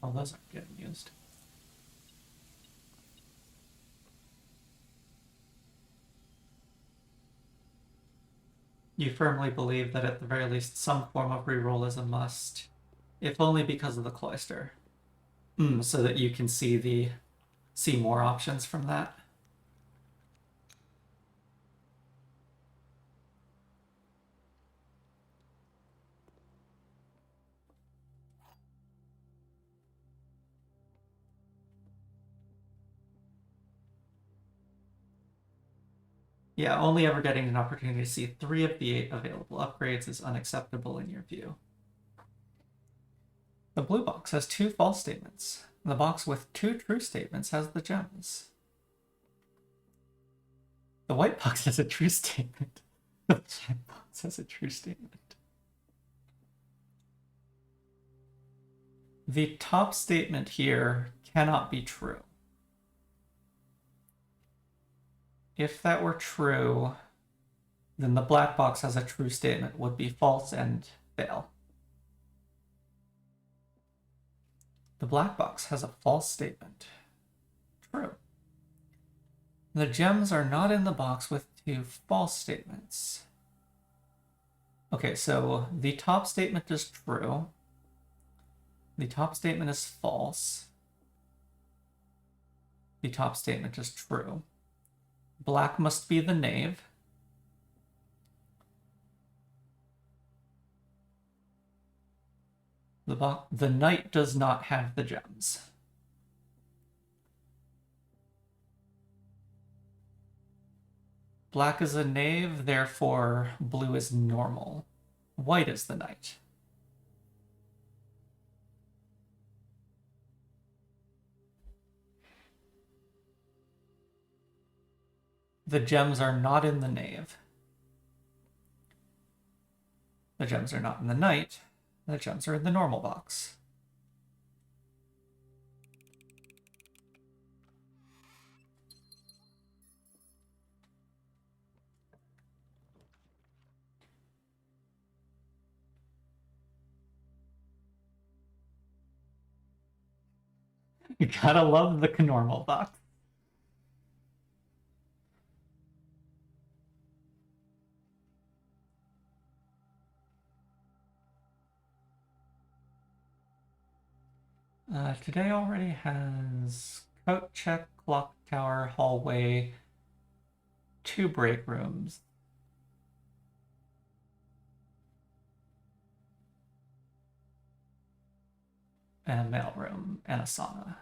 Oh, those aren't getting used. You firmly believe that at the very least some form of reroll is a must, if only because of the cloister. So that you can see more options from that. Yeah, only ever getting an opportunity to see 3 of the 8 available upgrades is unacceptable in your view. The blue box has 2 false statements. The box with 2 true statements has the gems. The white box has a true statement. The black box has a true statement. The top statement here cannot be true. If that were true, then the black box has a true statement, would be false and fail. The black box has a false statement. True. The gems are not in the box with 2 false statements. Okay, so the top statement is true. The top statement is false. The top statement is true. Black must be the knave. The knight does not have the gems. Black is a knave, therefore blue is normal. White is the knight. The gems are not in the knave. The gems are not in the knight. The gems are in the normal box. You gotta love the normal box. Today already has coat check, clock tower, hallway, 2 break rooms. And a mailroom and a sauna.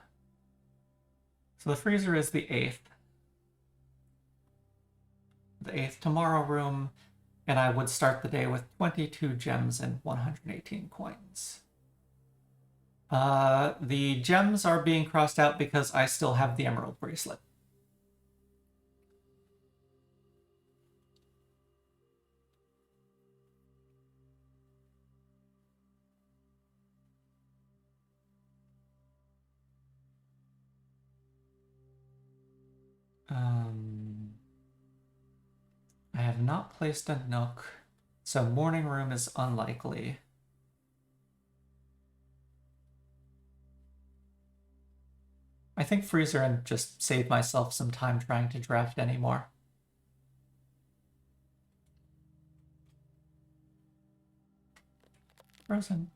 So the freezer is the 8th. The 8th tomorrow room, and I would start the day with 22 gems and 118 coins. The gems are being crossed out because I still have the emerald bracelet. I have not placed a nook, so morning room is unlikely. I think freezer and just save myself some time trying to draft anymore. Frozen.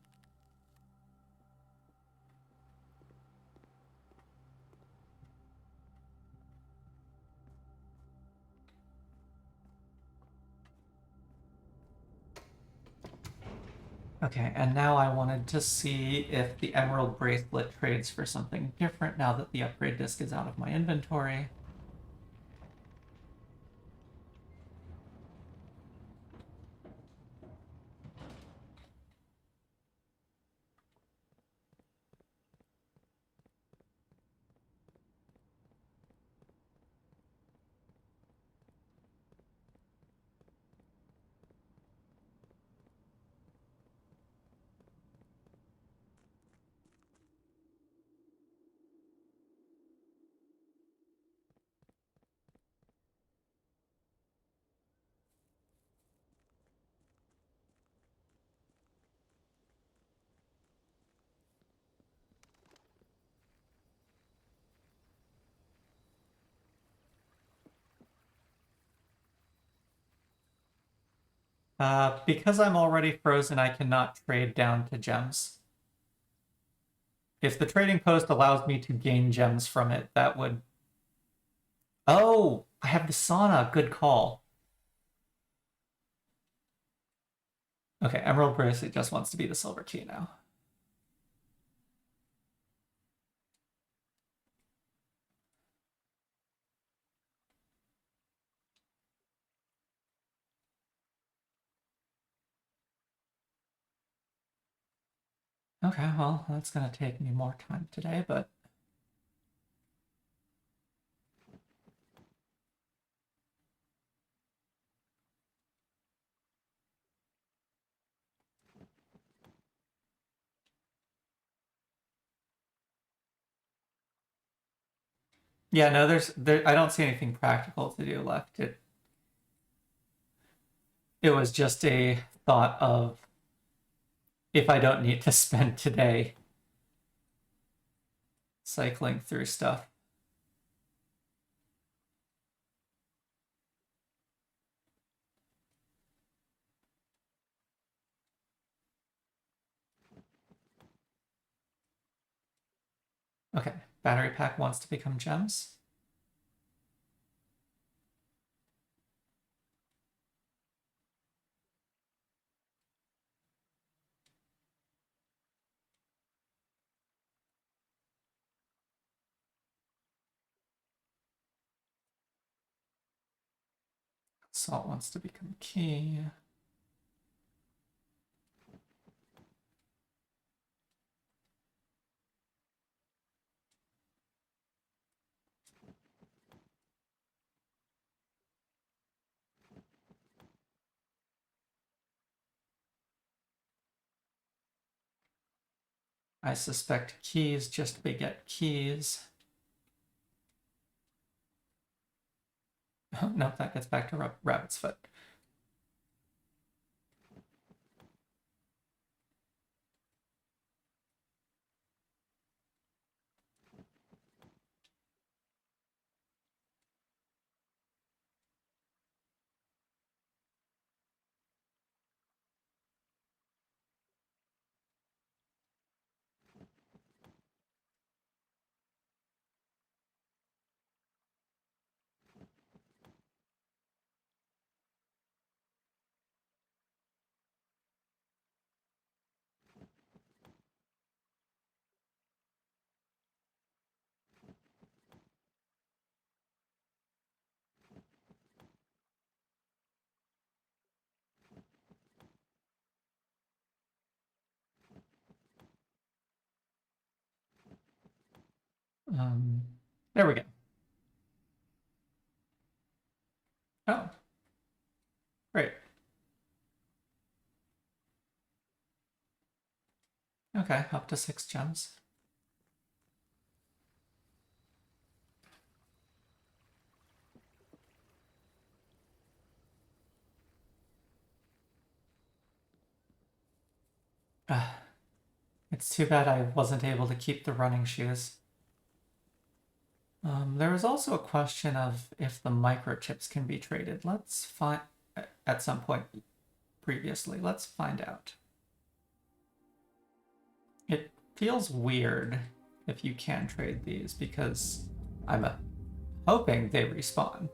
Okay, and now I wanted to see if the Emerald Bracelet trades for something different now that the upgrade disc is out of my inventory. Because I'm already frozen, I cannot trade down to gems. If the trading post allows me to gain gems from it, that would... Oh, I have the sauna. Good call. Okay, Emerald Bracelet just wants to be the silver key now. Okay, well, that's going to take me more time today, but... Yeah, no, I don't see anything practical to do left. It was just a thought of if I don't need to spend today cycling through stuff. Okay, battery pack wants to become gems. Salt wants to become key. I suspect keys just beget keys. No, that gets back to rabbit's foot. There we go. Oh, great. Okay, up to 6 gems. It's too bad I wasn't able to keep the running shoes. There was also a question of if the microchips can be traded. Let's find at some point previously. Let's find out. It feels weird if you can trade these because I'm hoping they respawn.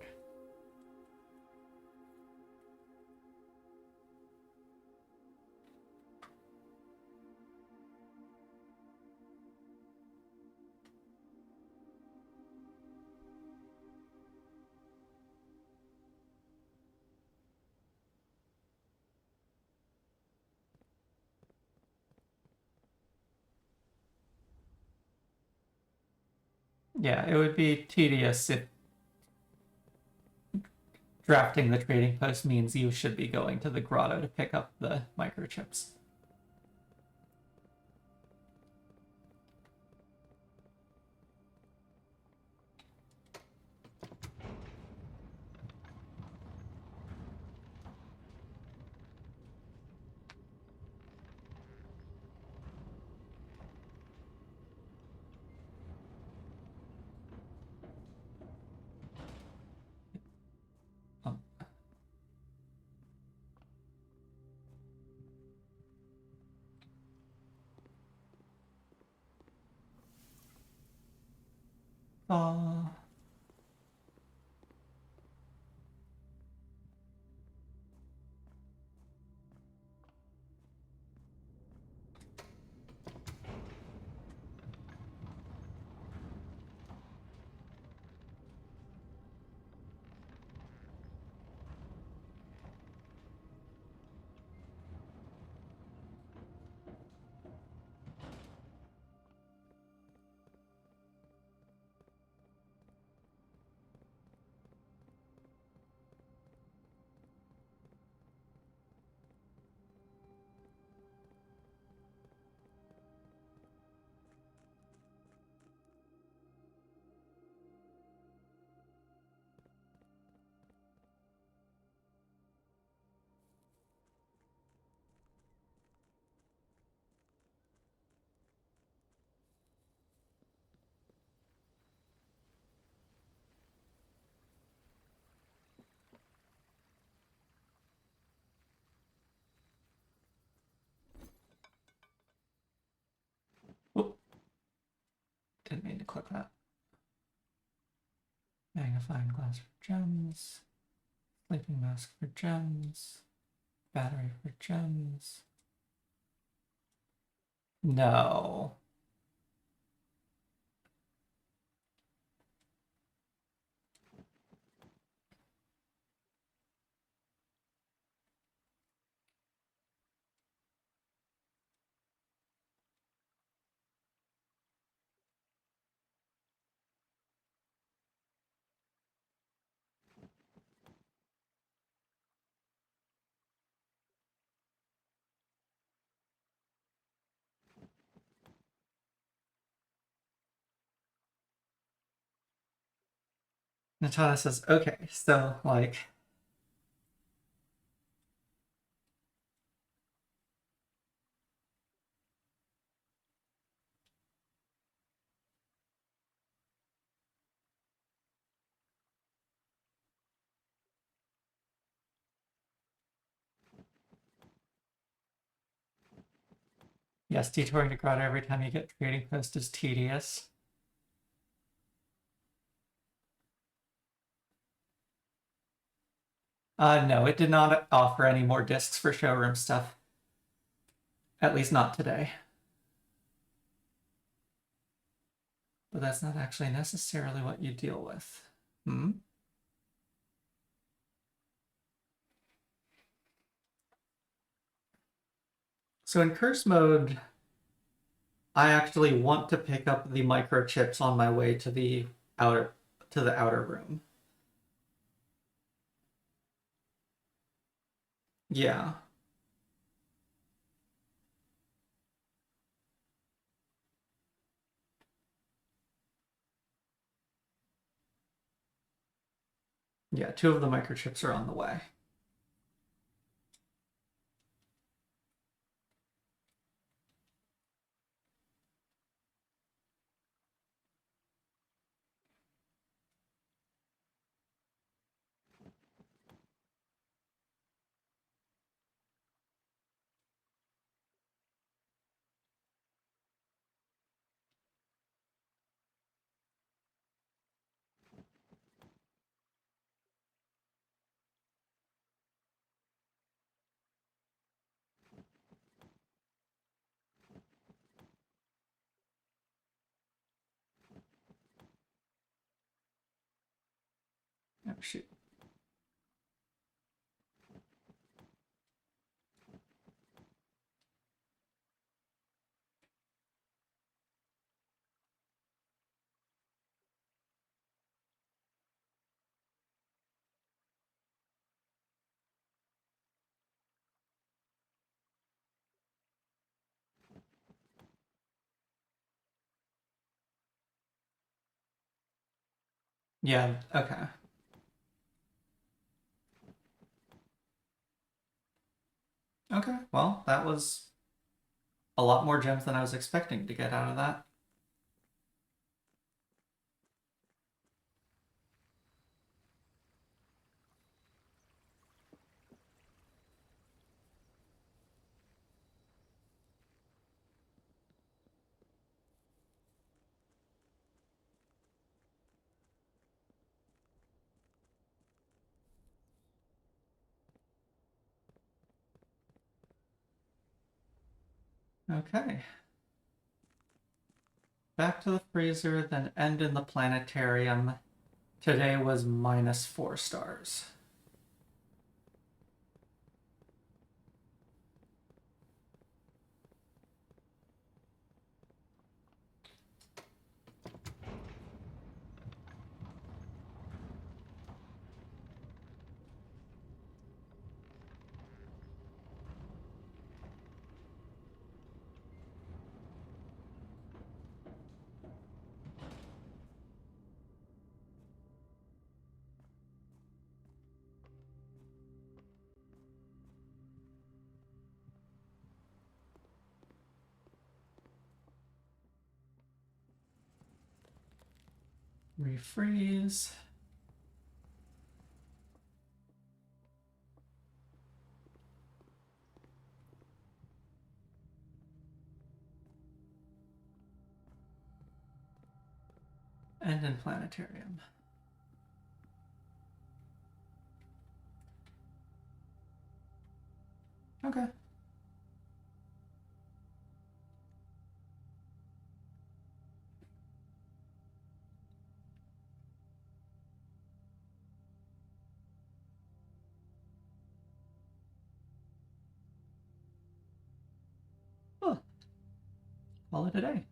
Yeah, it would be tedious if drafting the trading post means you should be going to the grotto to pick up the microchips. Um, uh, Oop, didn't mean to click that. Magnifying glass for gems. Sleeping mask for gems. Battery for gems. No. Natalia says, okay, so like yes, detouring to grotto every time you get trading post is tedious. No, it did not offer any more discs for showroom stuff. At least not today. But that's not actually necessarily what you deal with. Hmm? So in curse mode, I actually want to pick up the microchips on my way to the outer room. Yeah. Yeah, 2 of the microchips are on the way. Oh, shoot. Yeah, okay. Okay, well, that was a lot more gems than I was expecting to get out of that. Okay. Back to the freezer, then end in the planetarium. Today was -4 stars. Refreeze. End in planetarium. Okay. Oh, call it a day.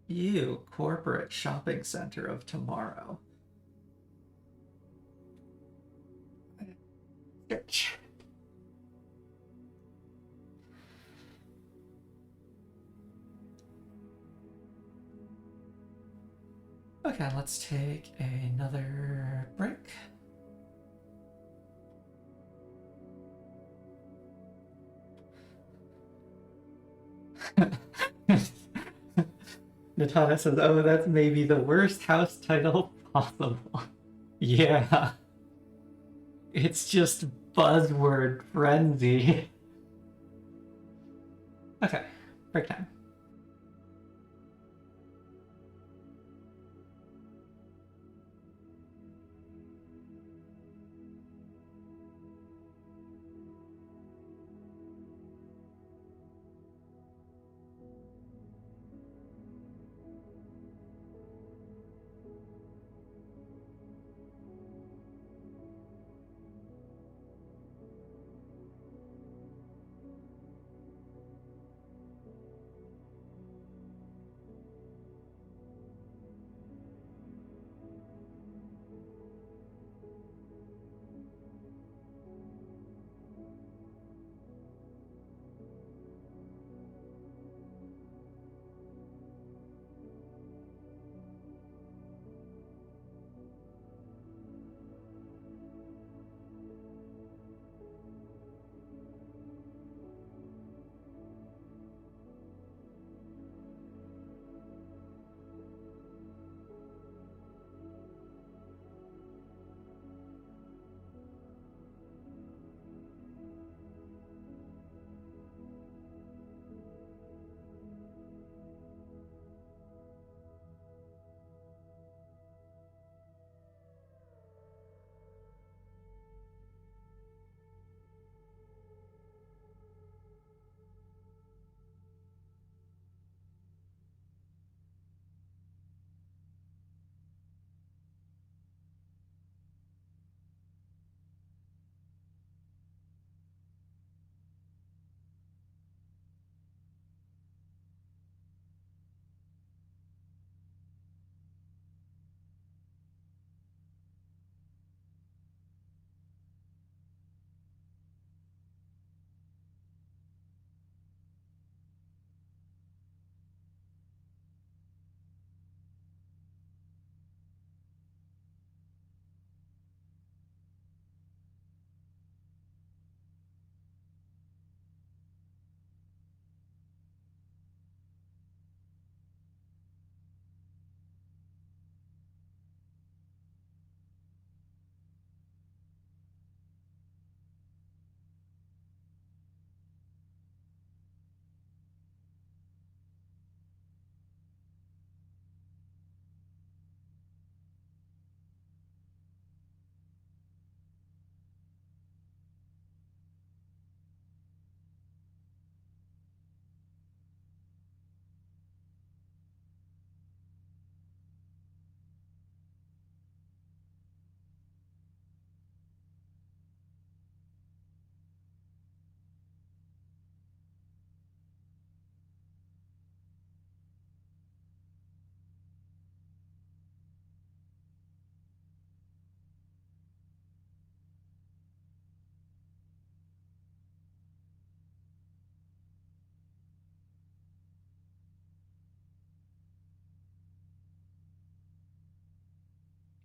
You, corporate shopping center of tomorrow. Search. Okay, let's take another break. Natana says, oh, that's maybe the worst house title possible. Yeah, it's just buzzword frenzy. Okay, break time.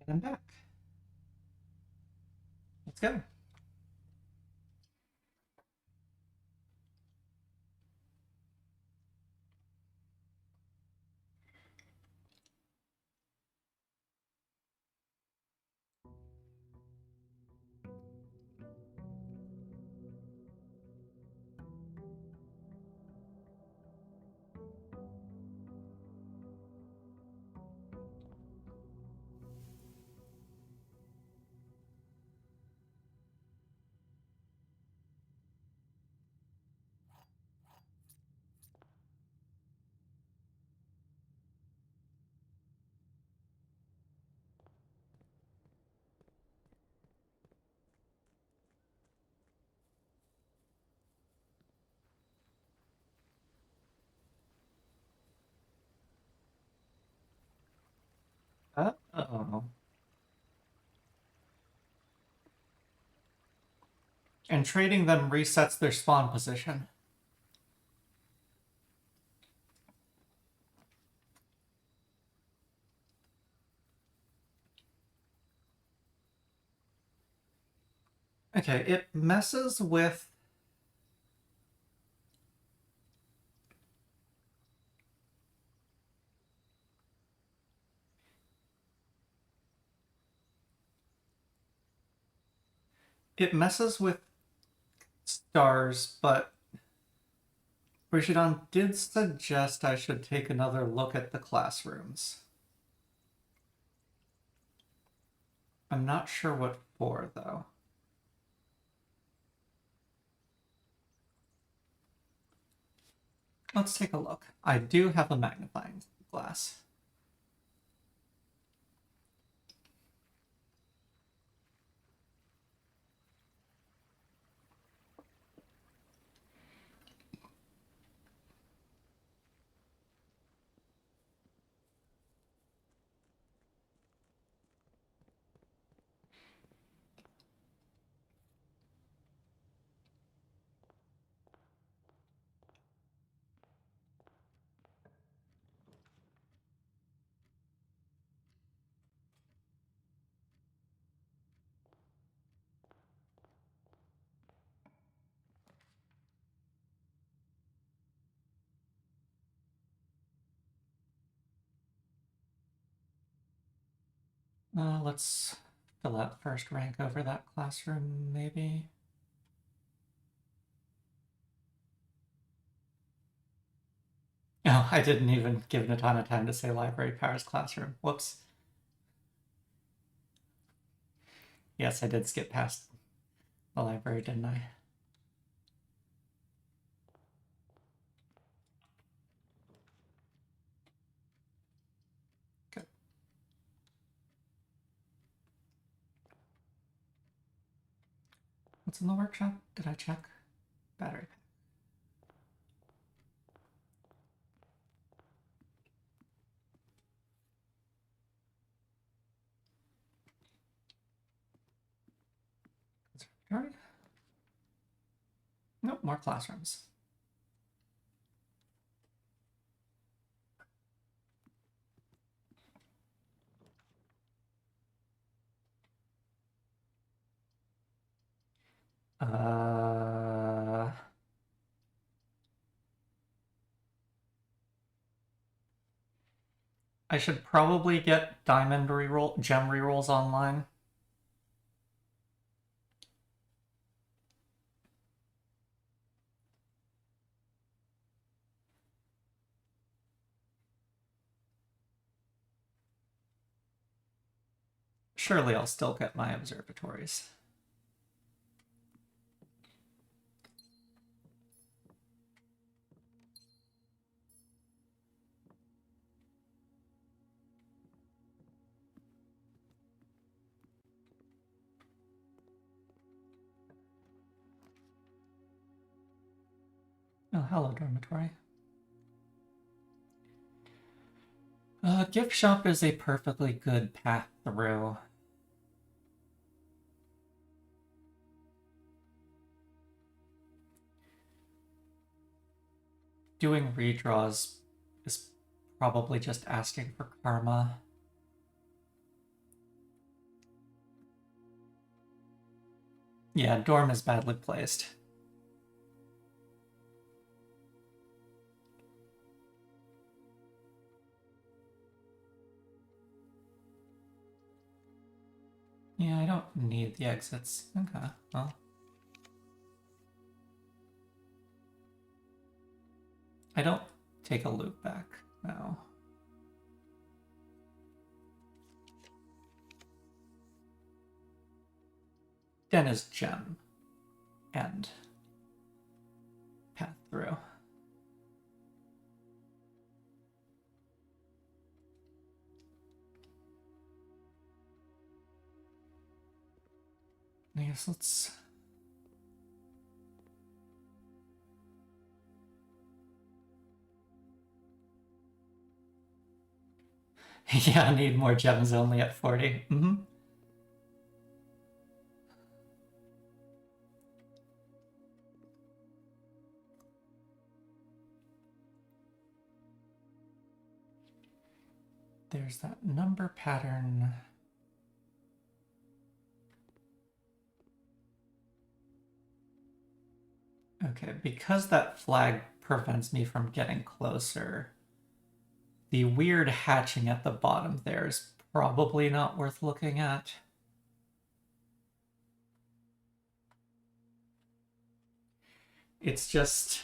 And I'm back. Let's go. Uh-oh. And trading them resets their spawn position. Okay, it messes with... It messes with stars, but Brigidon did suggest I should take another look at the classrooms. I'm not sure what for, though. Let's take a look. I do have a magnifying glass. Let's fill out first rank over that classroom, maybe. Oh, I didn't even give it a ton of time to say library powers classroom. Whoops. Yes, I did skip past the library, didn't I? Good. What's in the workshop? Did I check? Battery pack. Conservatory? Nope, more classrooms. I should probably get diamond reroll, gem rerolls online. Surely I'll still get my observatories. Oh, hello, dormitory. Gift shop is a perfectly good path through. Doing redraws is probably just asking for karma. Yeah, dorm is badly placed. Yeah, I don't need the exits. Okay, well. I don't take a loop back, no. Den is gem. And path through. I guess let's... Yeah, I need more gems only at 40. Mm-hmm. There's that number pattern. Okay, because that flag prevents me from getting closer, the weird hatching at the bottom there is probably not worth looking at. It's just...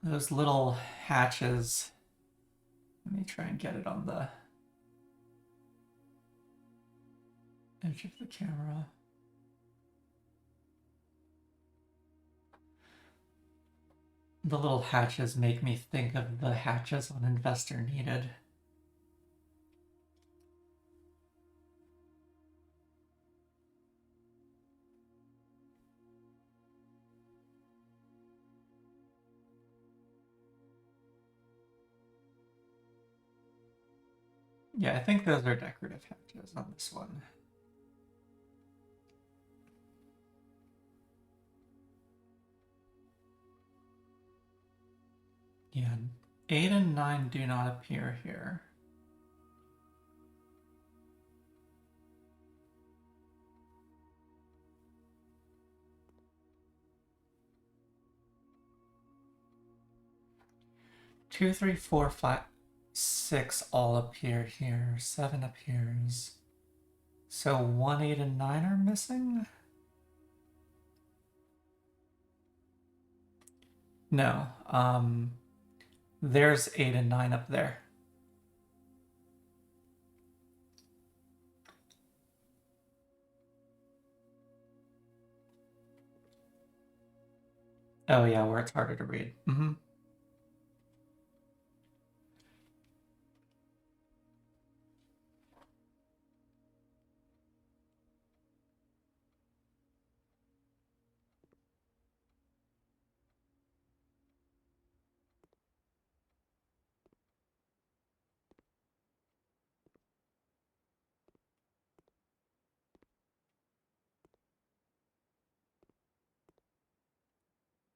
those little hatches... Let me try and get it on the edge of the camera. The little hatches make me think of the hatches on Investor Needed. Yeah, I think those are decorative hatches on this one. Yeah, 8 and 9 do not appear here. Two, three, four, five, 6 all appear here. 7 appears. So 1, 8, and 9 are missing? No. There's 8 and 9 up there. Oh yeah, where it's harder to read. Mm-hmm.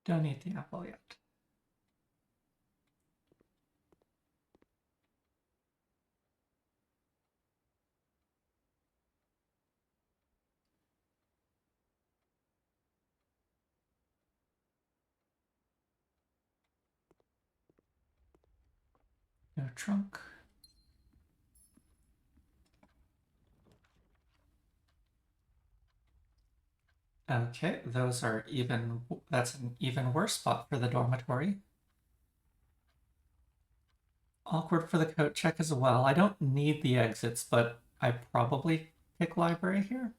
Don't eat the apple yet. No trunk. Okay, those are even... That's an even worse spot for the dormitory. Awkward for the coat check as well. I don't need the exits, but I probably pick library here.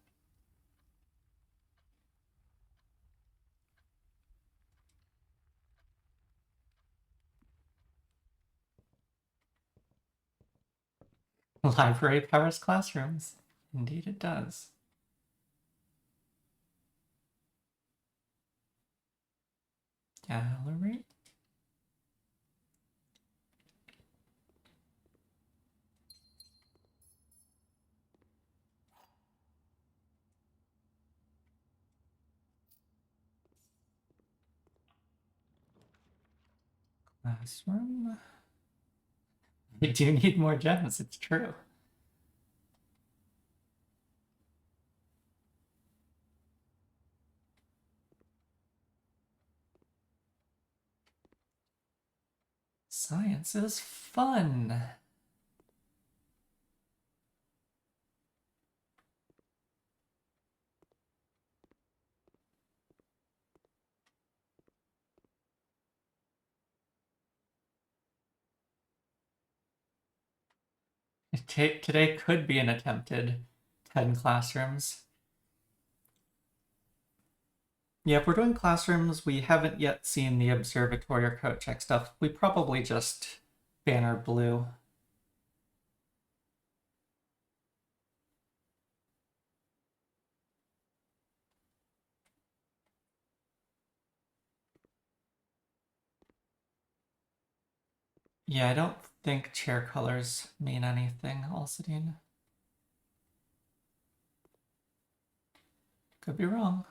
Library powers classrooms. Indeed it does. Gallery. Classroom. We do need more gems, it's true. Science is fun. Today could be an attempted 10 classrooms. Yeah, if we're doing classrooms, we haven't yet seen the observatory or coat check stuff. We probably just banner blue. Yeah, I don't think chair colors mean anything, Alcidine. Could be wrong.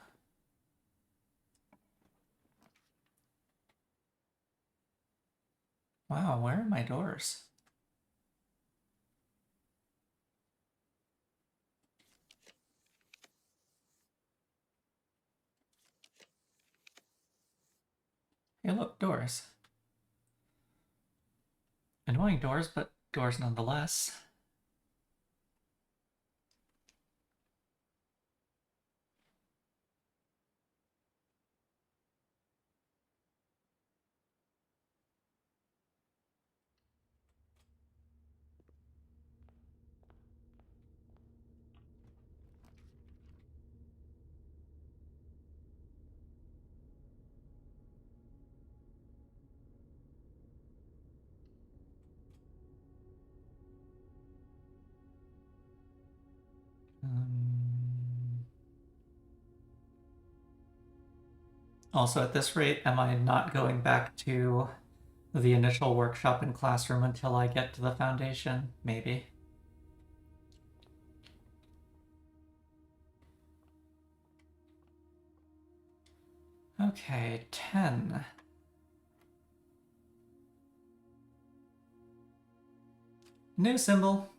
Wow, where are my doors? Hey, look, doors. Annoying doors, but doors nonetheless. Also, at this rate, am I not going back to the initial workshop and classroom until I get to the foundation? Maybe. Okay, 10. New symbol.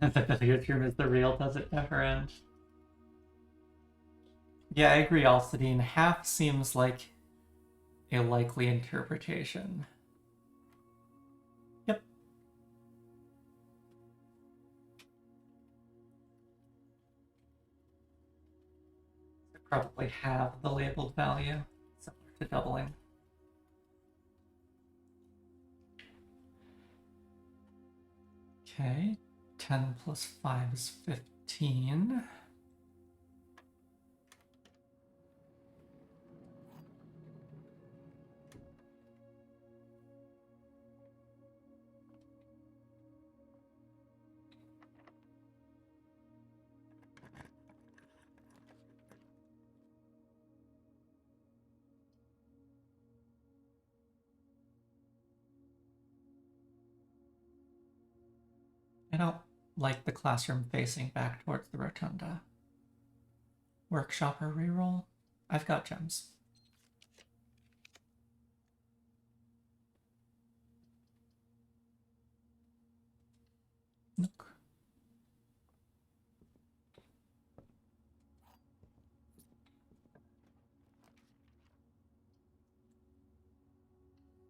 The future is the real, does it never end? Yeah, I agree, Alcidine. Half seems like a likely interpretation. Yep. I probably have the labeled value, similar to doubling. Okay, 10 plus 5 is 15. I don't like the classroom facing back towards the rotunda. Workshop or reroll? I've got gems. Nook.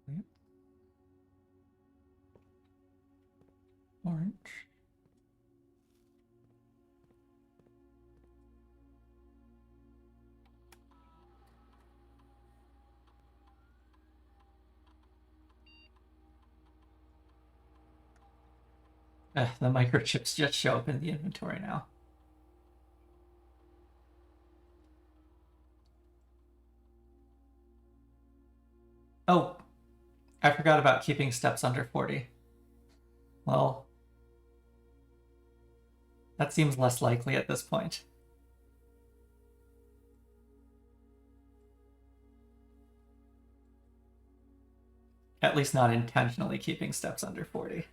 Yep. Orange. The microchips just show up in the inventory now. Oh, I forgot about keeping steps under 40. Well, that seems less likely at this point. At least not intentionally keeping steps under 40.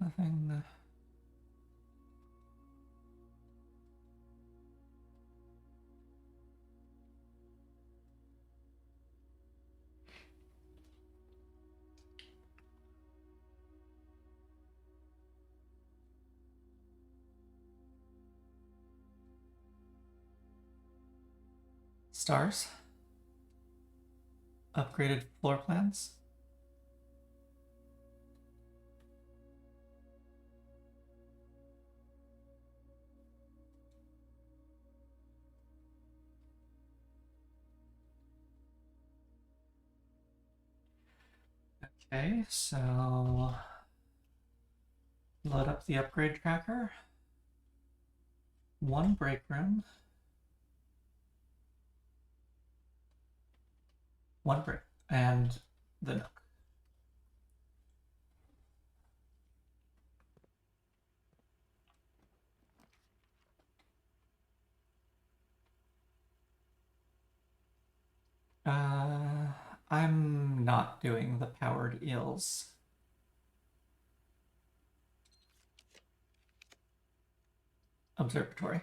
Nothing. Stars. Upgraded floor plans. Okay, so load up the upgrade tracker. One break room. One break. And the nook. I'm not doing the powered eels. Observatory.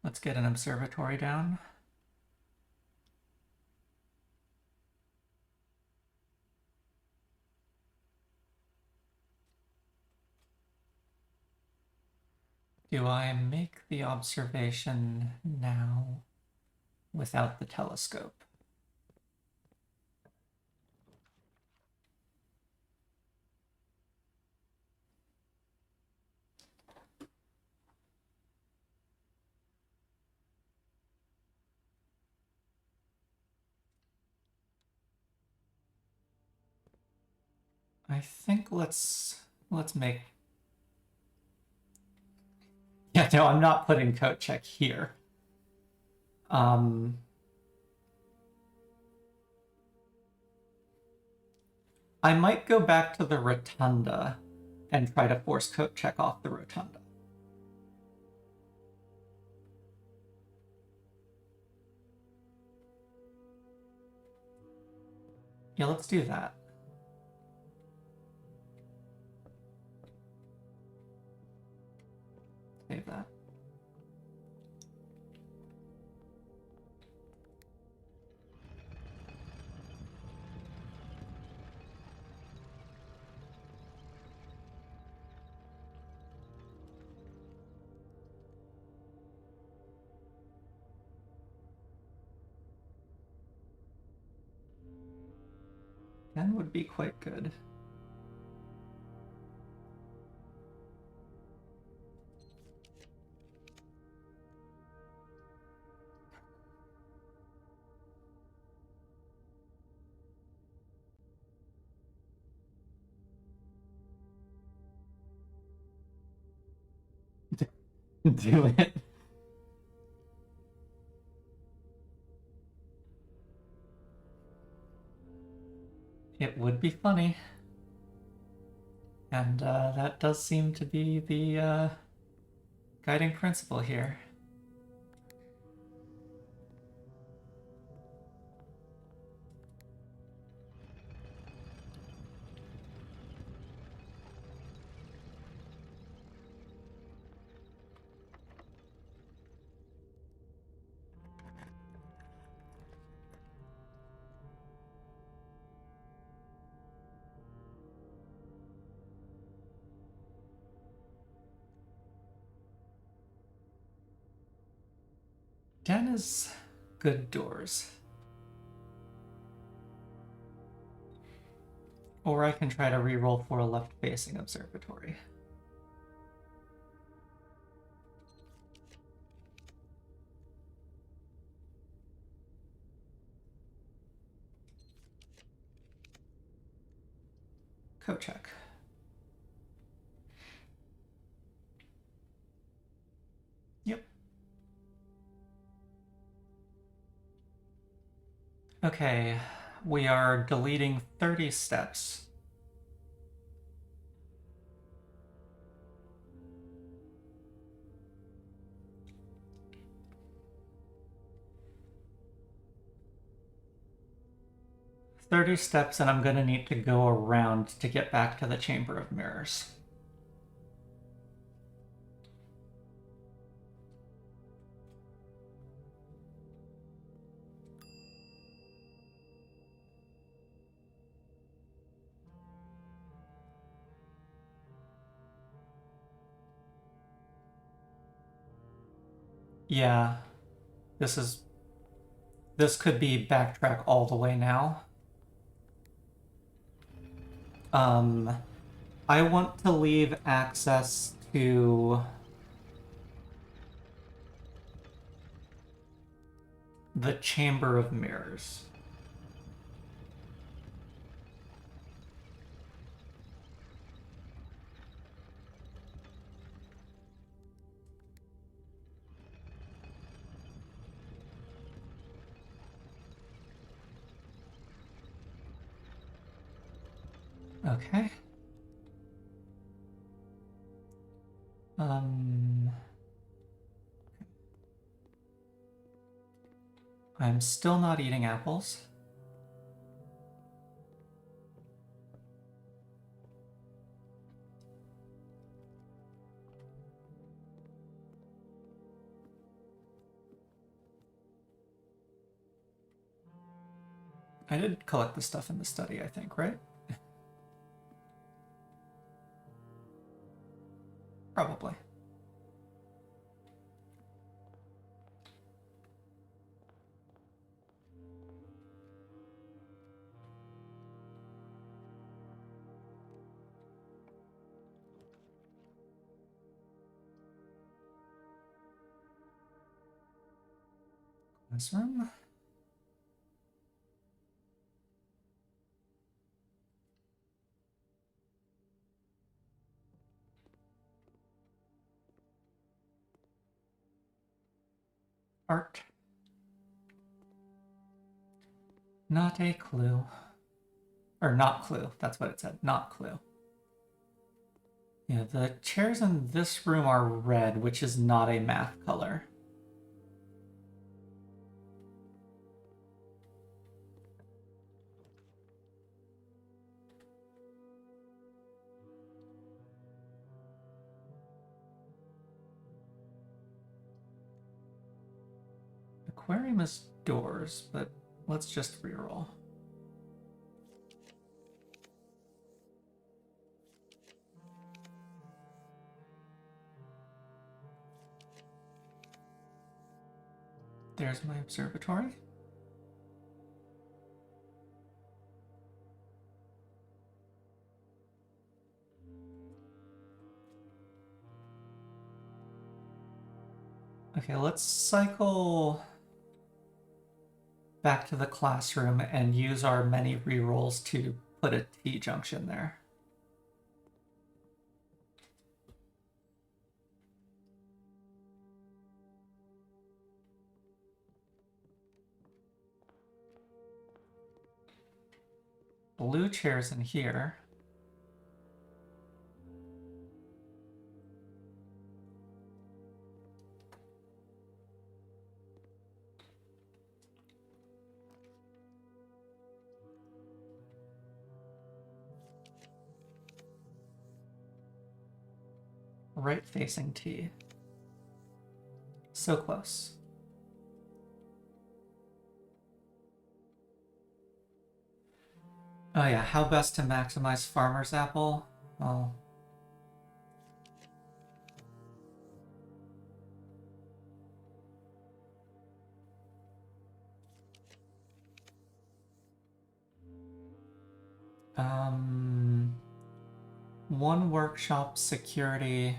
Let's get an observatory down. Do I make the observation now without the telescope? I think let's make. Yeah, no, I'm not putting coat check here. I might go back to the rotunda and try to force coat check off the rotunda. Yeah, let's do that. Save that. That would be quite good. Do it. It would be funny. And that does seem to be the guiding principle here. Den is good doors. Or I can try to reroll for a left-facing observatory. Coat check. Yep. Okay, we are deleting 30 steps. And I'm going to need to go around to get back to the Chamber of Mirrors. Yeah, this could be backtrack all the way now. I want to leave access to the Chamber of Mirrors. Okay. I'm still not eating apples. I did collect the stuff in the study, I think, right? Probably. This room. Art. Not a clue. Or not clue. That's what it said. Not clue. Yeah, the chairs in this room are red, which is not a math color. Aquarium is doors, but let's just reroll. There's my observatory. Okay, let's cycle back to the classroom and use our many rerolls to put a T-junction there. Blue chairs in here. Right-facing T. So close. Oh yeah, how best to maximize Farmer's Apple? Well, one workshop security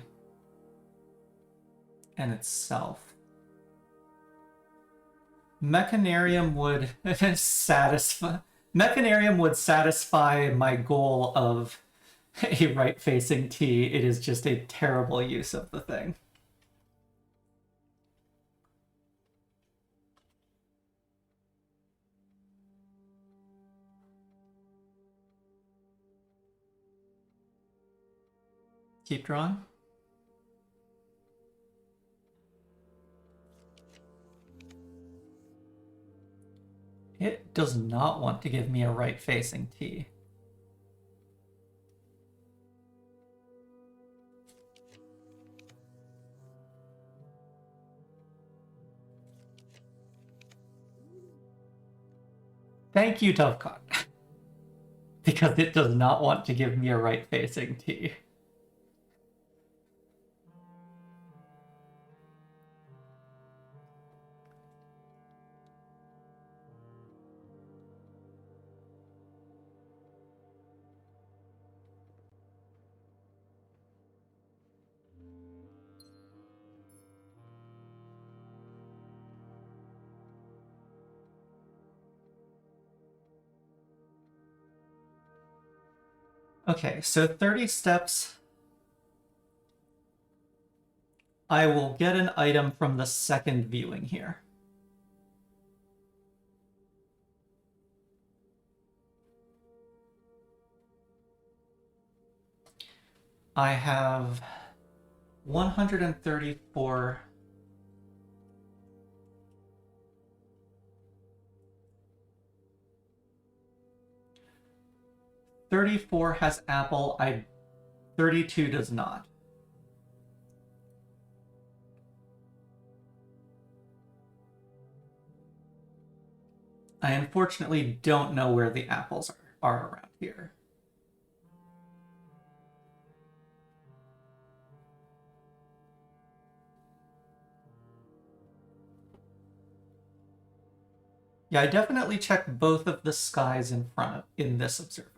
and itself. Mechanarium would satisfy. Mechanarium would satisfy my goal of a right-facing T. It is just a terrible use of the thing. Keep drawing. It does not want to give me a right-facing T. Thank you, Dovecot. Because it does not want to give me a right-facing T. Okay, so 30 steps. I will get an item from the second viewing here. I have 134. "34 has apple, 32 does not. I unfortunately don't know where the apples are around here. Yeah, I definitely checked both of the skies in this observatory.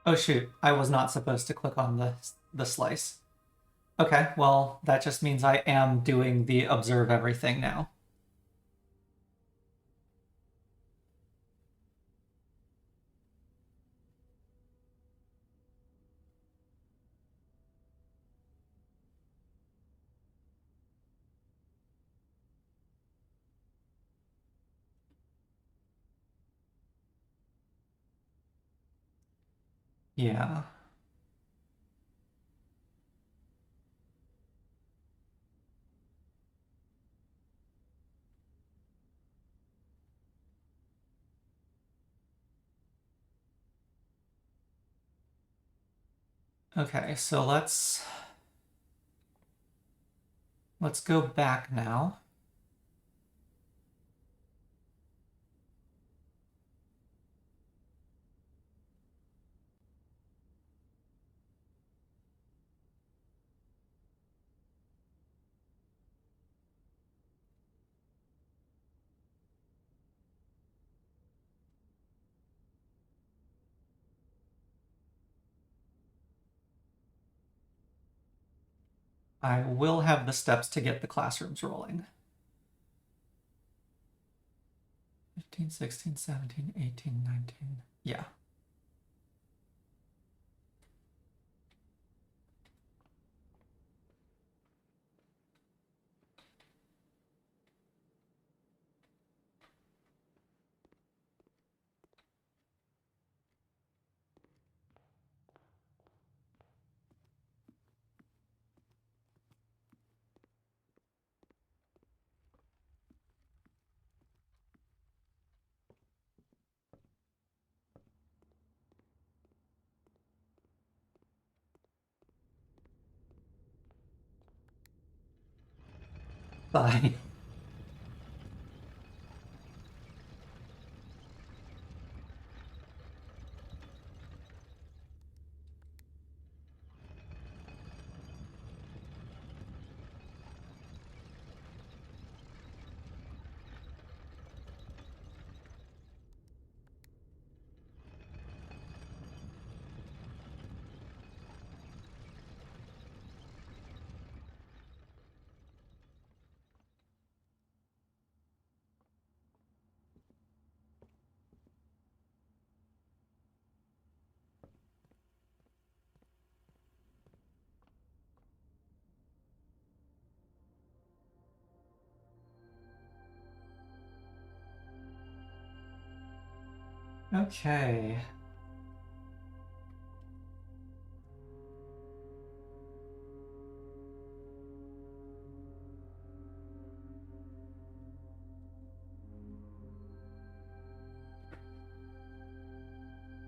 Oh shoot, I was not supposed to click on the slice. Okay, well, that just means I am doing the observe everything now. Yeah. Okay, so let's go back now. I will have the steps to get the classrooms rolling. 15, 16, 17, 18, 19. Yeah. Bye. Okay.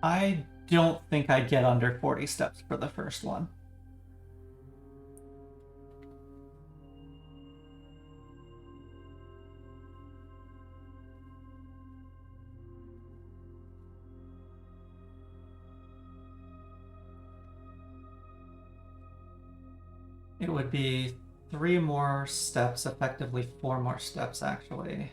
I don't think I get under 40 steps for the first one. It would be 3 more steps, effectively 4 more steps, actually.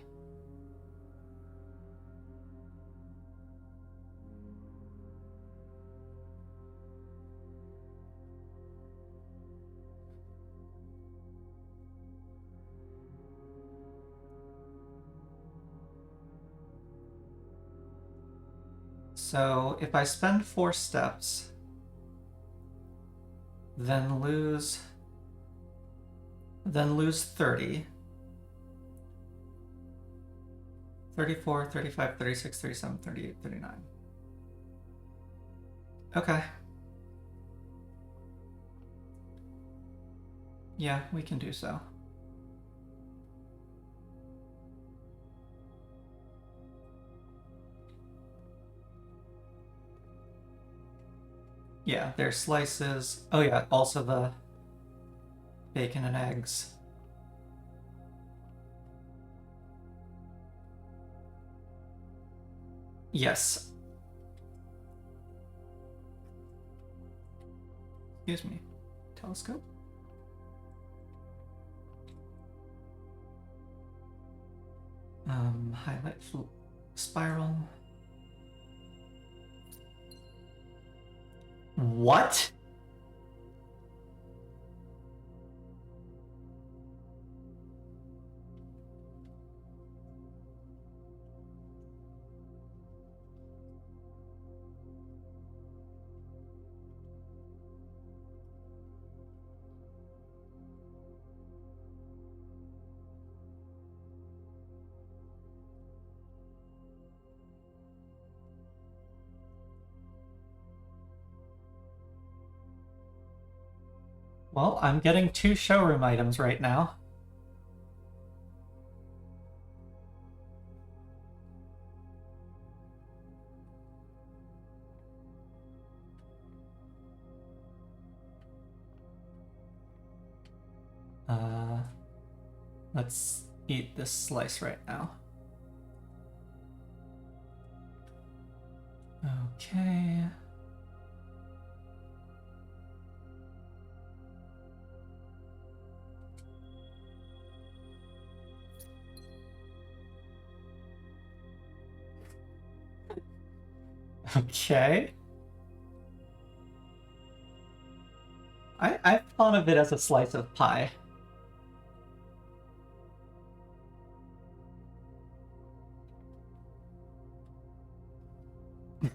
So if I spend 4 steps, then lose 30, 34, 35, 36, 37, 38, 39. Okay. Yeah, we can do so. Yeah, there's slices. Oh yeah, also the bacon and eggs. Yes. Excuse me. Telescope? Highlight spiral. What? Well, I'm getting 2 showroom items right now. Let's eat this slice right now. Okay. Okay. I've thought of it as a slice of pie.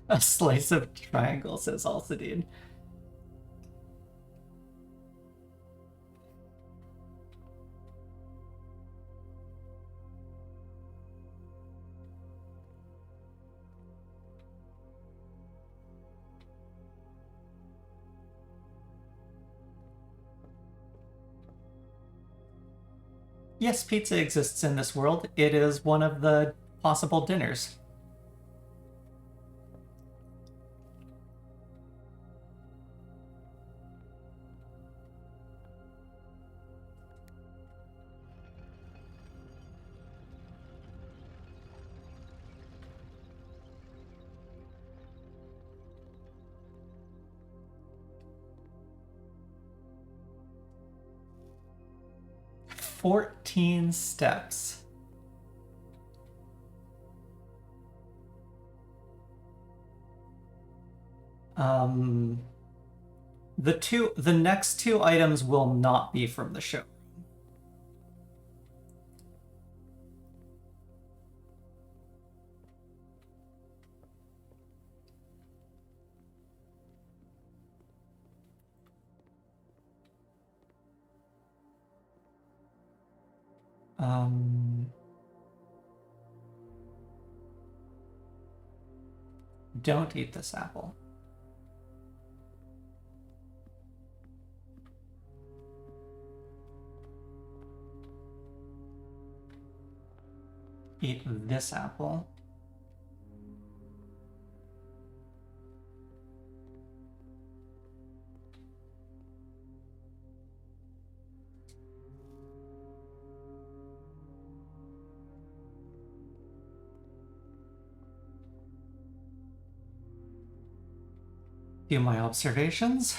A slice of triangle, says Alcidine. Yes, pizza exists in this world. It is one of the possible dinners. "14 steps. The next 2 items will not be from the show. Um, Don't eat this apple. Eat this apple. Do my observations.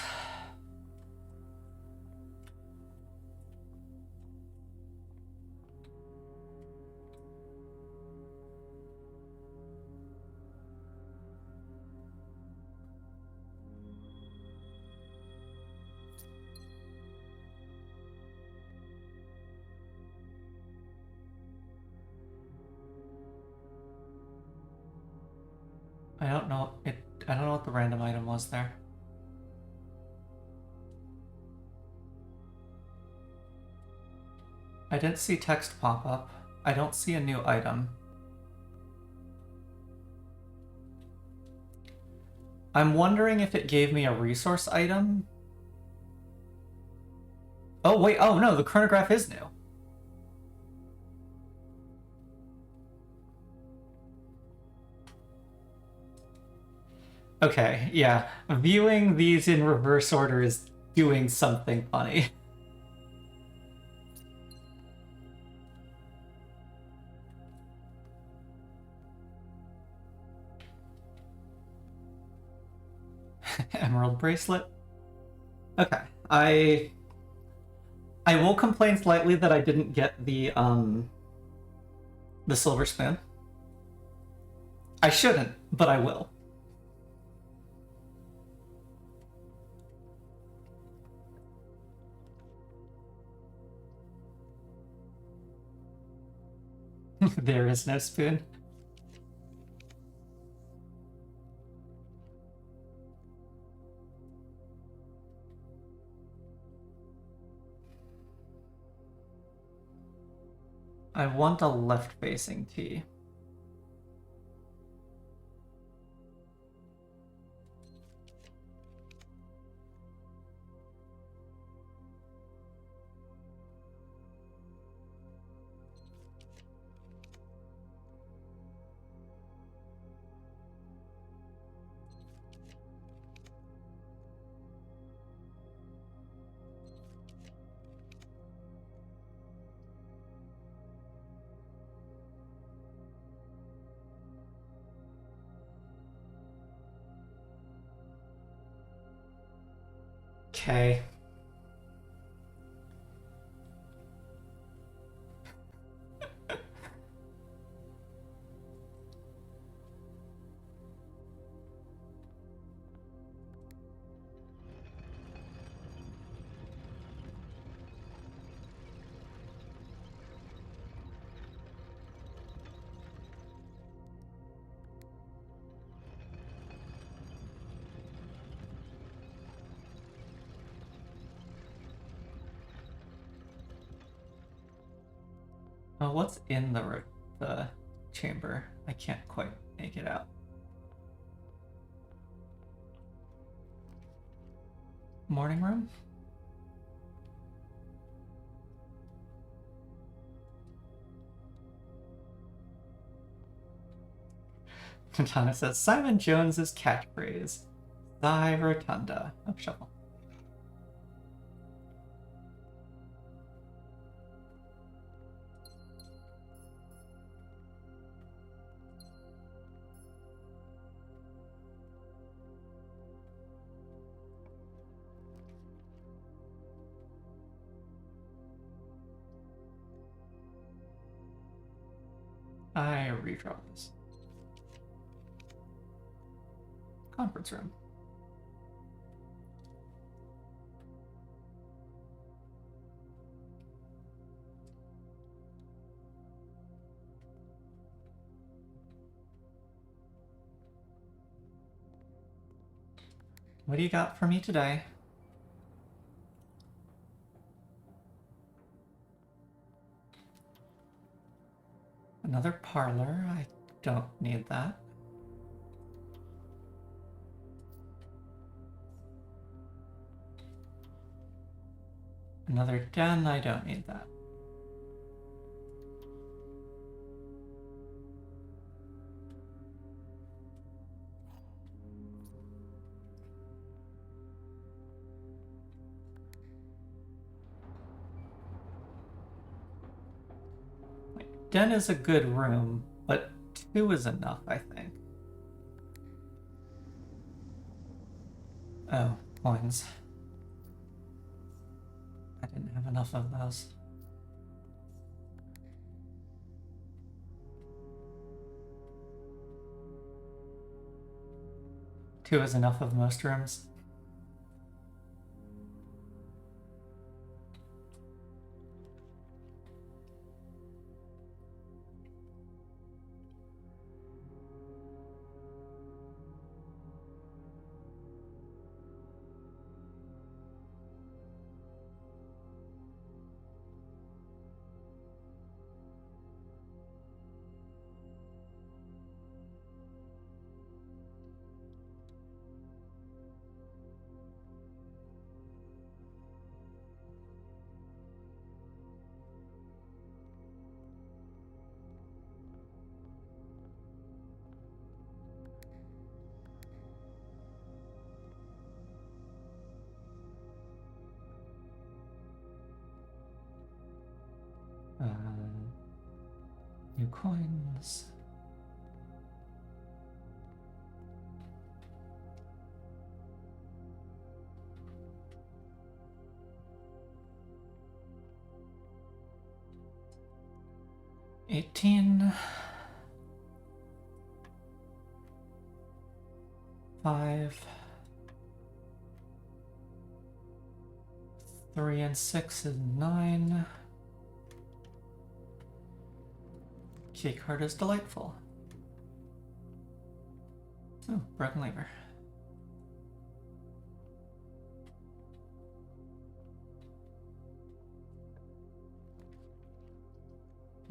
I don't know what the random item was there. I didn't see text pop up. I don't see a new item. I'm wondering if it gave me a resource item. Oh wait, oh no, the chronograph is new. Okay, yeah. Viewing these in reverse order is doing something funny. Emerald bracelet. Okay, I will complain slightly that I didn't get the silver spoon. I shouldn't, but I will. There is no spoon. I want a left-facing tea. Okay. Oh, what's in the chamber? I can't quite make it out. Morning room? Katana says Simon Jones's catchphrase. Thy rotunda. Oh, shuffle. I redraw this. Conference room. What do you got for me today? Another parlor. I don't need that. Another den, I don't need that. Den is a good room, but 2 is enough, I think. Oh, coins. I didn't have enough of those. Two is enough of most rooms. New coins. $18. 5. 3 and 6 is 9. Key card is delightful. Oh, broken lever.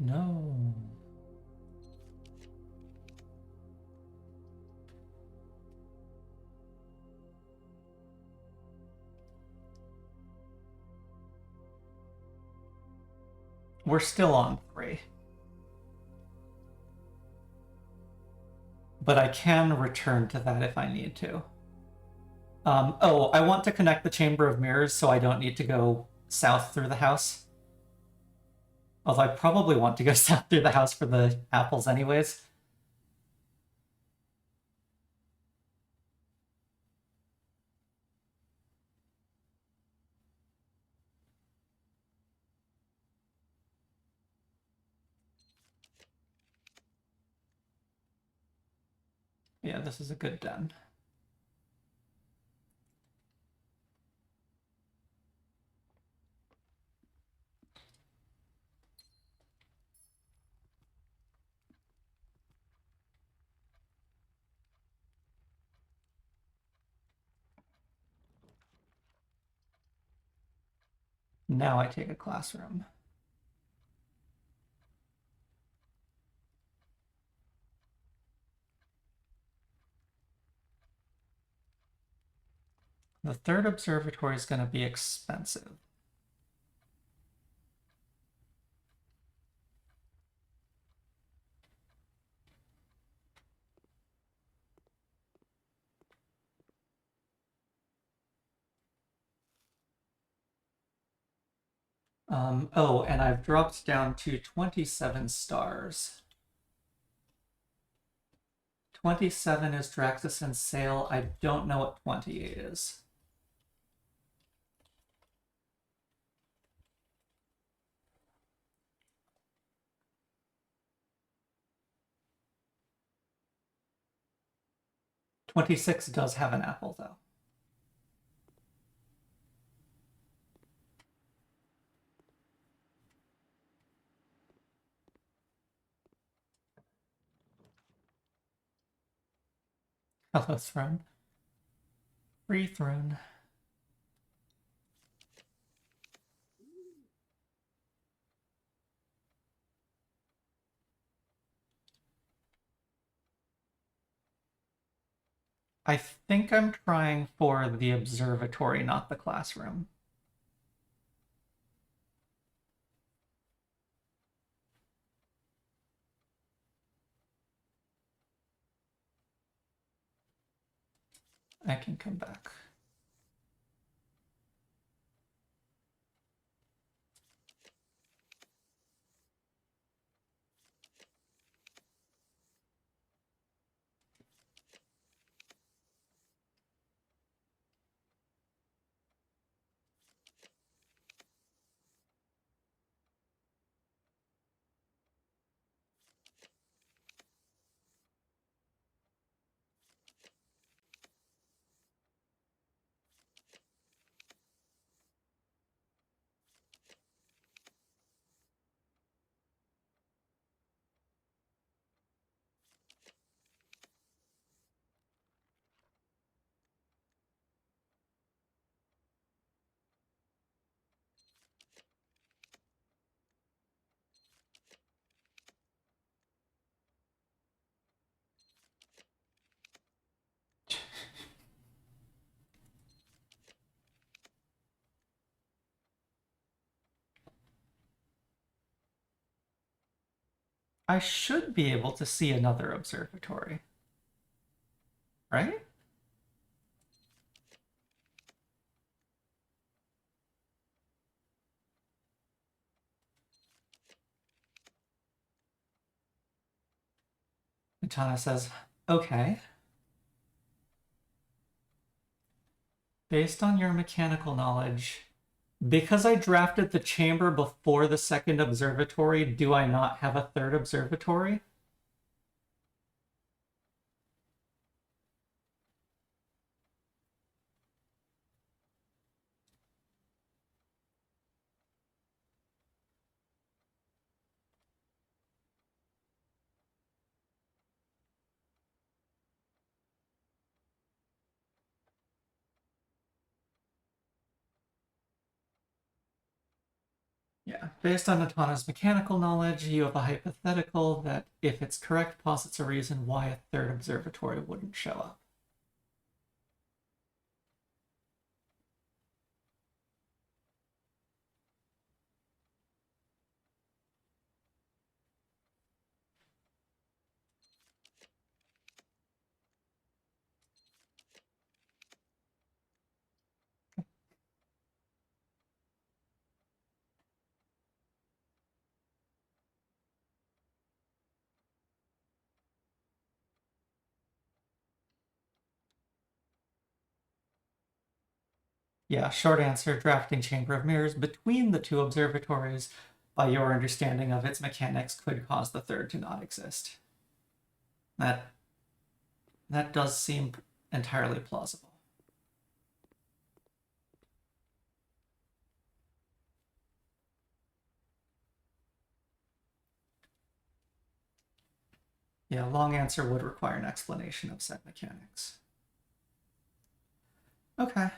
No. We're still on 3. But I can return to that if I need to. Oh, I want to connect the Chamber of Mirrors so I don't need to go south through the house. Although I probably want to go south through the house for the apples anyways. Yeah, this is a good den. Now I take a classroom. The third observatory is going to be expensive. Oh, and I've dropped down to 27 stars. 27 is Draxus and Sail. I don't know what 28 is. $26 does have an apple, though. Hello, throne. Free throne. I think I'm trying for the observatory, not the classroom. I can come back. I should be able to see another observatory, right? Utana says, okay. Based on your mechanical knowledge, because I drafted the chamber before the second observatory, do I not have a third observatory? Yeah, based on Utana's mechanical knowledge, you have a hypothetical that, if it's correct, posits a reason why a third observatory wouldn't show up. Yeah, short answer, drafting Chamber of Mirrors between the two observatories, by your understanding of its mechanics, could cause the third to not exist. That does seem entirely plausible. Yeah, long answer would require an explanation of said mechanics. Okay.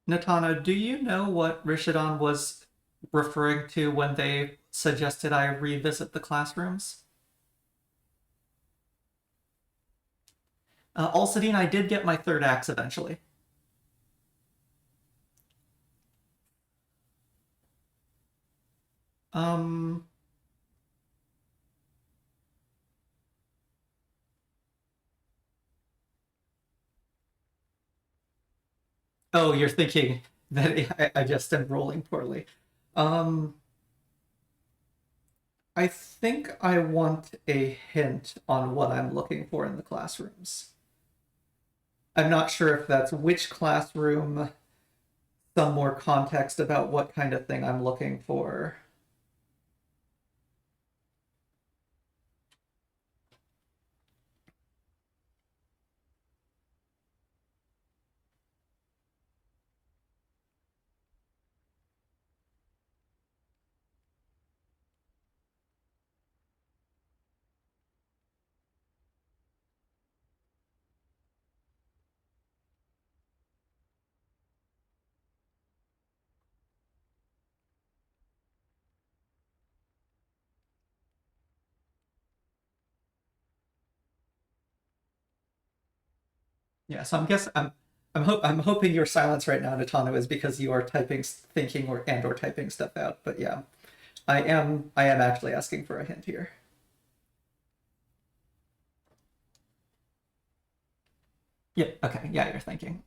Natano, do you know what Rishidan was referring to when they suggested I revisit the classrooms? Alcidine, I did get my third axe eventually. Um. Oh, you're thinking that I just am rolling poorly. Um. I think I want a hint on what I'm looking for in the classrooms. I'm not sure if that's which classroom, some more context about what kind of thing I'm looking for. Yeah, so I'm hoping your silence right now, Natano, is because you are typing, thinking, or typing stuff out. But yeah, I am actually asking for a hint here. Yep, okay, yeah, you're thinking.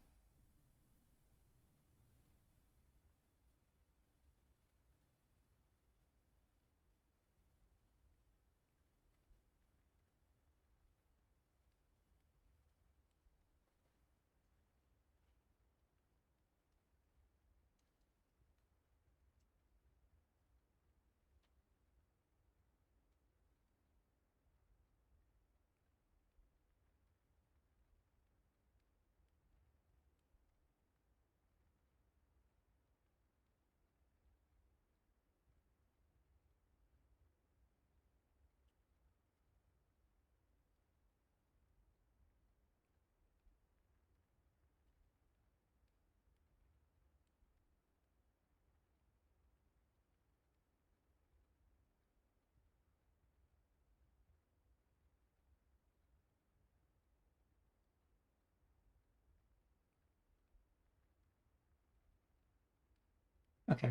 Okay,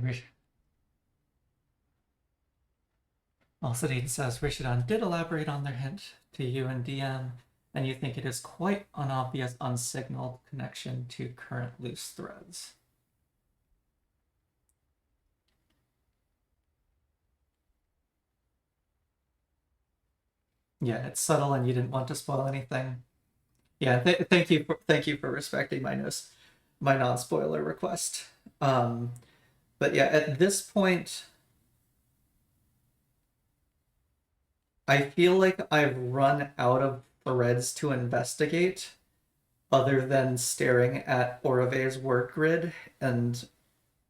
Alcidine says Rishidan did elaborate on their hint to you and DM, and you think it is quite an obvious unsignaled connection to current loose threads. Yeah, it's subtle, and you didn't want to spoil anything. Yeah, thank you for respecting my non-spoiler request. But yeah, at this point, I feel like I've run out of threads to investigate other than staring at Orave's word grid, and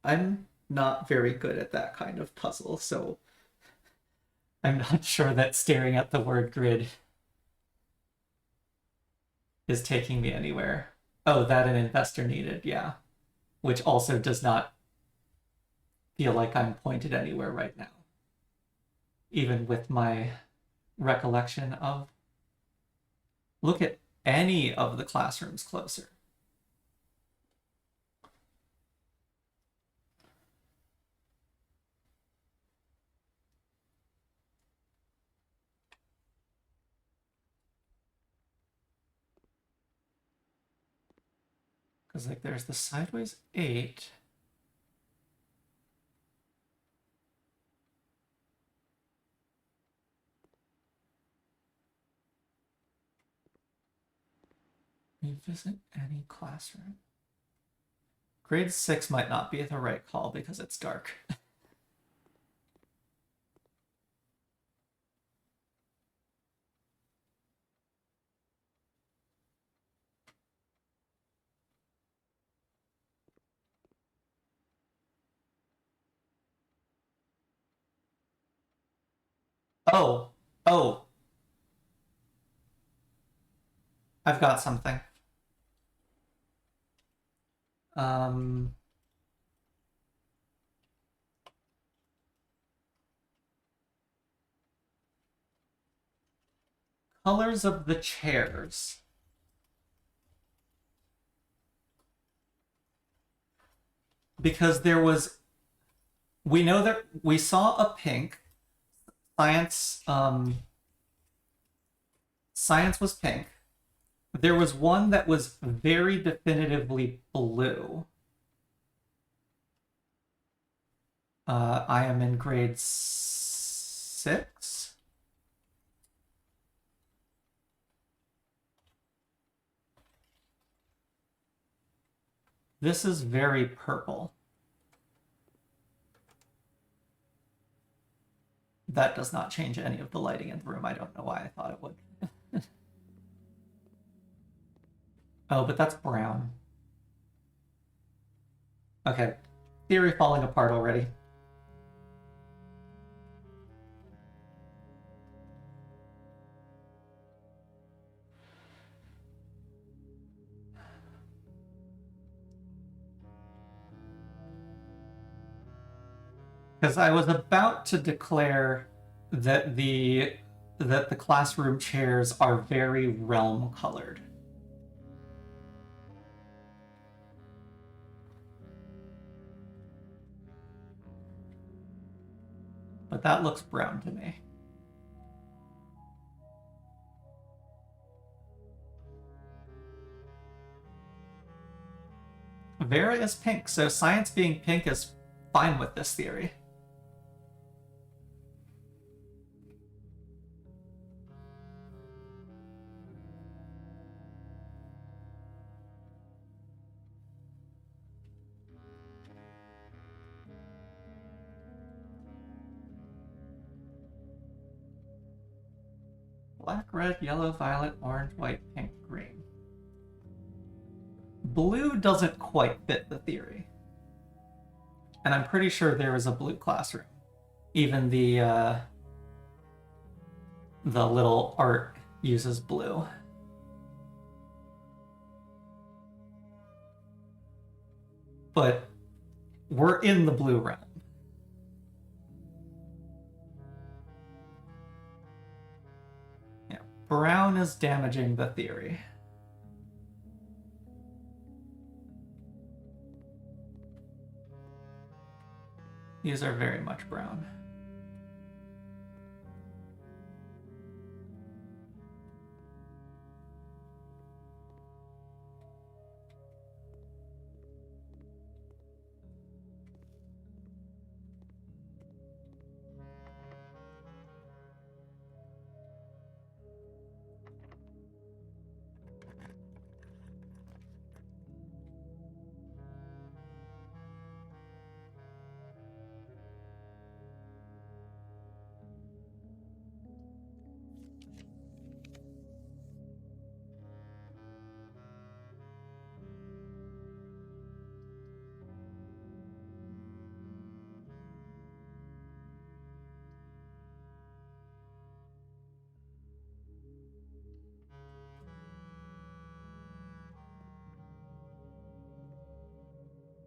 I'm not very good at that kind of puzzle, so I'm not sure that staring at the word grid is taking me anywhere. Oh, that an investor needed, yeah. Which also does not feel like I'm pointed anywhere right now. Even with my recollection of look at any of the classrooms closer. Because like there's the sideways 8. Revisit any classroom. Grade 6 might not be the right call because it's dark. Oh, oh, I've got something. Um, colors of the chairs. Because we know that we saw a pink. Science was pink. There was one that was very definitively blue. I am in grade 6. This is very purple. That does not change any of the lighting in the room. I don't know why I thought it would. Oh, but that's brown. Okay. Theory falling apart already. Because I was about to declare that the classroom chairs are very realm colored. But but that looks brown to me. Vera is pink, so science being pink is fine with this theory. Black, red, yellow, violet, orange, white, pink, green. Blue doesn't quite fit the theory. And I'm pretty sure there is a blue classroom. Even the little art uses blue. But we're in the blue realm. Yeah, brown is damaging the theory. These are very much brown.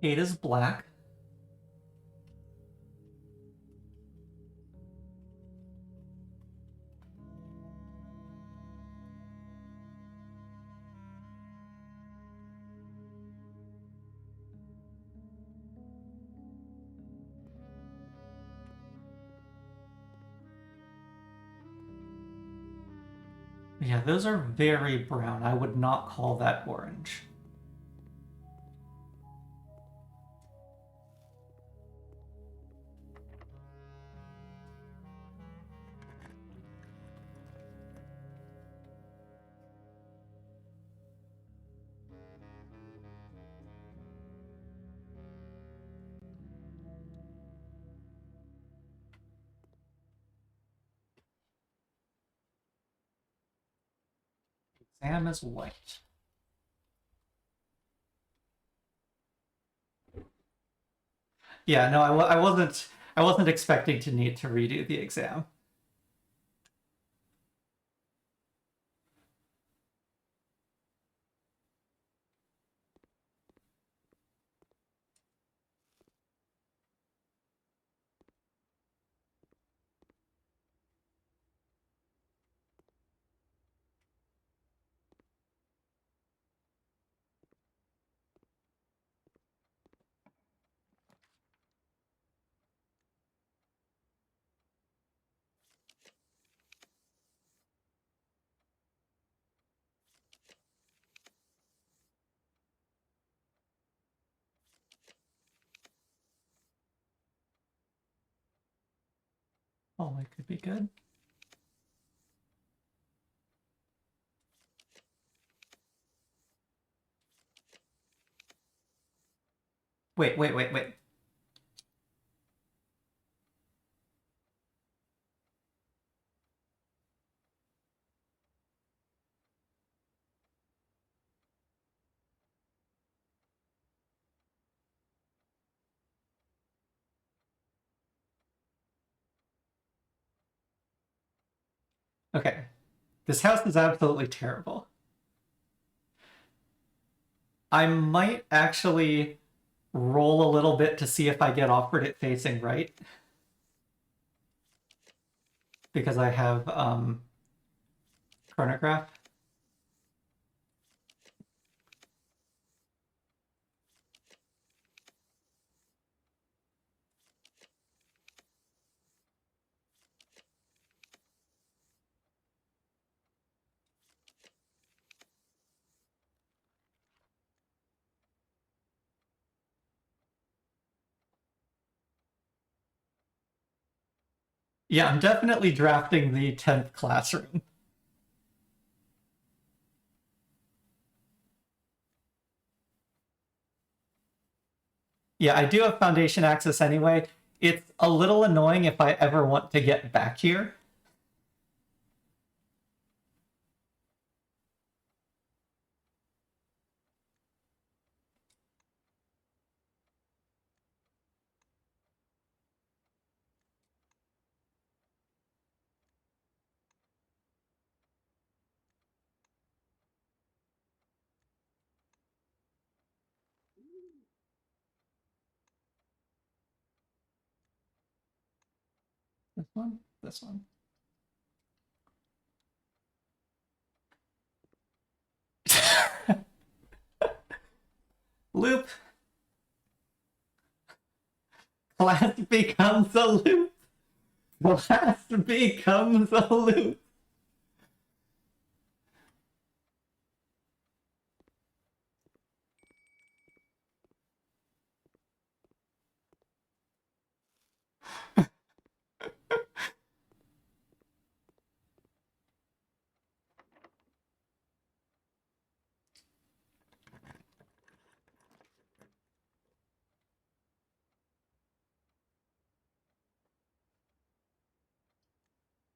Eight is black. Yeah, those are very brown. I would not call that orange. Exam is white. Yeah, no, I wasn't expecting to need to redo the exam. Oh, it could be good. Wait. Okay. This house is absolutely terrible. I might actually roll a little bit to see if I get offered it facing right. Because I have chronograph. Yeah, I'm definitely drafting the 10th classroom. Yeah, I do have foundation access anyway. It's a little annoying if I ever want to get back here. This one? This one. Loop. Class becomes a loop. Class becomes a loop.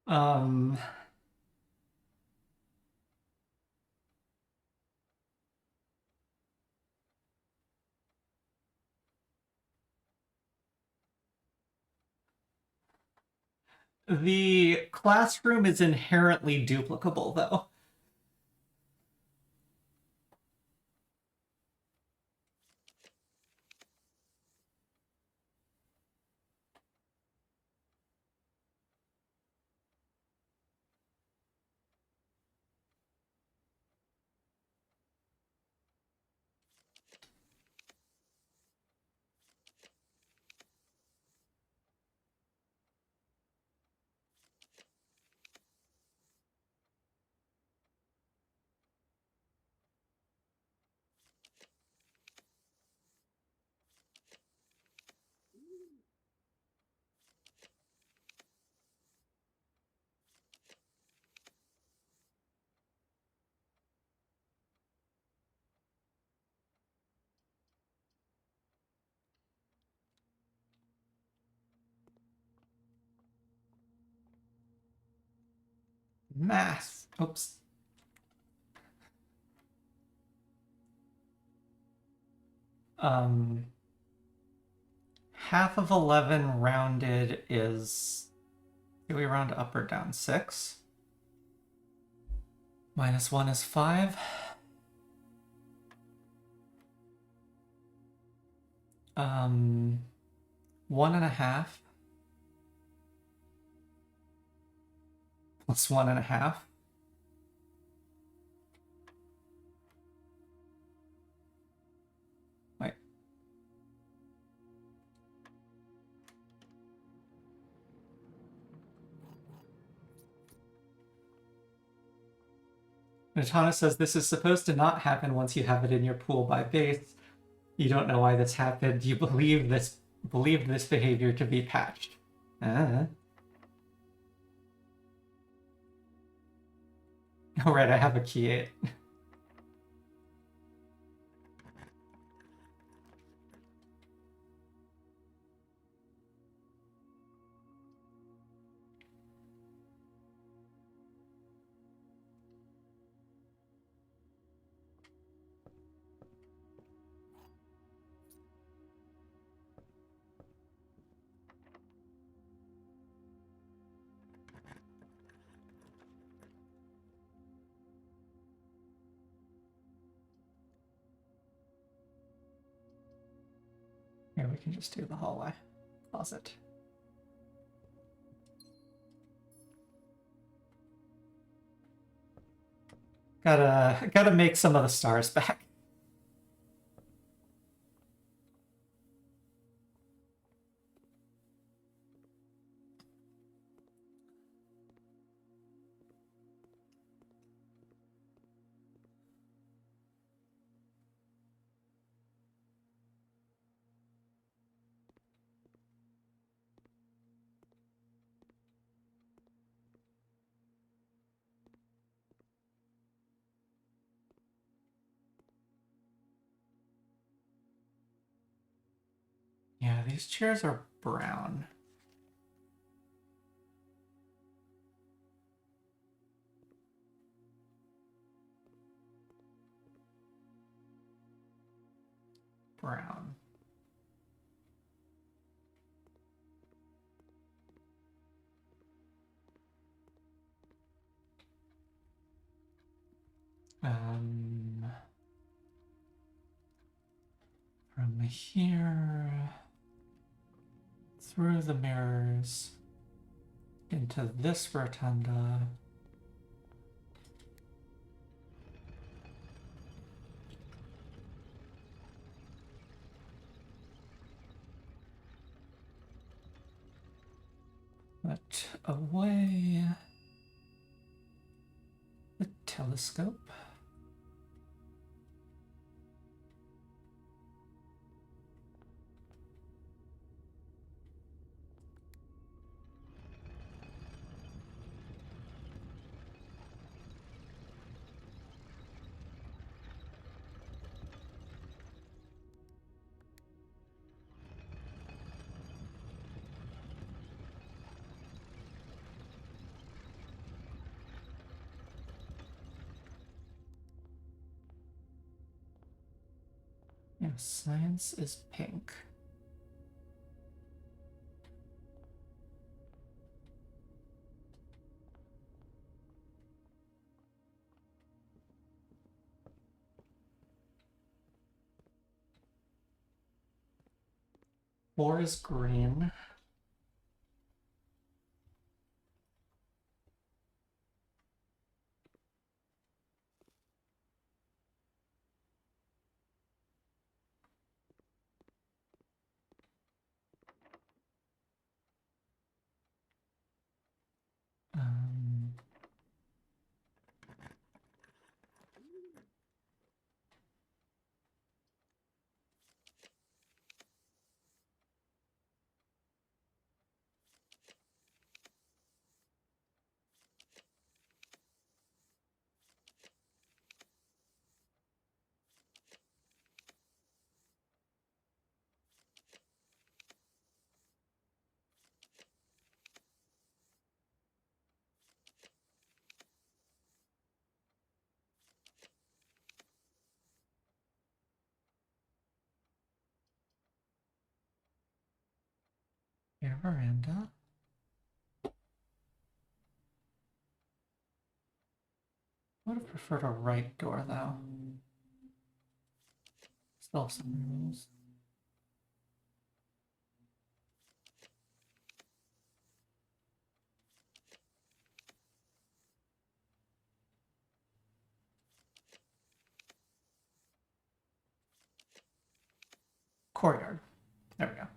Um, the classroom is inherently duplicable, though. Math. Oops. Um, half of 11 rounded is... Do we round up or down? 6? Minus 1 is 5. 1.5 plus 1.5. Wait. Natana says this is supposed to not happen once you have it in your pool by base. You don't know why this happened. You believed this behavior to be patched. Oh right, I have a key 8. Here, we can just do the hallway. Closet. Gotta make some of the stars back. Yeah, these chairs are brown. Brown. From here through the mirrors into this rotunda. Put away the telescope. Yeah, science is pink. Floor is green. Um, Air veranda. I would have preferred a right door though. Still some rules. Courtyard. There we go.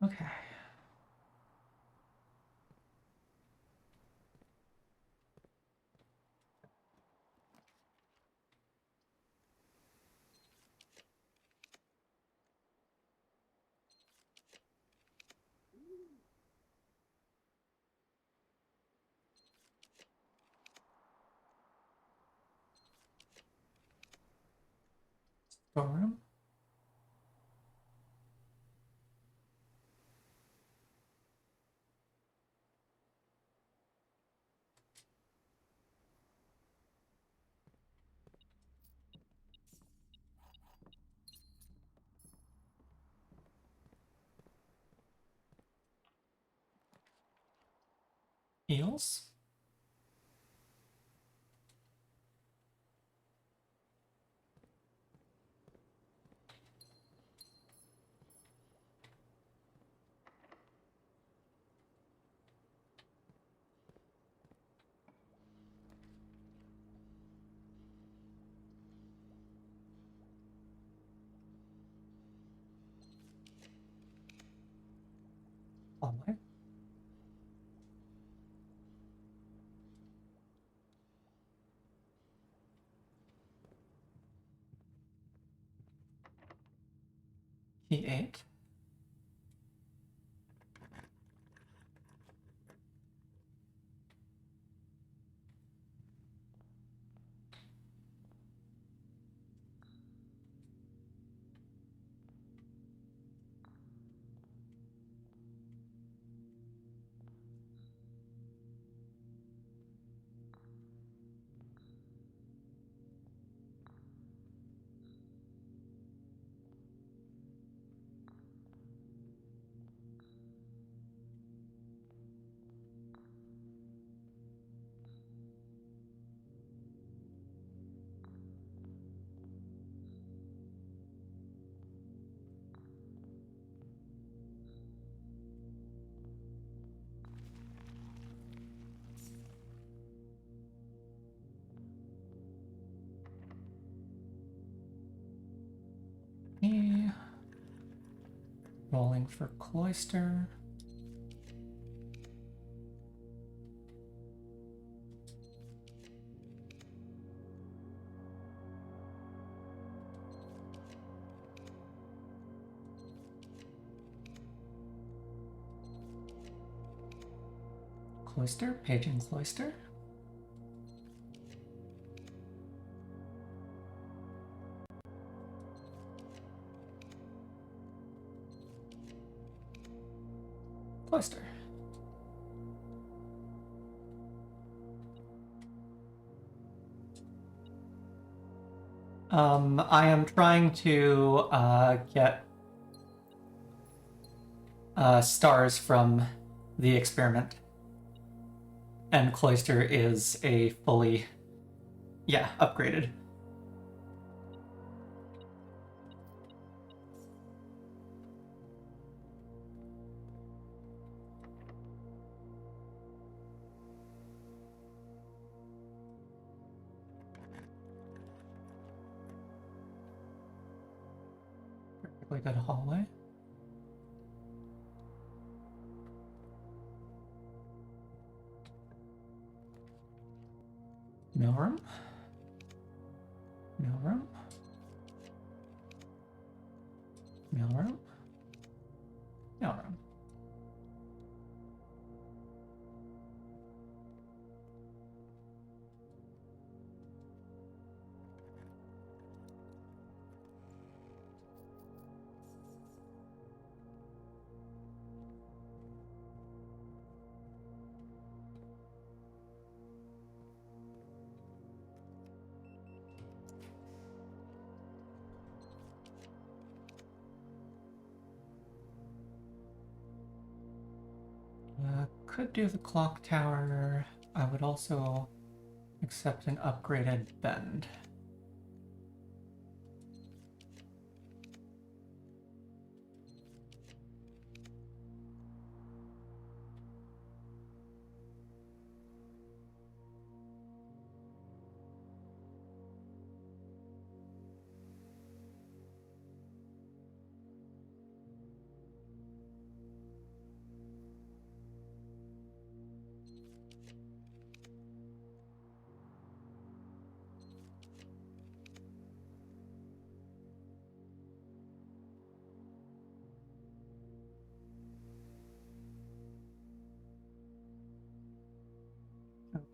Okay. Storeroom. Heels. Hallway. E8. Rolling for cloister. Cloister, paging cloister. Cloister. I am trying to get stars from the experiment. And cloister is a fully, upgraded. Perfectly good hallway. Mailroom. Mailroom. Mailroom. Mailroom. Could do the clock tower. I would also accept an upgraded bend.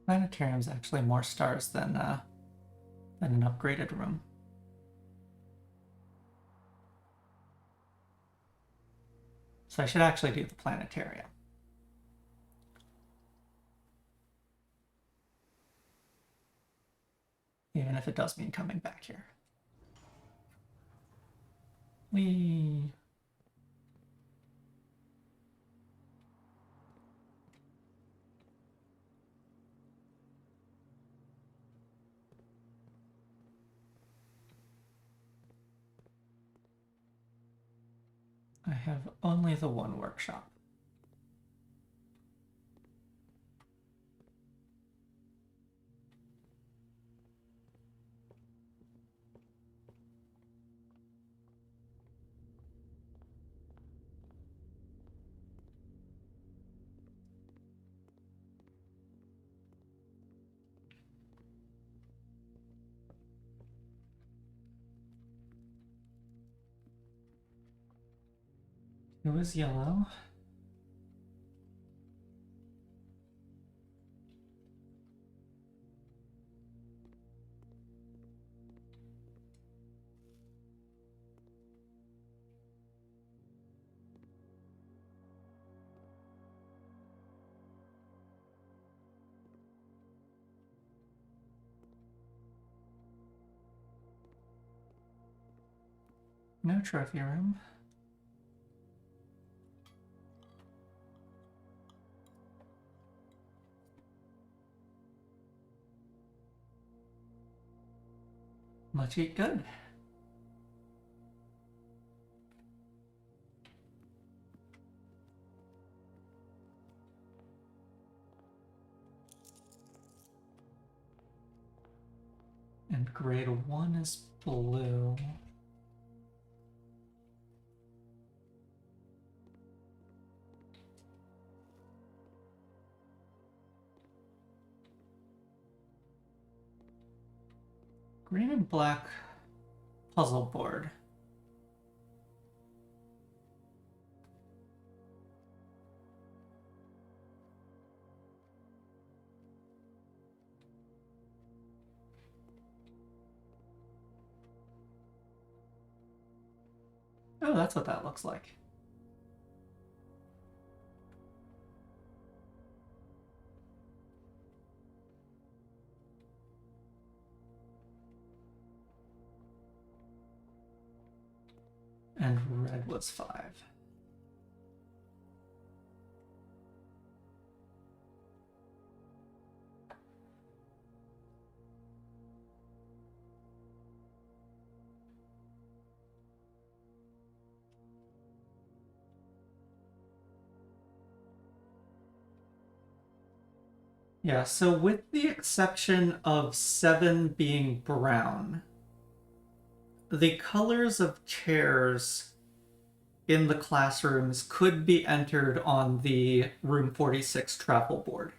Planetarium's actually more stars than an upgraded room. So I should actually do the planetarium. Even if it does mean coming back here. Whee! I have only the one workshop. Who is yellow? No trophy room. Let's eat good. And grade 1 is blue. Green and black puzzle board. Oh, that's what that looks like. And red was 5. Yeah, so with the exception of 7 being brown, the colors of chairs in the classrooms could be entered on the room 46 travel board.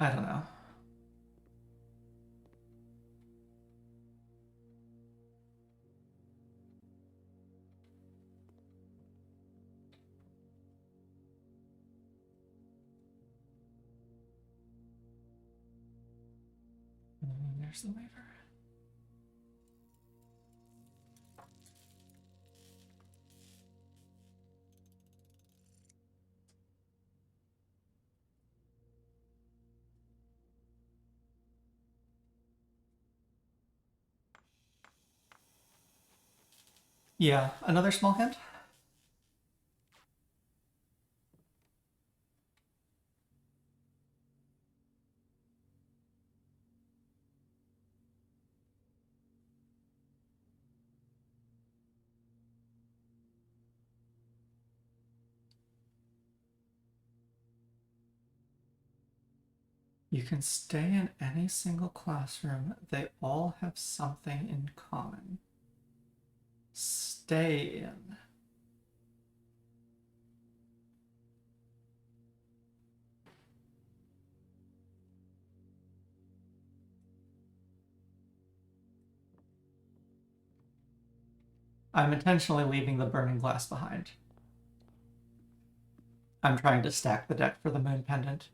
I don't know. There's the waiver. Yeah, another small hint? You can stay in any single classroom. They all have something in common. Stay in. I'm intentionally leaving the burning glass behind. I'm trying to stack the deck for the moon pendant.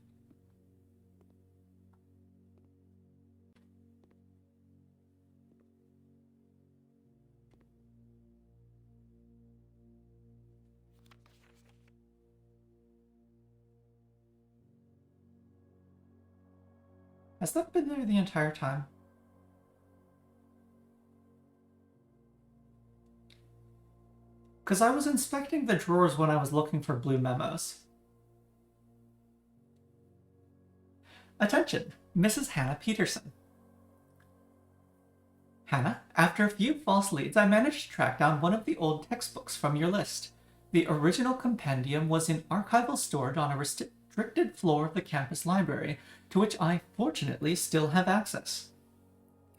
Has that been there the entire time? Because I was inspecting the drawers when I was looking for blue memos. Attention, Mrs. Hannah Peterson. Hannah, after a few false leads, I managed to track down one of the old textbooks from your list. The original compendium was in archival storage on a restricted floor of the campus library, to which I fortunately still have access.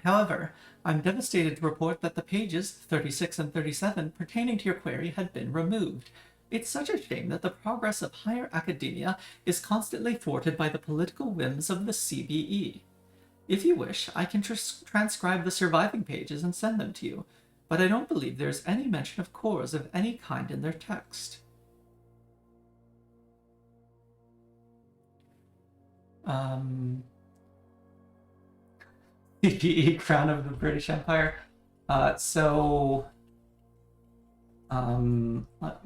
However, I'm devastated to report that the pages 36 and 37 pertaining to your query had been removed. It's such a shame that the progress of higher academia is constantly thwarted by the political whims of the CBE. If you wish, I can transcribe the surviving pages and send them to you, but I don't believe there's any mention of cores of any kind in their text. CBE, Crown of the British Empire. Let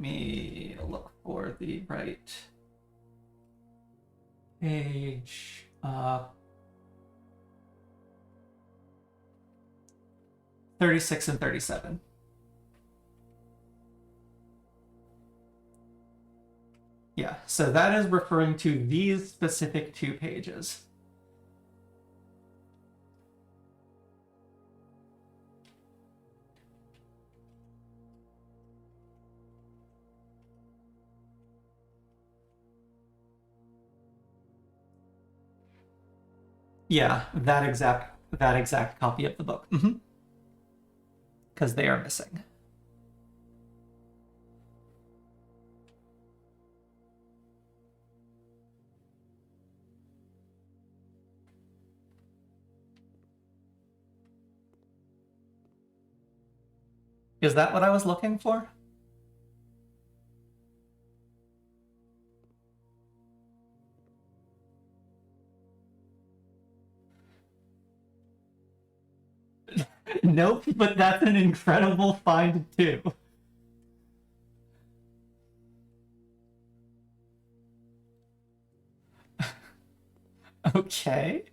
me look for the right page. 36 and 37. Yeah, so that is referring to these specific 2 pages. Yeah, that exact copy of the book. Because they are missing. Is that what I was looking for? Nope, but that's an incredible find too. Okay.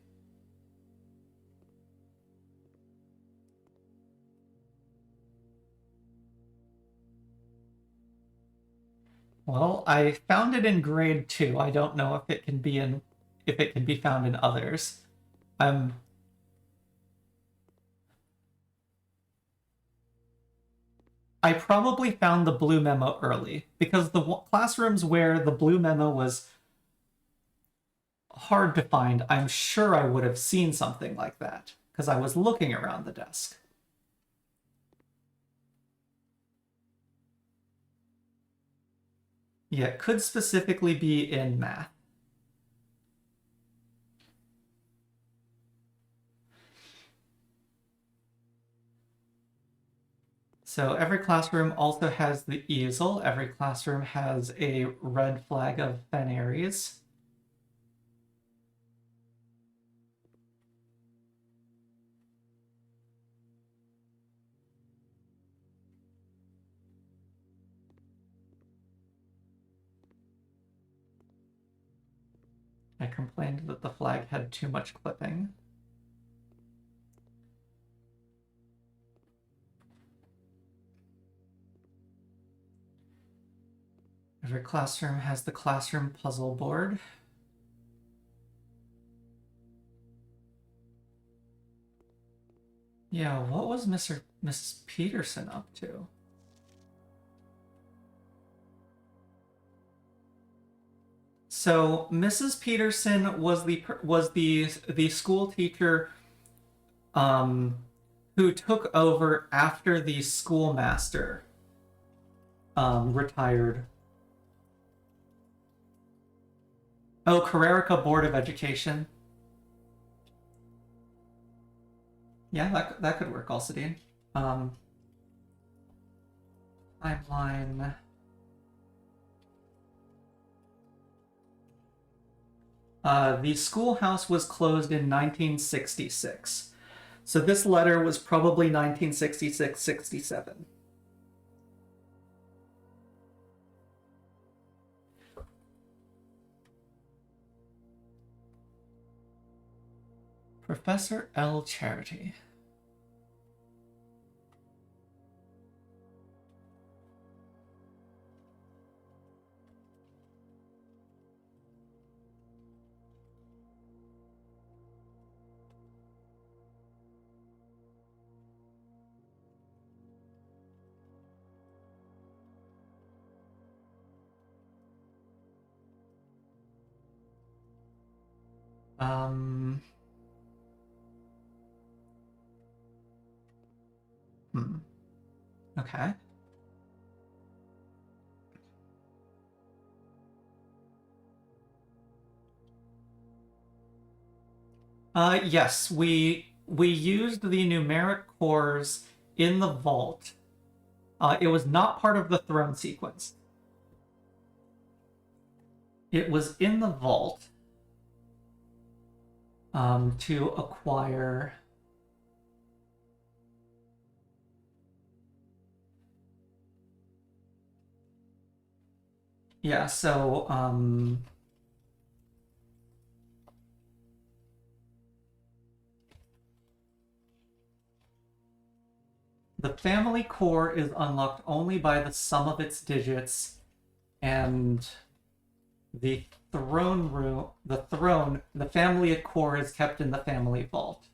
Well, I found it in grade 2. I don't know if it can be found in others. I probably found the blue memo early because the classrooms where the blue memo was hard to find, I'm sure I would have seen something like that because I was looking around the desk. Yeah, it could specifically be in math. So every classroom also has the easel. Every classroom has a red flag of Veneres. I complained that the flag had too much clipping. Every classroom has the classroom puzzle board. Yeah, what was Mrs. Peterson up to? So Mrs. Peterson was the school teacher who took over after the schoolmaster retired. Oh, Carrerica Board of Education. Yeah, that could work, Alcidine. Timeline. The schoolhouse was closed in 1966. So this letter was probably 1966-67. Professor L. Charity. Okay. Yes, we used the numeric cores in the vault. It was not part of the throne sequence. It was in the vault to acquire. Yeah, so the family core is unlocked only by the sum of its digits, and the the family core is kept in the family vault.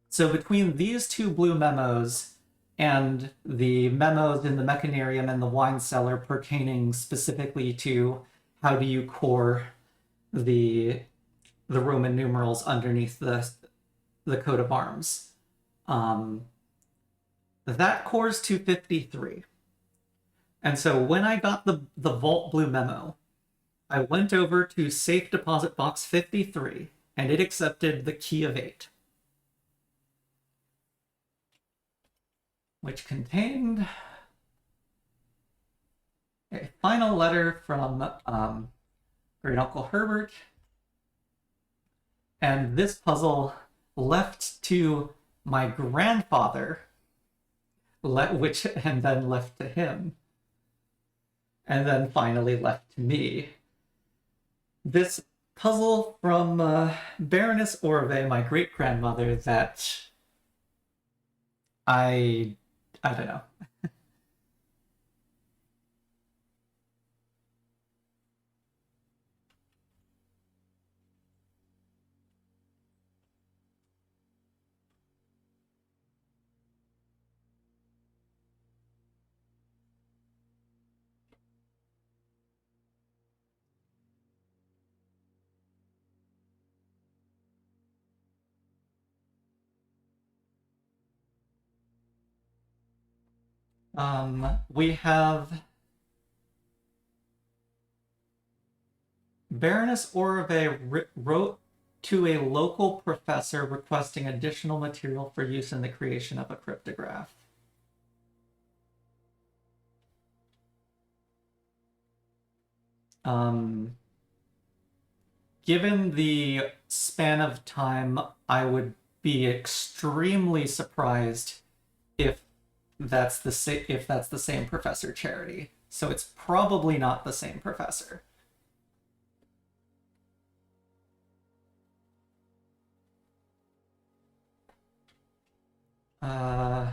So between these two blue memos and the memos in the mechanarium and the wine cellar pertaining specifically to how do you core the Roman numerals underneath the coat of arms, that cores 253. And so when I got the Vault Blue memo, I went over to safe deposit box 53, and it accepted the key of 8, which contained a final letter from Great Uncle Herbert, and this puzzle left to my grandfather, and then left to him, and then finally left to me. This puzzle from Baroness Orve, my great grandmother, that I don't know. We have Baroness Orve wrote to a local professor requesting additional material for use in the creation of a cryptograph. Given the span of time, I would be extremely surprised if that's the same Professor Charity. So it's probably not the same professor. Yeah,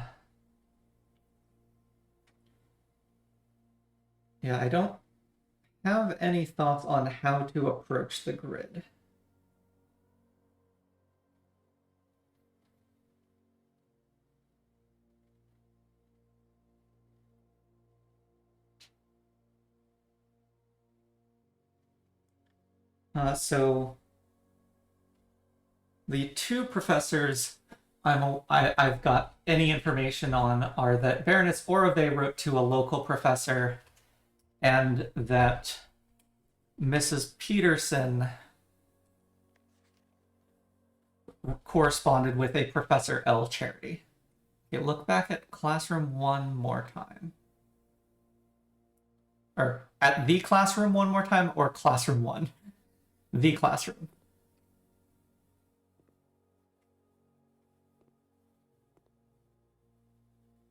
I don't have any thoughts on how to approach the grid. So the two professors I've got any information on are that Baroness Orove wrote to a local professor, and that Mrs. Peterson corresponded with a Professor L. Charity. Okay, look back at classroom one more time. Or at the classroom one more time, or classroom one? The classroom.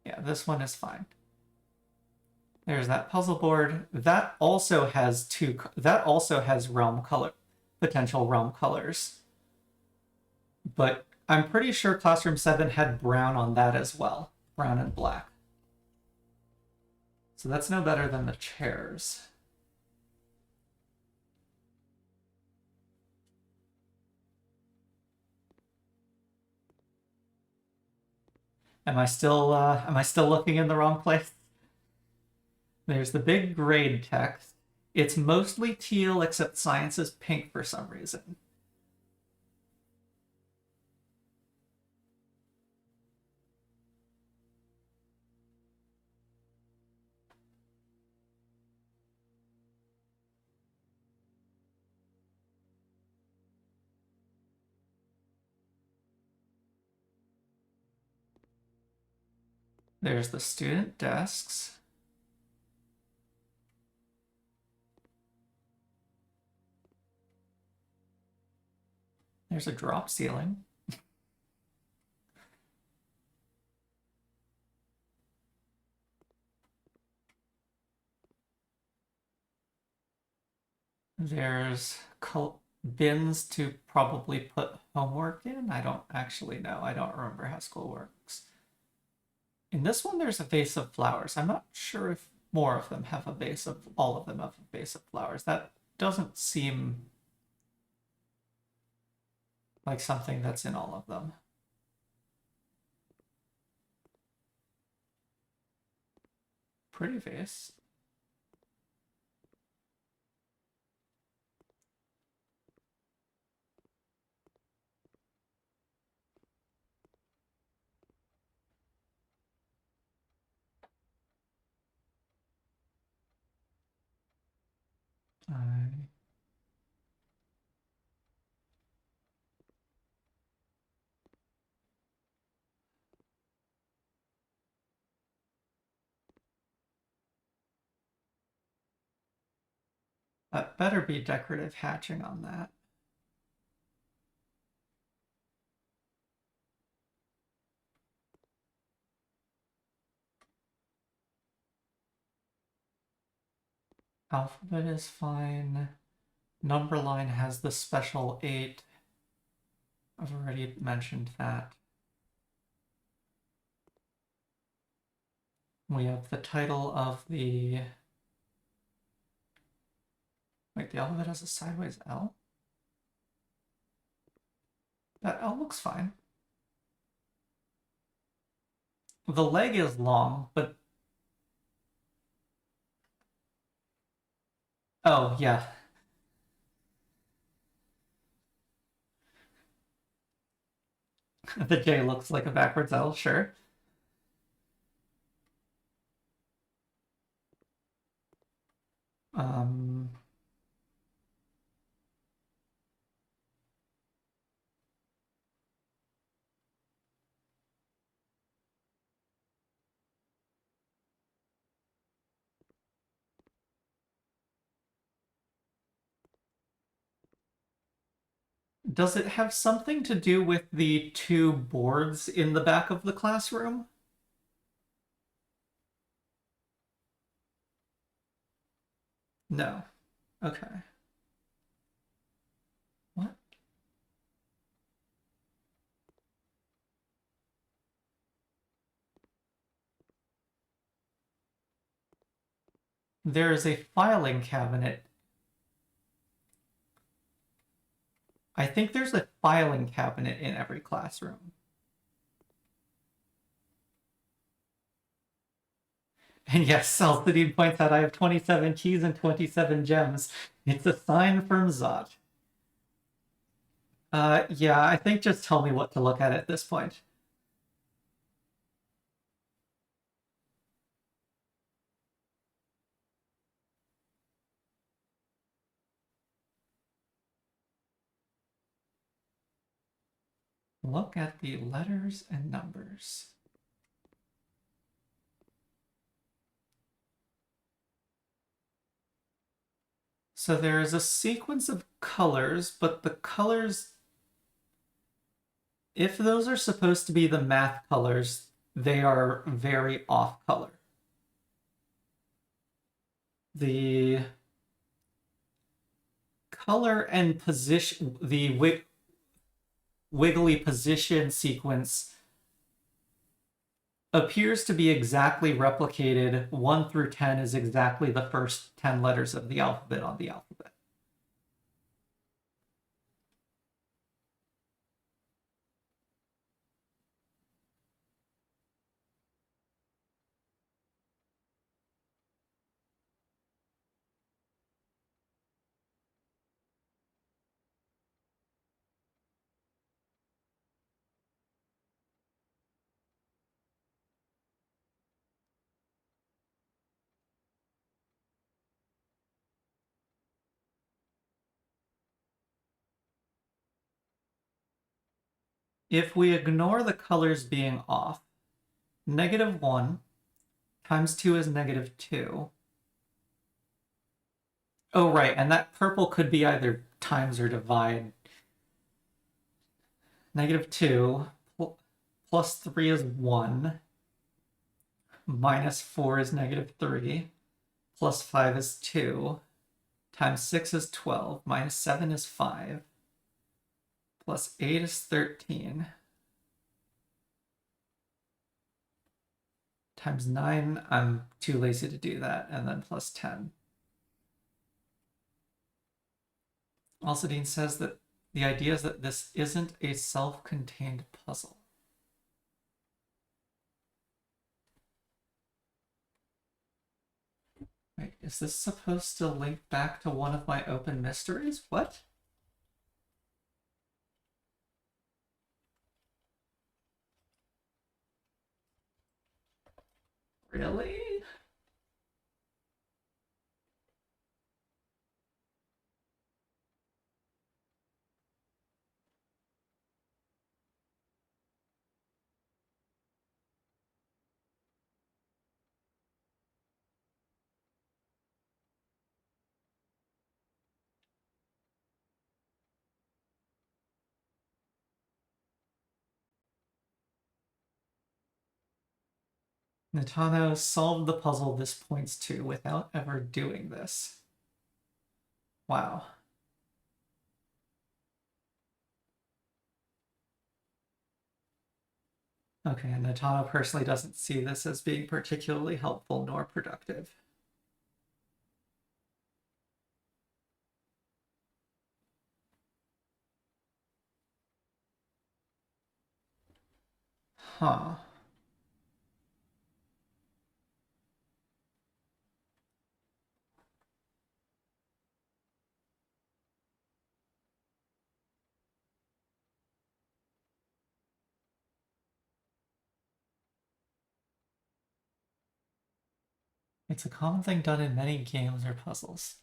Yeah, this one is fine. There's that puzzle board. That also has potential realm colors. But I'm pretty sure Classroom 7 had brown on that as well. Brown and black. So that's no better than the chairs. Am I still looking in the wrong place? There's the big grade text. It's mostly teal, except science is pink for some reason. There's the student desks. There's a drop ceiling. There's bins to probably put homework in. I don't actually know. I don't remember how school works. In this one, there's a vase of flowers. I'm not sure if more of them have a vase of, all of them have a vase of flowers. That doesn't seem like something that's in all of them. Pretty vase. That better be decorative hatching on that. Alphabet is fine. Number line has the special 8. I've already mentioned that. We have the title of the... Wait, the alphabet has a sideways L? That L looks fine. The leg is long, but... Oh, yeah. The J looks like a backwards L, sure. Um... Does it have something to do with the 2 boards in the back of the classroom? No. Okay. What? There is a filing cabinet. I think there's a filing cabinet in every classroom. And yes, Salsadine points out I have 27 keys and 27 gems. It's a sign from Zot. Yeah, I think just tell me what to look at this point. Look at the letters and numbers. So there is a sequence of colors, but the colors, if those are supposed to be the math colors, they are very off color. The color and position, the wiggly position sequence appears to be exactly replicated. 1 through 10 is exactly the first 10 letters of the alphabet on the alphabet. If we ignore the colors being off, -1 times 2 is -2. Oh, right, and that purple could be either times or divide. -2 plus 3 is 1. -4 is -3. Plus 5 is 2. Times 6 is 12. -7 is 5. Plus 8 is 13. Times 9, I'm too lazy to do that, and then plus 10. Also, Dean says that the idea is that this isn't a self-contained puzzle. Wait, is this supposed to link back to one of my open mysteries? What? Really? Natano solved the puzzle this points to without ever doing this. Wow. Okay, and Natano personally doesn't see this as being particularly helpful nor productive. Huh. It's a common thing done in many games or puzzles.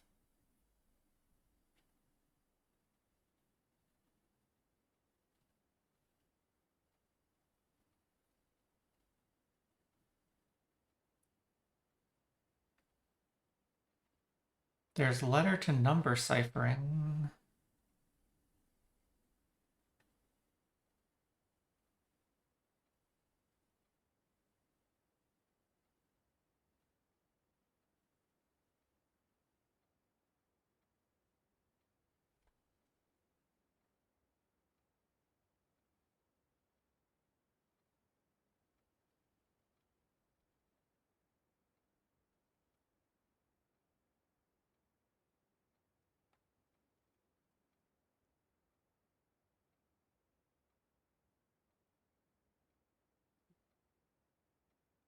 There's letter to number ciphering.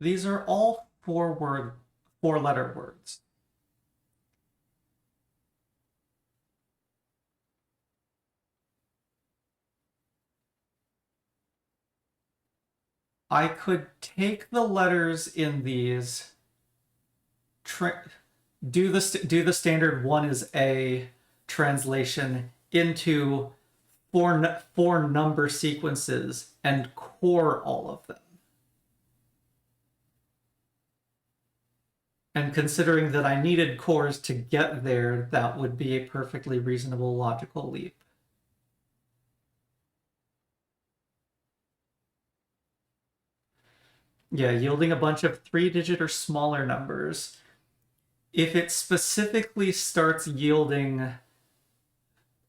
These are all four-letter words. I could take the letters in these, do the standard 1 is A translation into four number sequences and core all of them. And considering that I needed cores to get there, that would be a perfectly reasonable logical leap. Yeah, yielding a bunch of 3-digit or smaller numbers. If it specifically starts yielding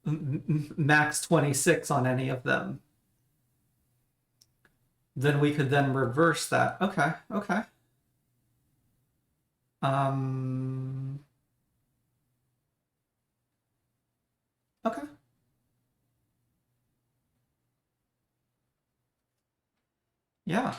max 26 on any of them, then we could then reverse that. Okay, okay. Okay. Yeah.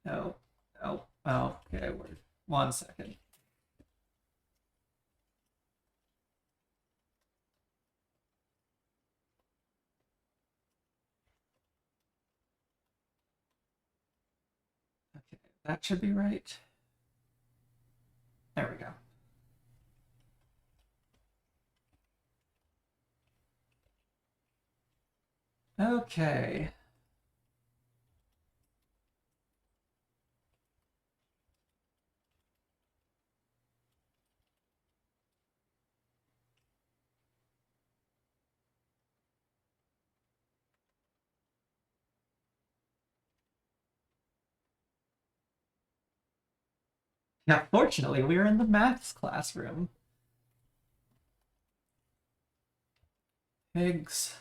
No. Oh, okay, wait. 1 second. That should be right. There we go. Okay. Now, fortunately, we're in the maths classroom. Pigs.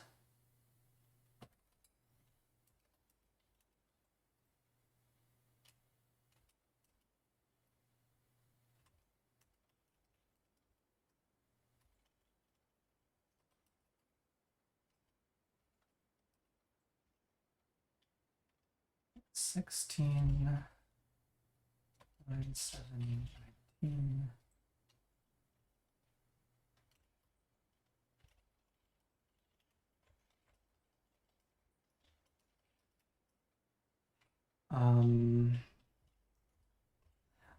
$16, 9, 7, 19.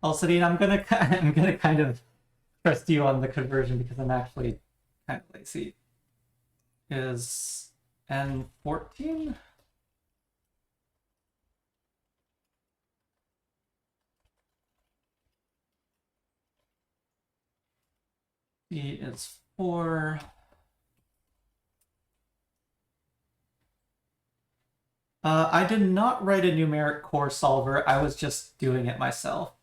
Alcidine, I'm gonna kind of trust you on the conversion because I'm actually kind of lazy. Is N14? B is 4. I did not write a numeric core solver. I was just doing it myself.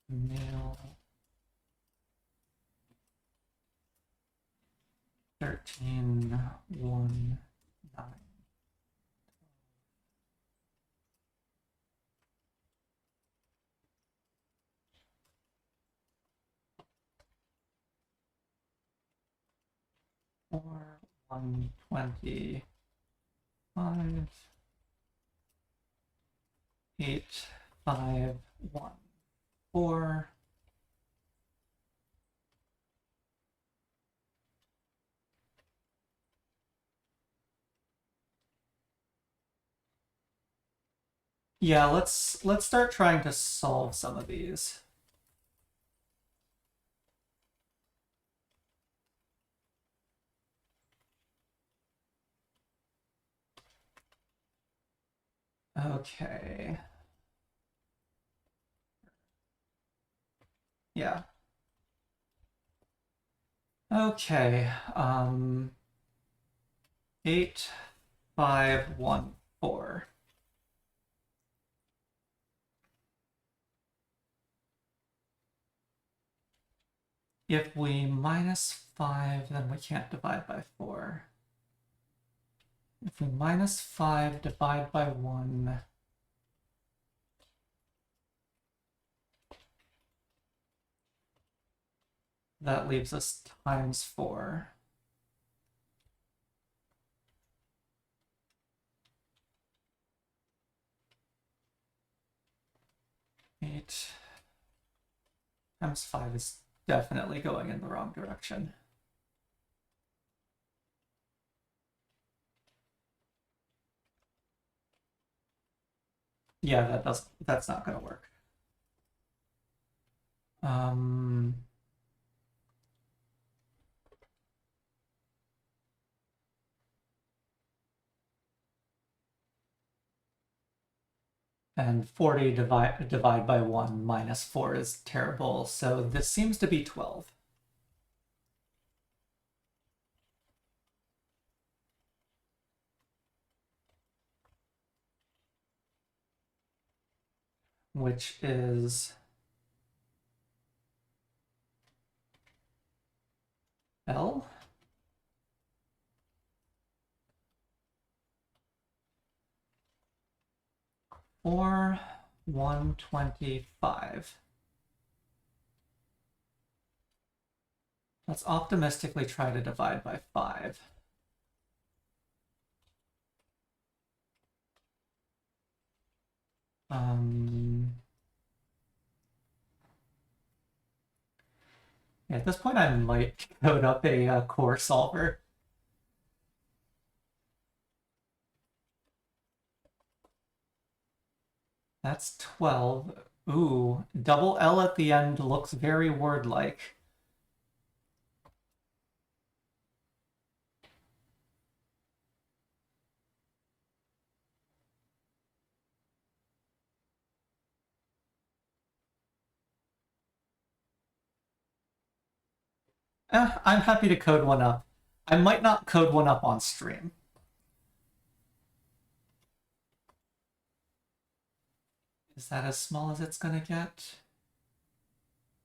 Male 13, 1, 9. Four, 120, 5, 8, 5, 1, 4. Yeah, let's start trying to solve some of these. Okay. Yeah. Okay. 8, 5, 1, 4. If we minus 5, then we can't divide by 4. If we minus 5 divide by 1, that leaves us times 4. Eight times 5 is definitely going in the wrong direction. Yeah, that's not gonna work. And 40 divide by 1 minus 4 is terrible, so this seems to be 12. Which is L? Or 125. Let's optimistically try to divide by 5. At this point, I might code up a core solver. That's 12. Ooh, double L at the end looks very word-like. I'm happy to code one up. I might not code one up on stream. Is that as small as it's gonna get?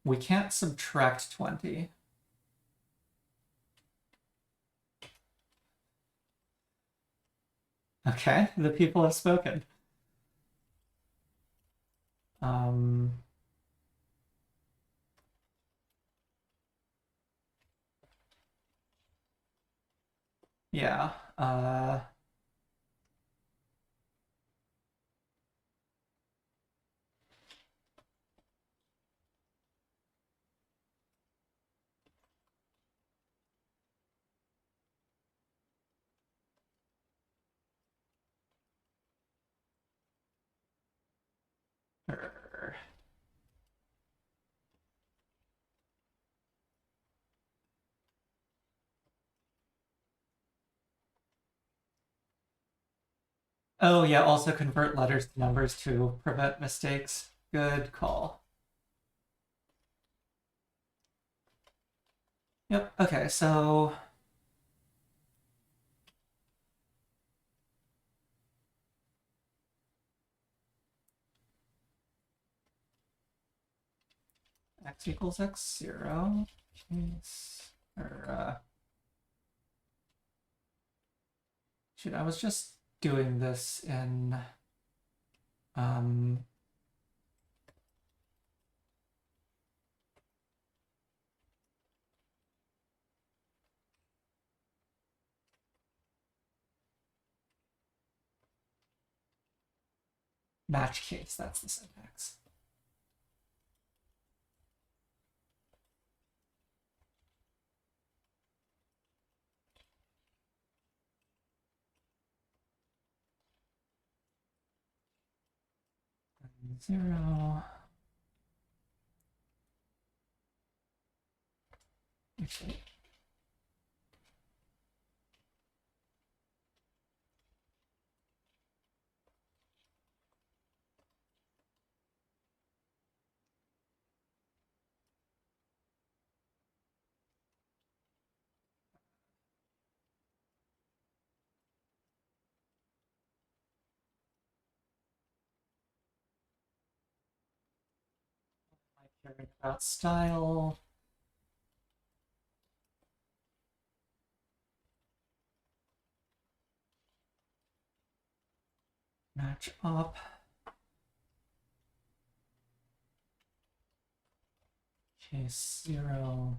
We can't subtract 20. Okay, the people have spoken. Yeah. Oh yeah, also convert letters to numbers to prevent mistakes. Good call. Yep, okay, so x equals x0. Case, shoot, I was just doing this in match case, that's the syntax. Zero. Actually, caring about style. Match up. Case 0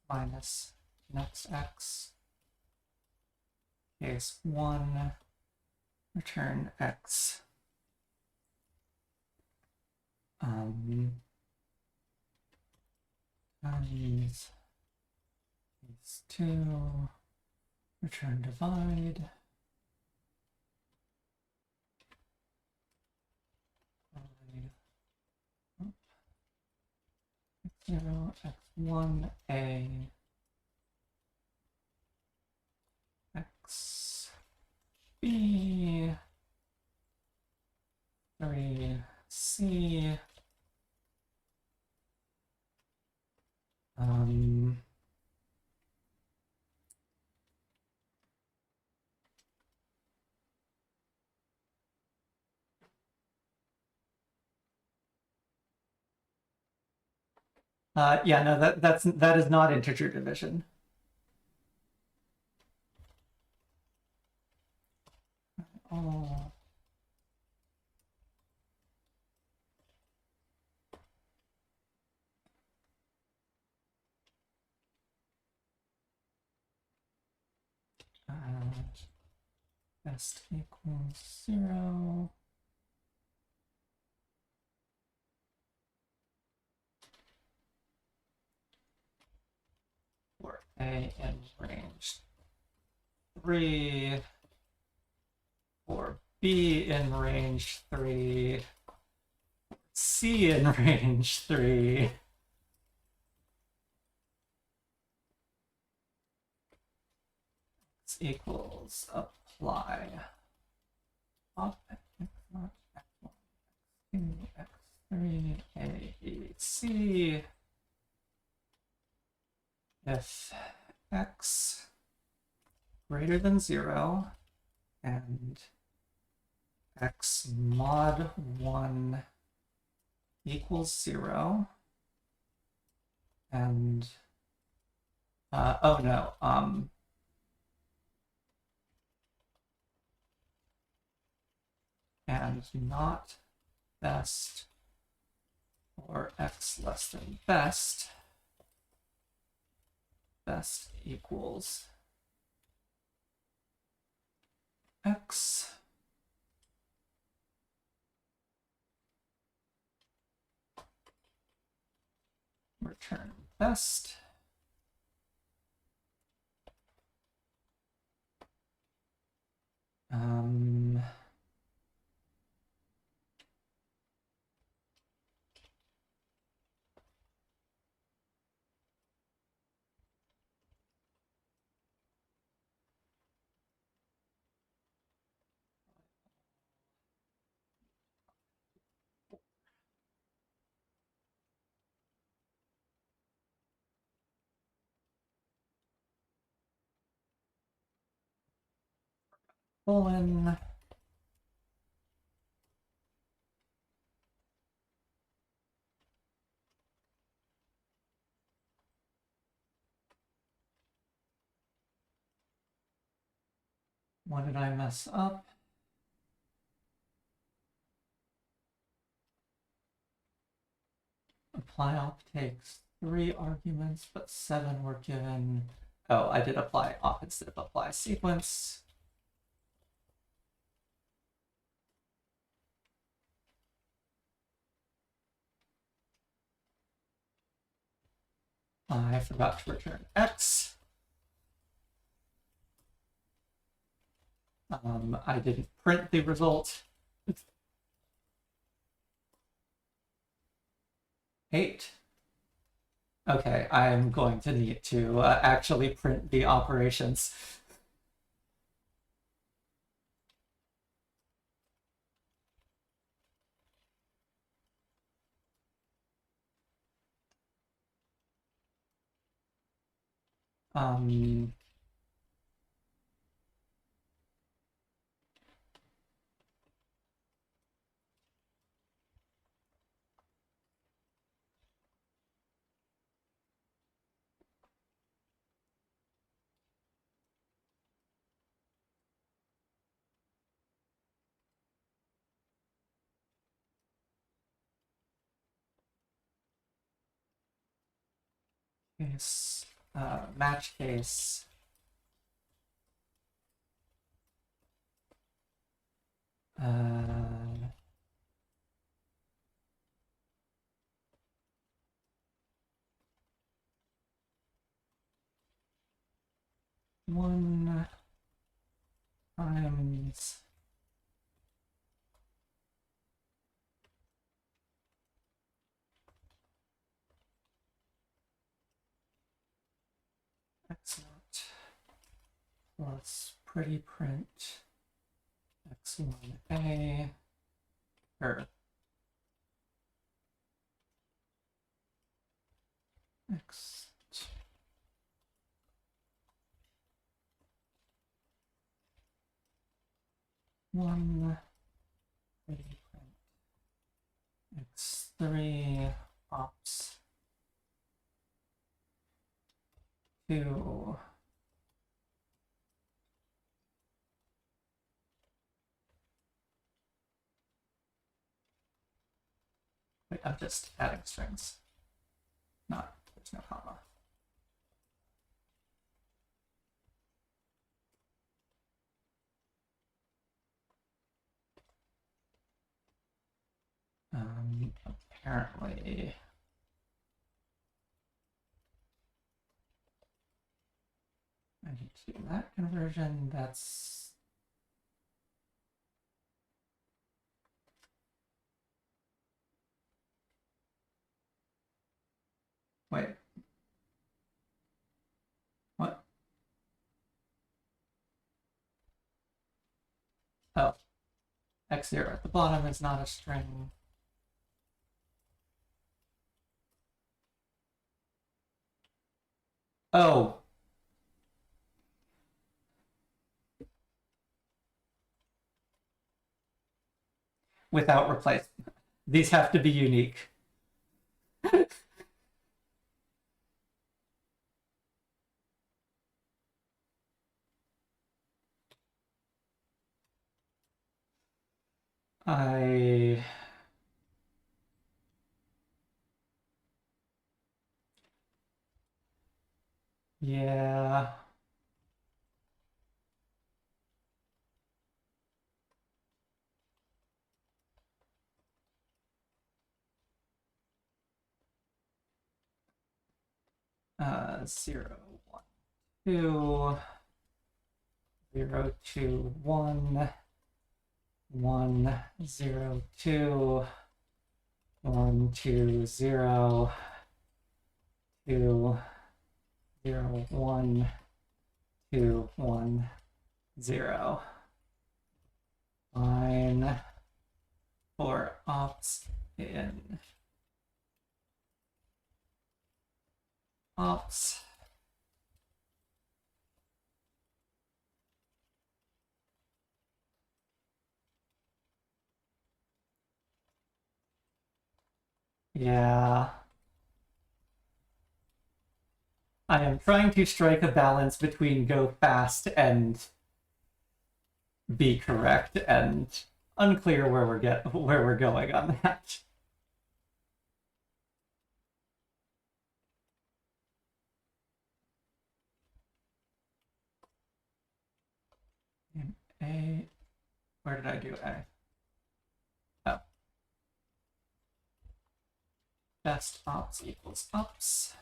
minus next x. Case 1 return x. Times case 2 return divide. 0 x1 a x b 3 c yeah, no, that is not integer division. Oh. Best equals 0. For a in range 3. For B in range 3, C in range 3. X equals apply. Up X0, X1, X2, X3, A, B, C. If X greater than 0 and X mod 1 equals 0 and oh no, and not best or X less than best, best equals X. Return best. Colon. What did I mess up? Apply op takes 3 arguments, but 7 were given. Oh, I did apply op instead of apply sequence. I forgot to return X. I didn't print the result. 8. Okay, I'm going to need to actually print the operations. Case, match case. One times X0 plus pretty print X1A or X2. One pretty print X3 ops 2. Wait, I'm just adding strings. There's no comma. Apparently I need to do that conversion. That's X0 at the bottom is not a string. Oh. Without replacement. These have to be unique. Yeah. Zero, 1, 2, 0, 2, 1, 1, 0, 2, 1, 2, 0, 2, 0, 1, 2, 1, 0. Fine. For ops in ops. Yeah. I am trying to strike a balance between go fast and be correct, and unclear where we're going on that. A, where did I do A? Oh. Best ops equals ops.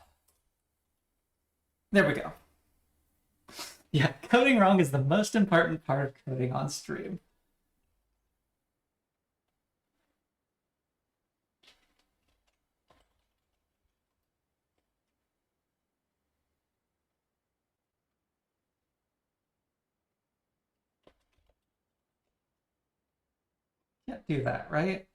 There we go. Yeah, coding wrong is the most important part of coding on stream. Can't do that, right?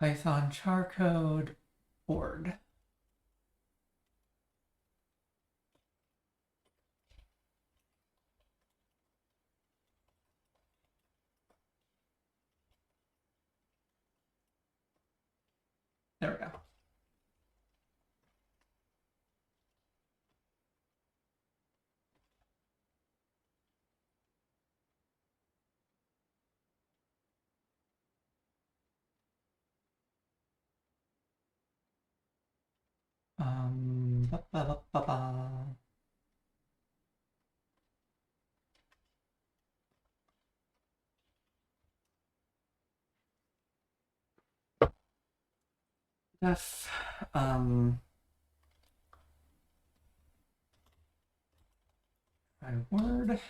Python char code board. There we go. Ba, ba, ba, ba, ba. Def, try word.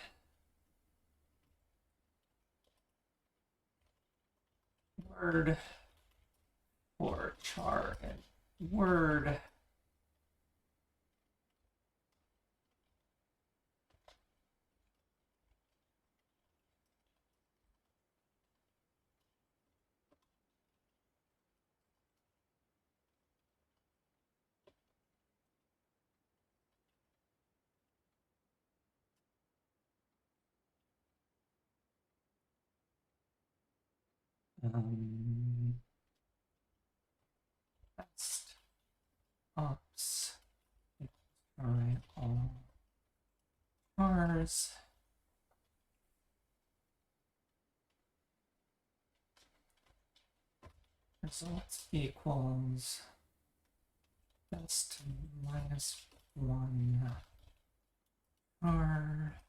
Word for char and word. Best ops. Try all chars. Results equals best minus 1 char.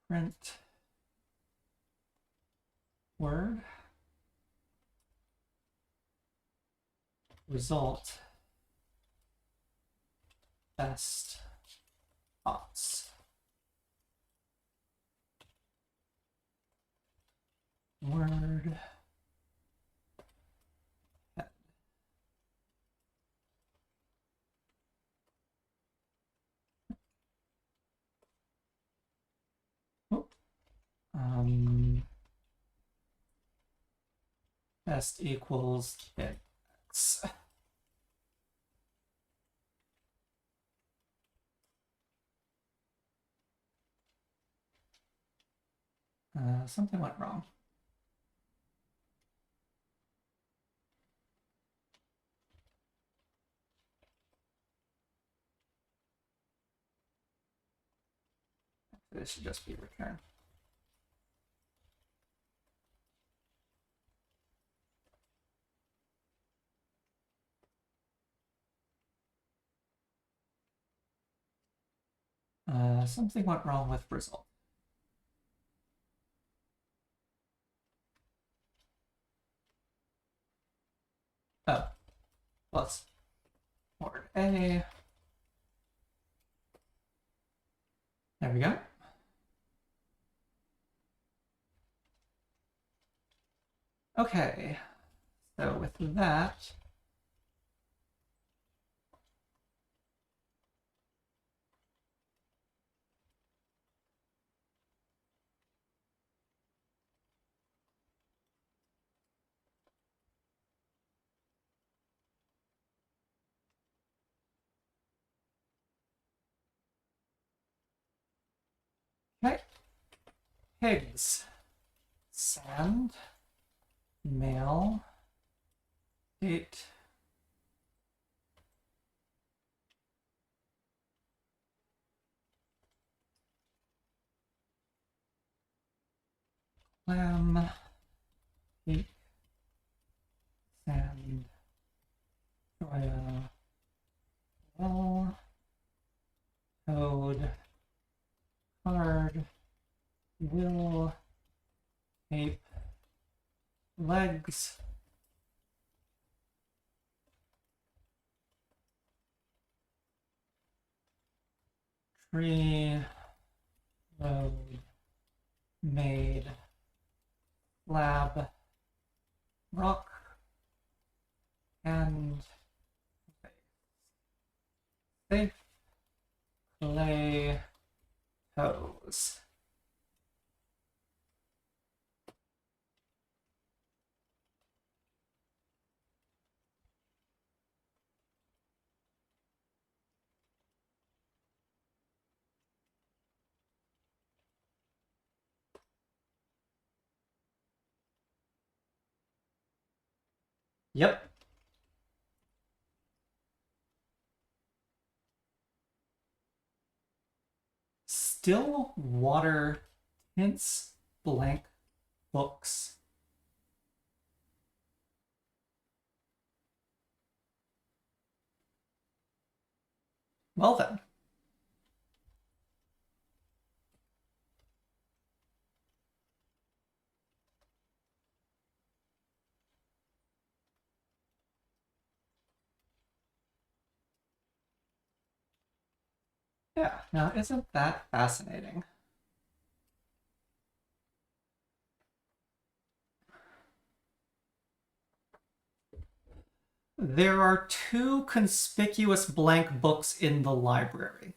Print word. Result best ops. word. Best equals kids. Something went wrong. This should just be return. Something went wrong with result. Oh, plus word A. There we go. Okay, so with that, okay, pigs, sand, mail, date, lamb, cake, sand, joya, well, toad, card, will, ape, legs, tree, road, made, lab, rock, and safe, clay, toes. Yep. Still water hints blank books. Well then. Yeah, now isn't that fascinating? There are 2 conspicuous blank books in the library.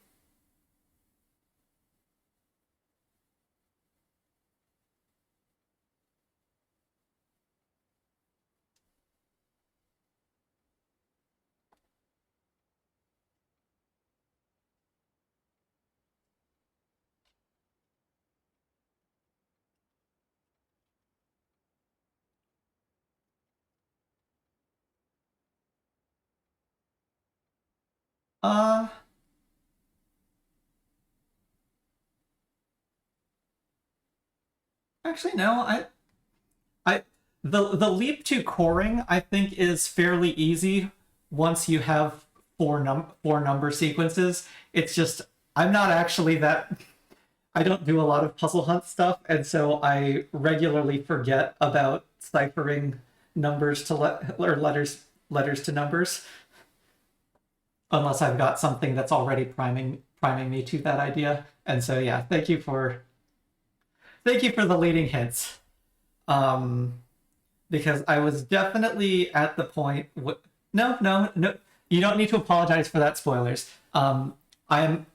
Uh, actually no, the leap to coring I think is fairly easy once you have four number sequences. It's just I'm not actually that I don't do a lot of puzzle hunt stuff, and so I regularly forget about ciphering numbers to or letters to numbers, unless I've got something that's already priming me to that idea. And so yeah, thank you for the leading hints. Because I was definitely at the point. No, no, no. You don't need to apologize for that. Spoilers. I'm.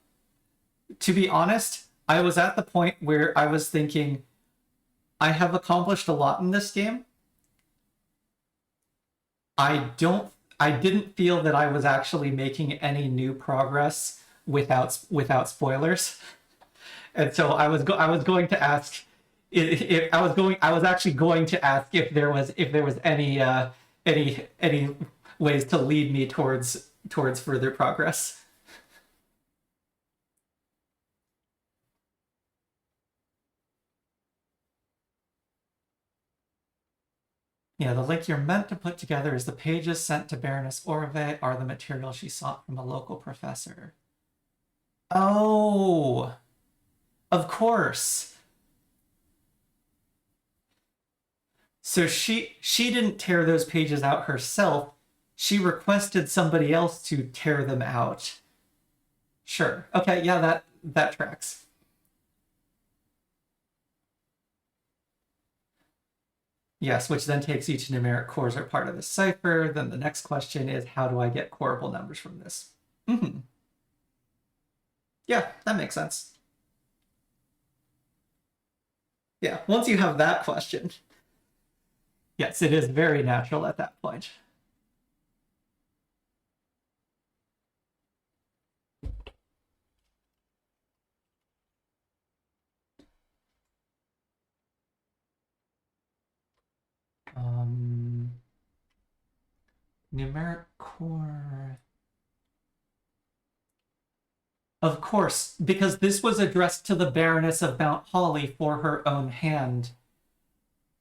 To be honest, I was at the point where I was thinking, I have accomplished a lot in this game. I don't. I didn't feel that I was actually making any new progress without spoilers, and so I was going to ask. I was actually going to ask if there was any ways to lead me towards further progress. Yeah, the link you're meant to put together is the pages sent to Baroness Orve are the material she sought from a local professor. Oh, of course. So she didn't tear those pages out herself. She requested somebody else to tear them out. Sure. Okay, yeah, that tracks. Yes, which then takes each numeric cores are part of the cipher. Then the next question is, how do I get coreable numbers from this? Mm-hmm. Yeah, that makes sense. Yeah, once you have that question, yes, it is very natural at that point. Um, numeric core. Of course, because this was addressed to the Baroness of Mount Holly for her own hand.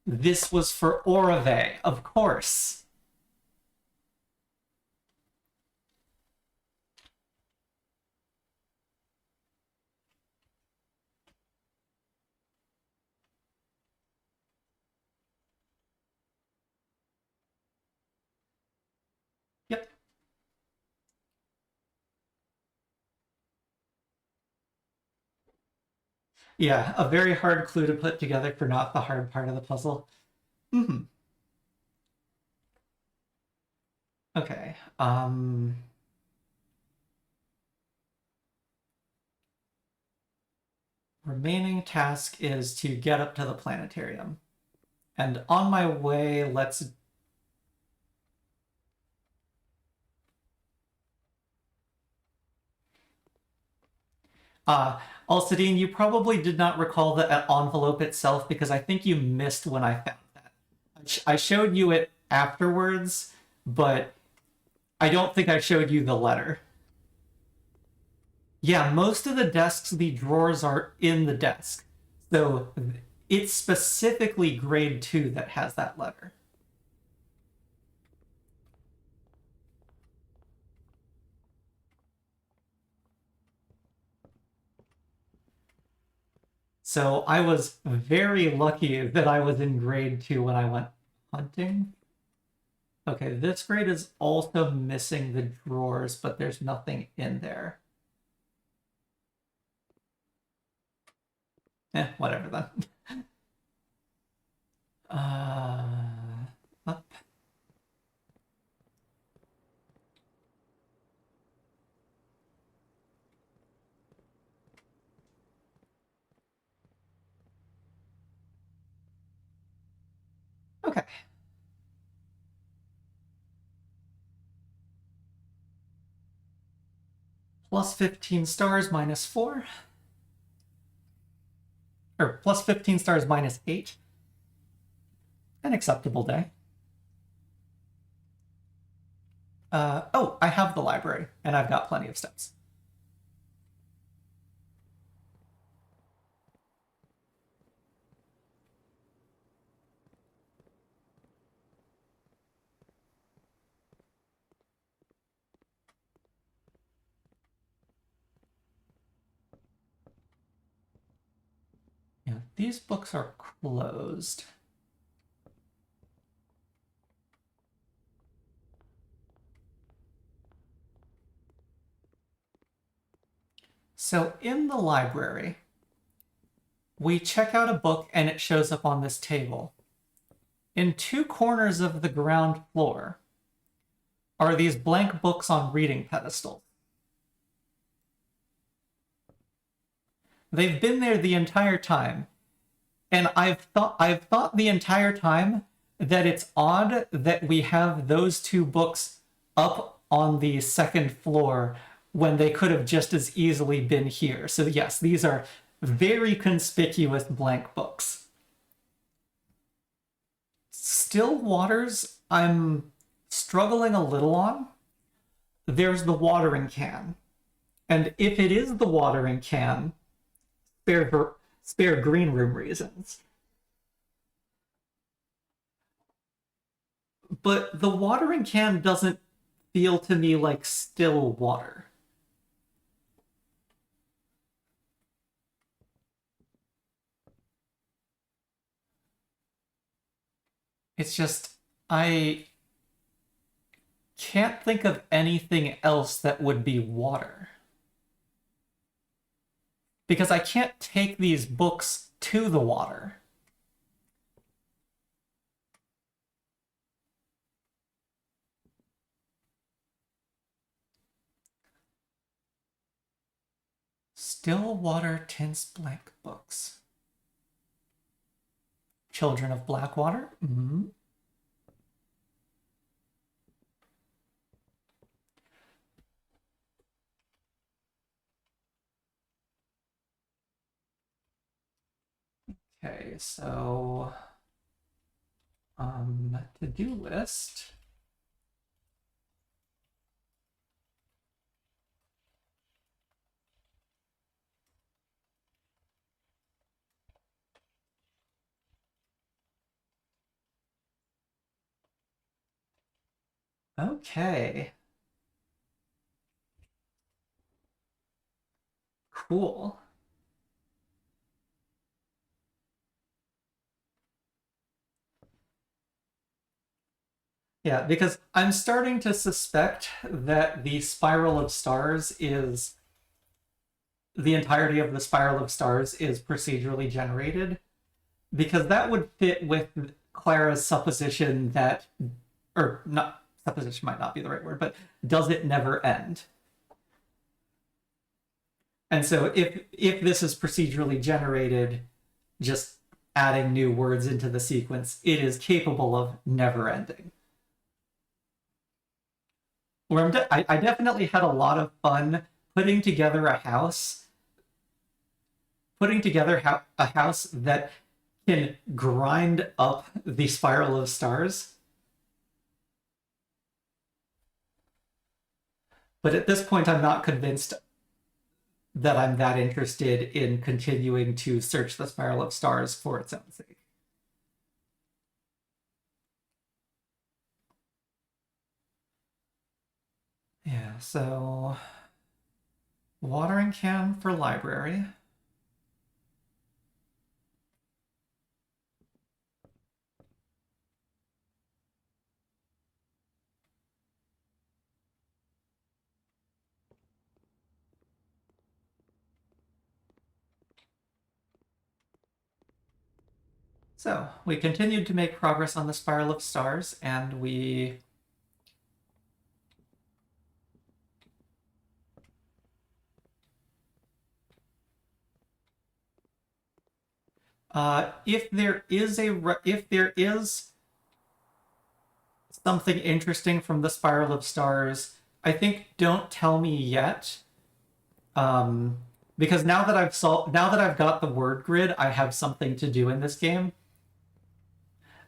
This was for Orave, of course. Yep. Yeah, a very hard clue to put together for not the hard part of the puzzle. Mm-hmm. Okay. Remaining task is to get up to the planetarium. And on my way, let's... Alcidine, you probably did not recall the envelope itself because I think you missed when I found that. I showed you it afterwards, but I don't think I showed you the letter. Yeah, most of the desks, the drawers are in the desk. So it's specifically grade 2 that has that letter. So I was very lucky that I was in grade 2 when I went hunting. Okay, this grade is also missing the drawers, but there's nothing in there. Whatever then. Up. Okay. Plus 15 stars minus 4. Or plus 15 stars minus 8. An acceptable day. Oh, I have the library, and I've got plenty of steps. Yeah, these books are closed. So in the library, we check out a book and it shows up on this table. in two corners of the ground floor are these blank books on reading pedestals. They've been there the entire time, and I've thought the entire time that it's odd that we have those two books up on the second floor when they could have just as easily been here. So yes, these are very conspicuous blank books. Still waters, I'm struggling a little on. There's the watering can. And if it is the watering can, spare green room reasons. But the watering can doesn't feel to me like still water. It's just, I can't think of anything else that would be water. Because I can't take these books to the water. Still water tints blank books. Children of Blackwater? Mm-hmm. Okay, so to-do list. Okay. Cool. Yeah, because I'm starting to suspect that the spiral of stars is the entirety of the spiral of stars is procedurally generated, because that would fit with Clara's supposition that, or not, supposition might not be the right word, but does it never end? And so if this is procedurally generated, just adding new words into the sequence, it is capable of never ending. Where I definitely had a lot of fun putting together a house that can grind up the spiral of stars. But at this point, I'm not convinced that I'm that interested in continuing to search the spiral of stars for its own sake. Yeah, so watering can for library. So we continued to make progress on the spiral of stars, and we if there is something interesting from the spiral of stars, I think don't tell me yet. Because now that I've got the word grid, I have something to do in this game.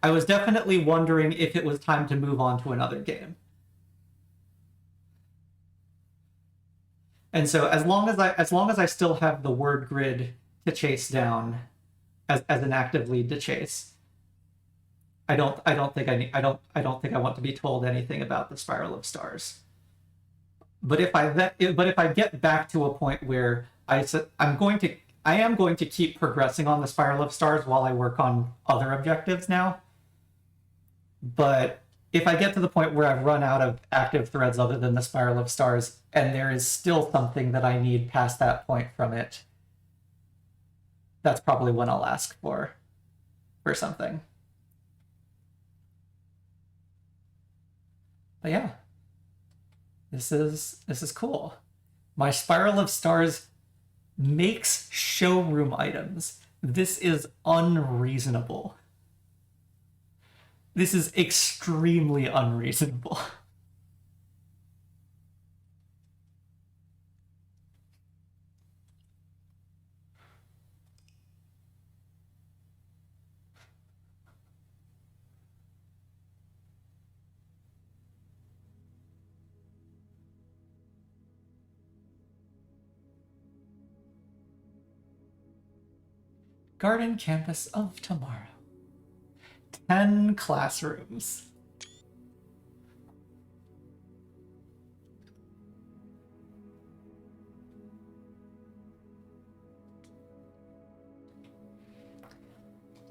I was definitely wondering if it was time to move on to another game. And so as long as I still have the word grid to chase down as an active lead to chase, I don't think I want to be told anything about the spiral of stars. But if I get back to a point where I am going to keep progressing on the spiral of stars while I work on other objectives now. But if I get to the point where I've run out of active threads other than the spiral of stars, and there is still something that I need past that point from it, that's probably when I'll ask for something. But yeah, this is cool. My Spiral of Stars makes showroom items. This is unreasonable. This is extremely unreasonable. Garden Campus of Tomorrow. 10 classrooms.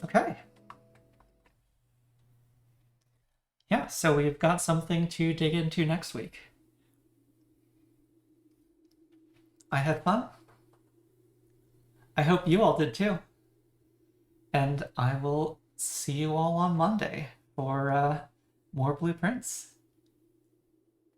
Okay. Yeah, so we've got something to dig into next week. I had fun. I hope you all did too. And I will see you all on Monday for more blueprints.